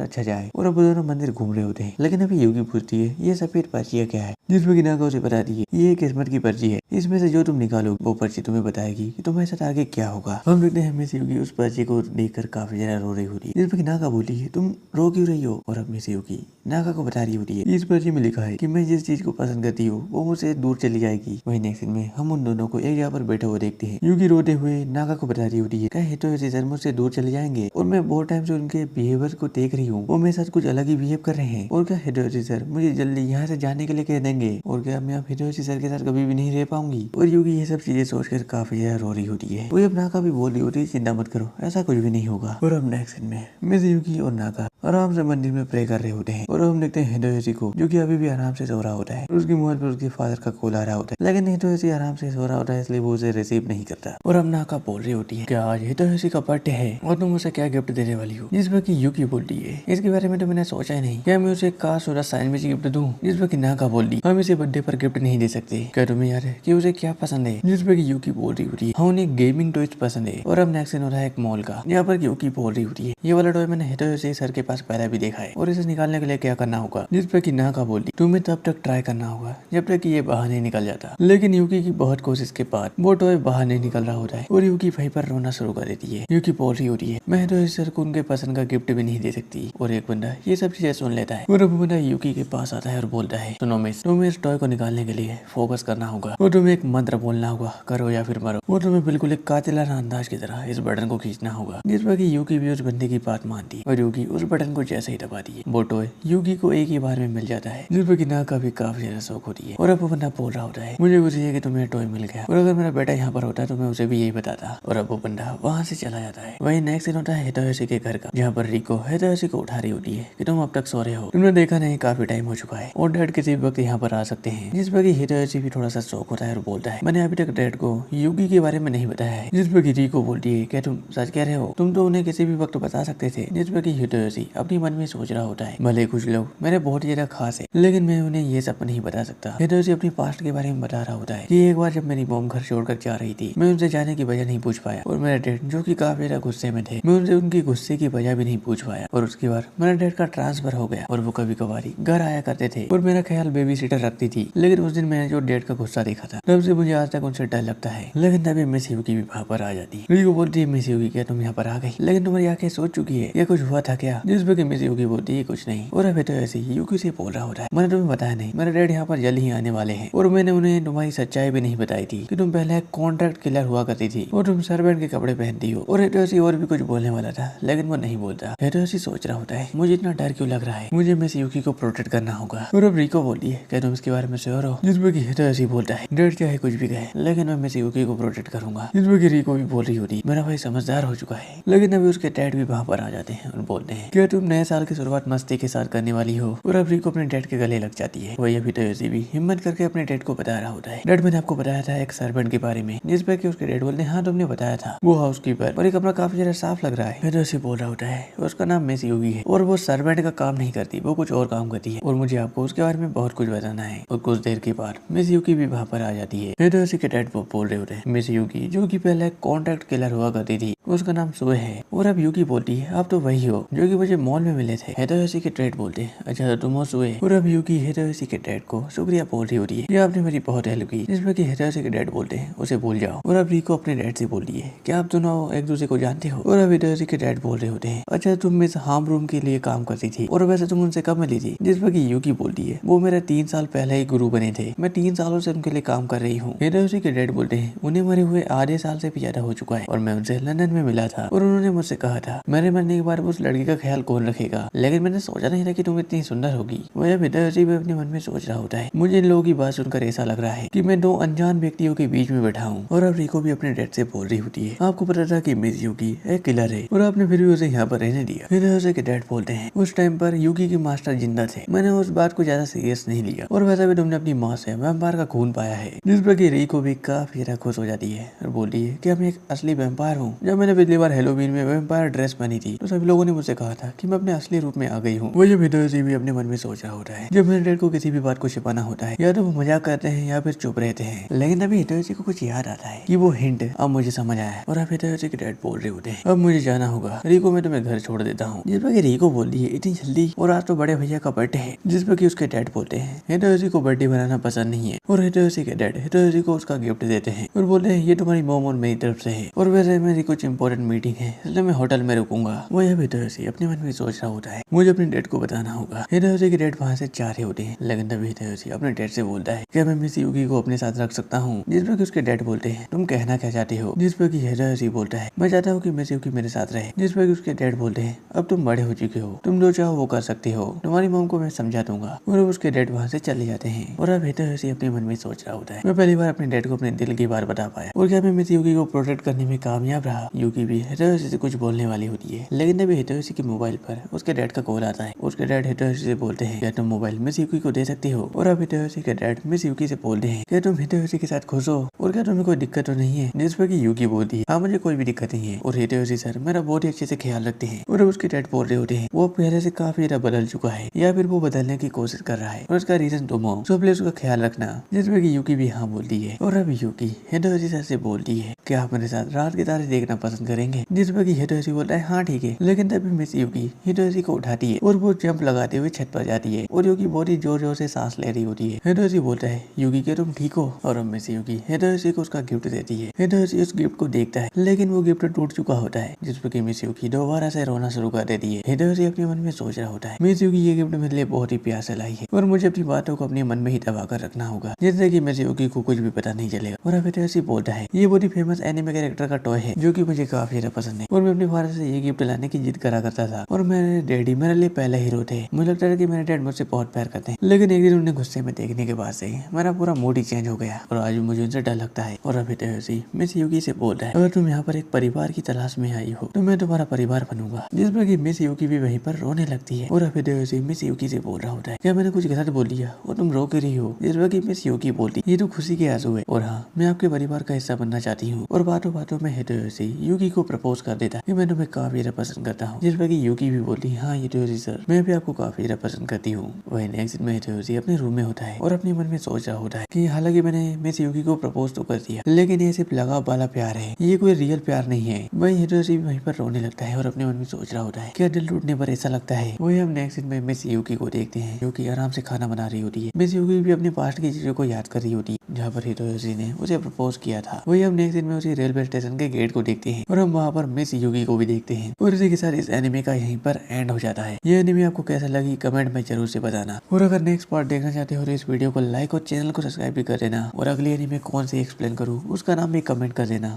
अच्छा जाए। और अब दोनों मंदिर घूम रहे होते हैं। लेकिन अभी युकी पूछती है ये सफेद पर्चियाँ क्या है, जिसमें नाका उसे बताती है ये किस्मत की पर्ची है, इसमें से जो तुम निकालो वो पर्ची तुम्हें बताएगी कि तुम्हारे साथ आगे क्या होगा। हम देखते हैं मिस युकी उस पर्ची को देखकर काफी ज्यादा रो रही होती है, जिसमें नाका बोलती है तुम रो क्यों रही हो। और अब मिस युकी नाका को बता रही होती है इस पर्ची में लिखा है कि मैं जिस चीज को पसंद करती हूँ वो मुझसे दूर चली जाएगी। वही नेक्स्ट सीन में हम उन दोनों को एक जगह पर बैठे हुए देखते हैं। युकी रोते हुए नाका को बता रही होती है क्या हिदेयोशी सर मुझसे दूर दूर चले जाएंगे और मैं बहुत टाइम से उनके बिहेवियर को देख रही हूँ, वो मेरे साथ कुछ अलग ही बिहेव कर रहे हैं। और क्या हिडेयोशी सर मुझे जल्दी यहाँ से जाने के लिए कह देंगे और क्या मैं अब हिडेयोशी सर के साथ कभी भी नहीं रह पाऊंगी। और यूकी ये सब चीजें सोचकर काफी ज्यादा रो रही होती है। वो अब नाका भी बोल रही होती है चिंता मत करो, ऐसा कुछ भी नहीं होगा। और अब नेक्स्ट सीन में मिस यूकी और नाका आराम से मंदिर में प्रे कर रहे होते हैं और हम देखते हैं हिडेयोशी को जो कि अभी भी आराम से सो रहा होता है। उसकी मोबाइल पर उसके फादर का कॉल आ रहा होता है, लेकिन हिडेयोशी आराम से सो रहा होता है इसलिए वो उसे रिसीव नहीं करता। और अब नाका बोल रही होती है क्या आज हिडेयोशी का बर्थडे है और तुम उसे क्या गिफ्ट देने वाली हो। जिस पर कि यूकी बोलती है इसके बारे में तो मैंने सोचा ही नहीं, क्या मैं उसे कार सोडा सैंडविच गिफ्ट दूं। जिस पर कि नाका बोल दी हम इसे बर्थडे पर गिफ्ट नहीं दे सकते, क्या तुम्हें याद है कि उसे क्या पसंद है। जिस पर कि यूकी बोल रही होती है हाँ उन्हें गेमिंग टॉयज पसंद है। और अब नेक्स्ट सीन हो रहा है एक मॉल का, यहाँ पर यूकी बोल रही होती है ये वाला टॉय मैंने हिडेयोशी सर के पास पहले भी देखा है और इसे निकालने के लिए क्या करना होगा। जिस पर कि नाका बोल दी तुम्हें तब तक ट्राई करना होगा जब तक कि ये बाहर नहीं निकल जाता। लेकिन यूकी की बहुत कोशिश के बाद वो टॉय बाहर नहीं निकल रहा होता है और यूकी वहीं पर रोना शुरू कर देती है। यूकी बोल रही होती है मैं हिडेयोशी सर को उनके पसंद का गिफ्ट भी नहीं दे सकती। और एक बंदा ये सब चीजें सुन लेता है और वो बंदा यूकी के पास आता है और बोलता है सुनो मिस तुम्हें इस टॉय को निकालने के लिए फोकस करना होगा और तुम्हें एक मंत्र बोलना होगा करो या फिर मरो। और तुम्हें बिल्कुल एक कातिलाना अंदाज की तरह इस बटन को खींचना होगा। जिस पर कि यूकी भी उस बंदे की बात मानती और यूकी उस बटन को जैसे ही दबाती है वो टॉय यूकी को एक ही बार में मिल जाता है। जिस पर कि नाका भी काफी ज्यादा शौक होती है और अब वो बंदा बोल रहा होता है मुझे खुशी है कि तुम्हें टॉय मिल गया और अगर मेरा बेटा यहाँ पर होता तो मैं उसे भी यही बताता। और अब वो बंदा वहाँ से चला जाता है। वही नेक्स्ट सीन होता है हिडेयोशी के घर का, जहाँ पर रिको हिडेयोशी को उठा रही होती है कि तुम अब तक सो रहे हो, तुमने देखा नहीं काफी टाइम हो चुका है और डैड किसी वक्त यहाँ पर आ सकते हैं। जिस पर कि हिडेयोशी भी थोड़ा सा शौक होता है और बोलता है मैंने अभी तक डैड को यूकी के बारे में नहीं बताया है। जिस पर कि रिको बोलती है क्या तुम सच कह रहे हो, तुम तो उन्हें किसी भी वक्त बता सकते थे। जिस पर कि हिडेयोशी अपनी मन में सोच रहा होता है भले कुछ लोग मेरे बहुत ज्यादा खास है लेकिन मैं उन्हें ये सब नहीं बता सकता। हिडेयोशी अपनी पास्ट के बारे में बता रहा होता है कि एक बार जब मेरी मॉम घर छोड़कर जा रही थी मैं उनसे जाने की वजह नहीं पूछ पाया और मेरे डैड जो कि काफी ज्यादा गुस्से में थे मैं उनसे उनकी गुस्से की वजह भी नहीं पूछ पाया। और उसके बाद मेरे डैड का ट्रांसफर हो गया और वो कभी कभार घर आया करते थे और मेरा ख्याल बेबी सीटर रखती थी। लेकिन उस दिन मैंने जो डैड का गुस्सा देखा था तब से मुझे आज तक उनसे डर लगता है। लेकिन तभी मिस यूकी भी वहाँ पर आ जाती है। रिको बोलती है मिस यूकी क्या तुम यहाँ पर आ गई, लेकिन तुम्हारी आंखें सोच चुकी है, ये कुछ हुआ था क्या। जिस पर मिस यूकी बोलती है कुछ नहीं। और अभी तो ऐसे यूकी से बोल रहा होता है मैंने तुम्हें बताया नहीं मेरे डैड यहाँ पर जल्द ही आने वाले हैं और मैंने उन्हें तुम्हारी सच्चाई भी नहीं बताई थी कि तुम पहले कॉन्ट्रैक्ट किलर हुआ करती थी और तुम सर्वेंट के कपड़े पहनती हो। और हिडेयोशी और भी कुछ बोलने वाला था लेकिन वो नहीं बोलता। हिडेयोशी सोच रहा होता है मुझे इतना डर क्यों लग रहा है, मुझे मिस यूकी को प्रोटेक्ट करना होगा। और अब रिको बोलती है क्या तुम इसके बारे में श्योर हो। जिसमें कि हिडेयोशी बोलता है डैड चाहे कुछ भी कहे लेकिन मैं मिस यूकी को प्रोटेक्ट करूंगा। जिसमें कि रिको भी बोल रही होती मेरा भाई समझदार हो चुका है। लेकिन अभी उसके डैड भी वहाँ पर आ जाते हैं और बोलते हैं क्या तुम नए साल की शुरुआत मस्ती के साथ करने वाली हो। और अब रिको अपने डैड के गले लग जाती है। वही अभी हिडेयोशी भी हिम्मत करके अपने डैड को बता रहा होता है डैड मैंने आपको बताया था एक सर्वेंट के बारे में। जिस पर कि उसके डैड बोलते हैं हाँ तुमने बताया था वो हाउसकीपर और ये कमरा काफी ज्यादा साफ लग रहा है। हिडेयोशी बोल रहा होता है उसका नाम मिस यूकी है और वो सर्वेंट का काम नहीं करती वो कुछ और काम करती है और मुझे आपको उसके बारे में बहुत कुछ बताना है। और कुछ देर के बाद मिस यूकी भी वहाँ पर आ जाती है। हिडेयोशी के डैड वो बोल रहे होते हैं मिस यूकी जो कि पहले कॉन्ट्रैक्ट किलर हुआ करती थी उसका नाम सुए है। और अब यूकी बोलती है आप तो वही हो जो कि मुझे मॉल में मिले थे। हिडेयोशी के डैड बोलते हैं अच्छा तुम हो सुए। और अब यूकी हिडेयोशी के डैड को शुक्रिया बोल रही होती है ये आपने मेरी बहुत हेल्प की। जिसमें कि हिडेयोशी के डैड बोलते हैं उसे भूल जाओ। और अब रिको अपने डैड से बोलती है क्या आप दोनों एक दूसरे को जानते हो। और अब हिडेयोशी के डैड बोल रहे होते हैं अच्छा तुम मिस हार्म रूम के लिए काम करती थी और वैसे तुम उनसे कब मिली थी। जिसमें कि यूकी बोलती है वो मेरे 3 साल पहले ही गुरु बने थे, मैं 3 सालों से उनके लिए काम कर रही हूँ। हिडेयोशी के डैड बोलते हैं उन्हें मरे हुए आधे साल से भी ज्यादा हो चुका है और मैं उनसे लंदन में मिला था और उन्होंने मुझसे कहा था मेरे मरने के बाद उस लड़की का ख्याल कौन रखेगा, लेकिन मैंने सोचा नहीं था कि तुम इतनी सुंदर होगी। वह हिडेयोशी भी अपने मन में सोच रहा होता है मुझे इन लोगों की बात सुनकर ऐसा लग रहा है कि मैं 2 अनजान व्यक्तियों के बीच में बैठा हूँ। और अब रिको भी अपने डैड से बोल रही होती है आपको पता था कि मिस यूकी एक किलर है और आपने फिर भी उसे यहाँ पर रहने दिया। हिडेयोशी के डैड बोलते हैं उस टाइम पर यूकी के मास्टर जिंदा थे, मैंने उस बात को ज्यादा सीरियस नहीं लिया और वैसे भी तुमने अपनी माँ से वैम्पायर का खून पाया है। जिस पर कि रिको भी काफी ज्यादा खुश हो जाती है और बोलती है कि मैं एक असली वैम्पायर हूँ। जब मैंने पिछली बार हेलोवीन में वैम्पायर ड्रेस पहनी थी तो सभी लोगों ने मुझसे कहा था कि मैं अपने असली रूप में आ गई हूँ। वही हिडेयोशी भी अपने मन में सोच रहा होता है जब मेरे डैड को किसी भी बात को छिपाना होता है या तो वो मजाक करते हैं या फिर चुप रहते हैं। लेकिन अभी हिडेयोशी को कुछ याद आता है कि वो हिंट अब मुझे समझ आया है। और अब हिडेयोशी के डैड बोल रहे होते हैं अब मुझे जाना होगा रिको मैं तुम्हें घर छोड़ देता हूँ। जिस पर कि रिको बोलती है इतनी जल्दी और आज तो बड़े भैया का बर्थडे है। जिस पर कि उसके डैड बोलते हैं हिडेयोशी को बर्थडे बनाना पसंद नहीं है और हिडेयोशी के डैड हिडेयोशी को उसका गिफ्ट देते हैं और बोलते हैं ये तुम्हारी मॉम और मेरी तरफ से है और वैसे मेरी कुछ इंपॉर्टेंट मीटिंग है इसलिए मैं होटल में रुकूंगा। वो यह हिडेयोशी अपने मन में सोच रहा होता है मुझे अपने डैड को बताना होगा। हिडेयोशी के डैड वहाँ से जा रहे होते हैं लेकिन तभी हिडेयोशी अपने डैड से बोलता है क्या मैं मिस यूकी को अपने साथ रख सकता हूँ। जिस पर कि उसके डैड बोलते हैं तुम कहना क्या चाहते हो। जिस पर कि हिडेयोशी बोलता है मैं चाहता हूँ कि मिसयुकी मेरे साथ रहे। जिस पर उसके डैड बोलते हैं अब तुम बड़े हो चुके हो, तुम जो चाहो वो कर सकते हो, तुम्हारी मॉम को मैं समझा दूंगा। और उसके डैड वहाँ से चले जाते हैं। और अब हितोयोशी अपने मन में सोच रहा होता है मैं पहली बार अपने डैड को अपने दिल की बात बता पाया और क्या मैं मिसयुकी को प्रोटेक्ट करने में कामयाब रहा। यूकी भी हितोयोशी से कुछ बोलने वाली होती है, लेकिन तभी हितोयोशी के मोबाइल पर उसके डैड का कॉल आता है। उसके डैड हितोयोशी से बोलते हैं क्या तुम मोबाइल मिसयुकी को दे सकती हो। और अब हितोयोशी के डैड मिसयुकी से बोलते हैं क्या तुम हितोयोशी के साथ खुश हो और क्या तुम्हें कोई दिक्कत तो नहीं है। जिस पर यूकी बोलती है हाँ मुझे कोई भी दिक्कत नहीं है और हितोयोशी सर मेरा बहुत ही अच्छे से ख्याल रखते हैं। और अब उसके डैड बोल रहे होते हैं वो पहले से काफी ज्यादा बदल चुका है या फिर वो बदलने की कोशिश कर रहा है और उसका रीजन तुम हो, सो प्लीज उसका ख्याल रखना। जिसमें कि यूकी भी हाँ बोलती है। और अब यूकी हितोयोशी सर से बोलती है क्या आप मेरे साथ रात के तारे देखना पसंद करेंगे। जिसमें कि हितोयोशी बोलता है हाँ ठीक है। लेकिन तभी मिस यूकी हितोयोशी को उठाती है और वो जंप लगाते हुए छत पर जाती है और यूकी बहुत ही जोर जोर से सांस ले रही होती है। हितोयोशी बोलता है यूकी क्या तुम ठीक हो। और अब मिस यूकी हितोयोशी को उसका गिफ्ट देती है। हितोयोशी उस गिफ्ट को देखता है लेकिन वो गिफ्ट टूट चुका होता है। जिसपे कि मिस यूकी दोबारा से रोना शुरू कर देती है। हितोयोशी अपने मन में सोच रहा होता है मिस यूकी ये गिफ्ट मेरे लिए बहुत ही प्यार से लाई है और मुझे अपनी बातों को अपने मन में ही दबा कर रखना होगा जिससे कि मिस यूकी को कुछ भी पता नहीं चलेगा। और अब हितोयोशी बोलता है ये बहुत ही फेमस एनिमे कैरेक्टर का टॉय है जो कि मुझे काफी ज्यादा पसंद है और मैं अपने फादर से ये गिफ्ट लाने की जिद करा करता था और मेरे डैडी मेरे लिए पहले हीरो थे। मुझे लगता है कि मेरे डैड मुझसे बहुत प्यार करते हैं, लेकिन एक दिन उन्हें गुस्से में देखने के बाद से मेरा पूरा मूड ही चेंज हो गया और आज भी मुझे उनसे डर लगता है। और अब हितोयोशी मिस यूकी से बोल रहा है अगर तुम यहाँ पर एक परिवार की तलाश में आई हो तो मैं तुम्हारा परिवार बनूंगा। जिसमें कि मिस यूकी भी वहीं पर रोने लगती है। और अब हितोयोशी मिस यूकी से बोल रहा होता है क्या मैंने कुछ गलत बोल दिया और तुम रो के रही हो। जिसमें कि मिस यूकी बोलती ये तो खुशी के आंसू है और हाँ मैं आपके परिवार का हिस्सा बनना चाहती हूँ। और बातों बातों में हितोयोशी यूकी को प्रपोज कर देता है कि मैं तुम्हें काफी ज्यादा पसंद करता हूँ। जिसमें कि यूकी भी बोलती है हाँ हितोयोशी सर मैं भी आपको काफी ज्यादा पसंद करती हूँ। वही नेक्स्ट में हितोयोशी अपने रूम में होता है और अपने मन में सोच रहा होता है कि हालांकि मैंने मिस यूकी को प्रपोज तो कर दिया लेकिन ये सिर्फ लगाव वाला प्यार है, ये कोई रियल प्यार नहीं है। वही हितोयोशी भी वहीं पर रोने लगता है और अपने मन में सोच रहा होता है क्या दिल टूटने पर ऐसा लगता है। वही हम नेक्स्ट में मिस यूकी को देखते हैं जो कि आराम से खाना बना रही होती है। मिस यूकी भी अपने पास्ट की चीजों को याद कर रही होती है जहाँ पर हितोयोशी ने उसे प्रपोज किया था। वही हम नेक्स्ट में उसी रेलवे स्टेशन के गेट को देखते हैं और हम वहाँ पर मिस यूकी को भी देखते हैं। और इसी के साथ इस एनिमे का यहीं पर एंड हो जाता है। ये एनिमे आपको कैसा लगी कमेंट में जरूर से बताना और अगर नेक्स्ट पार्ट देखना चाहते हो तो इस वीडियो को लाइक और चैनल को सब्सक्राइब भी कर देना और अगली एनिमे कौन सी एक्सप्लेन करूँ उसका नाम भी कमेंट कर देना।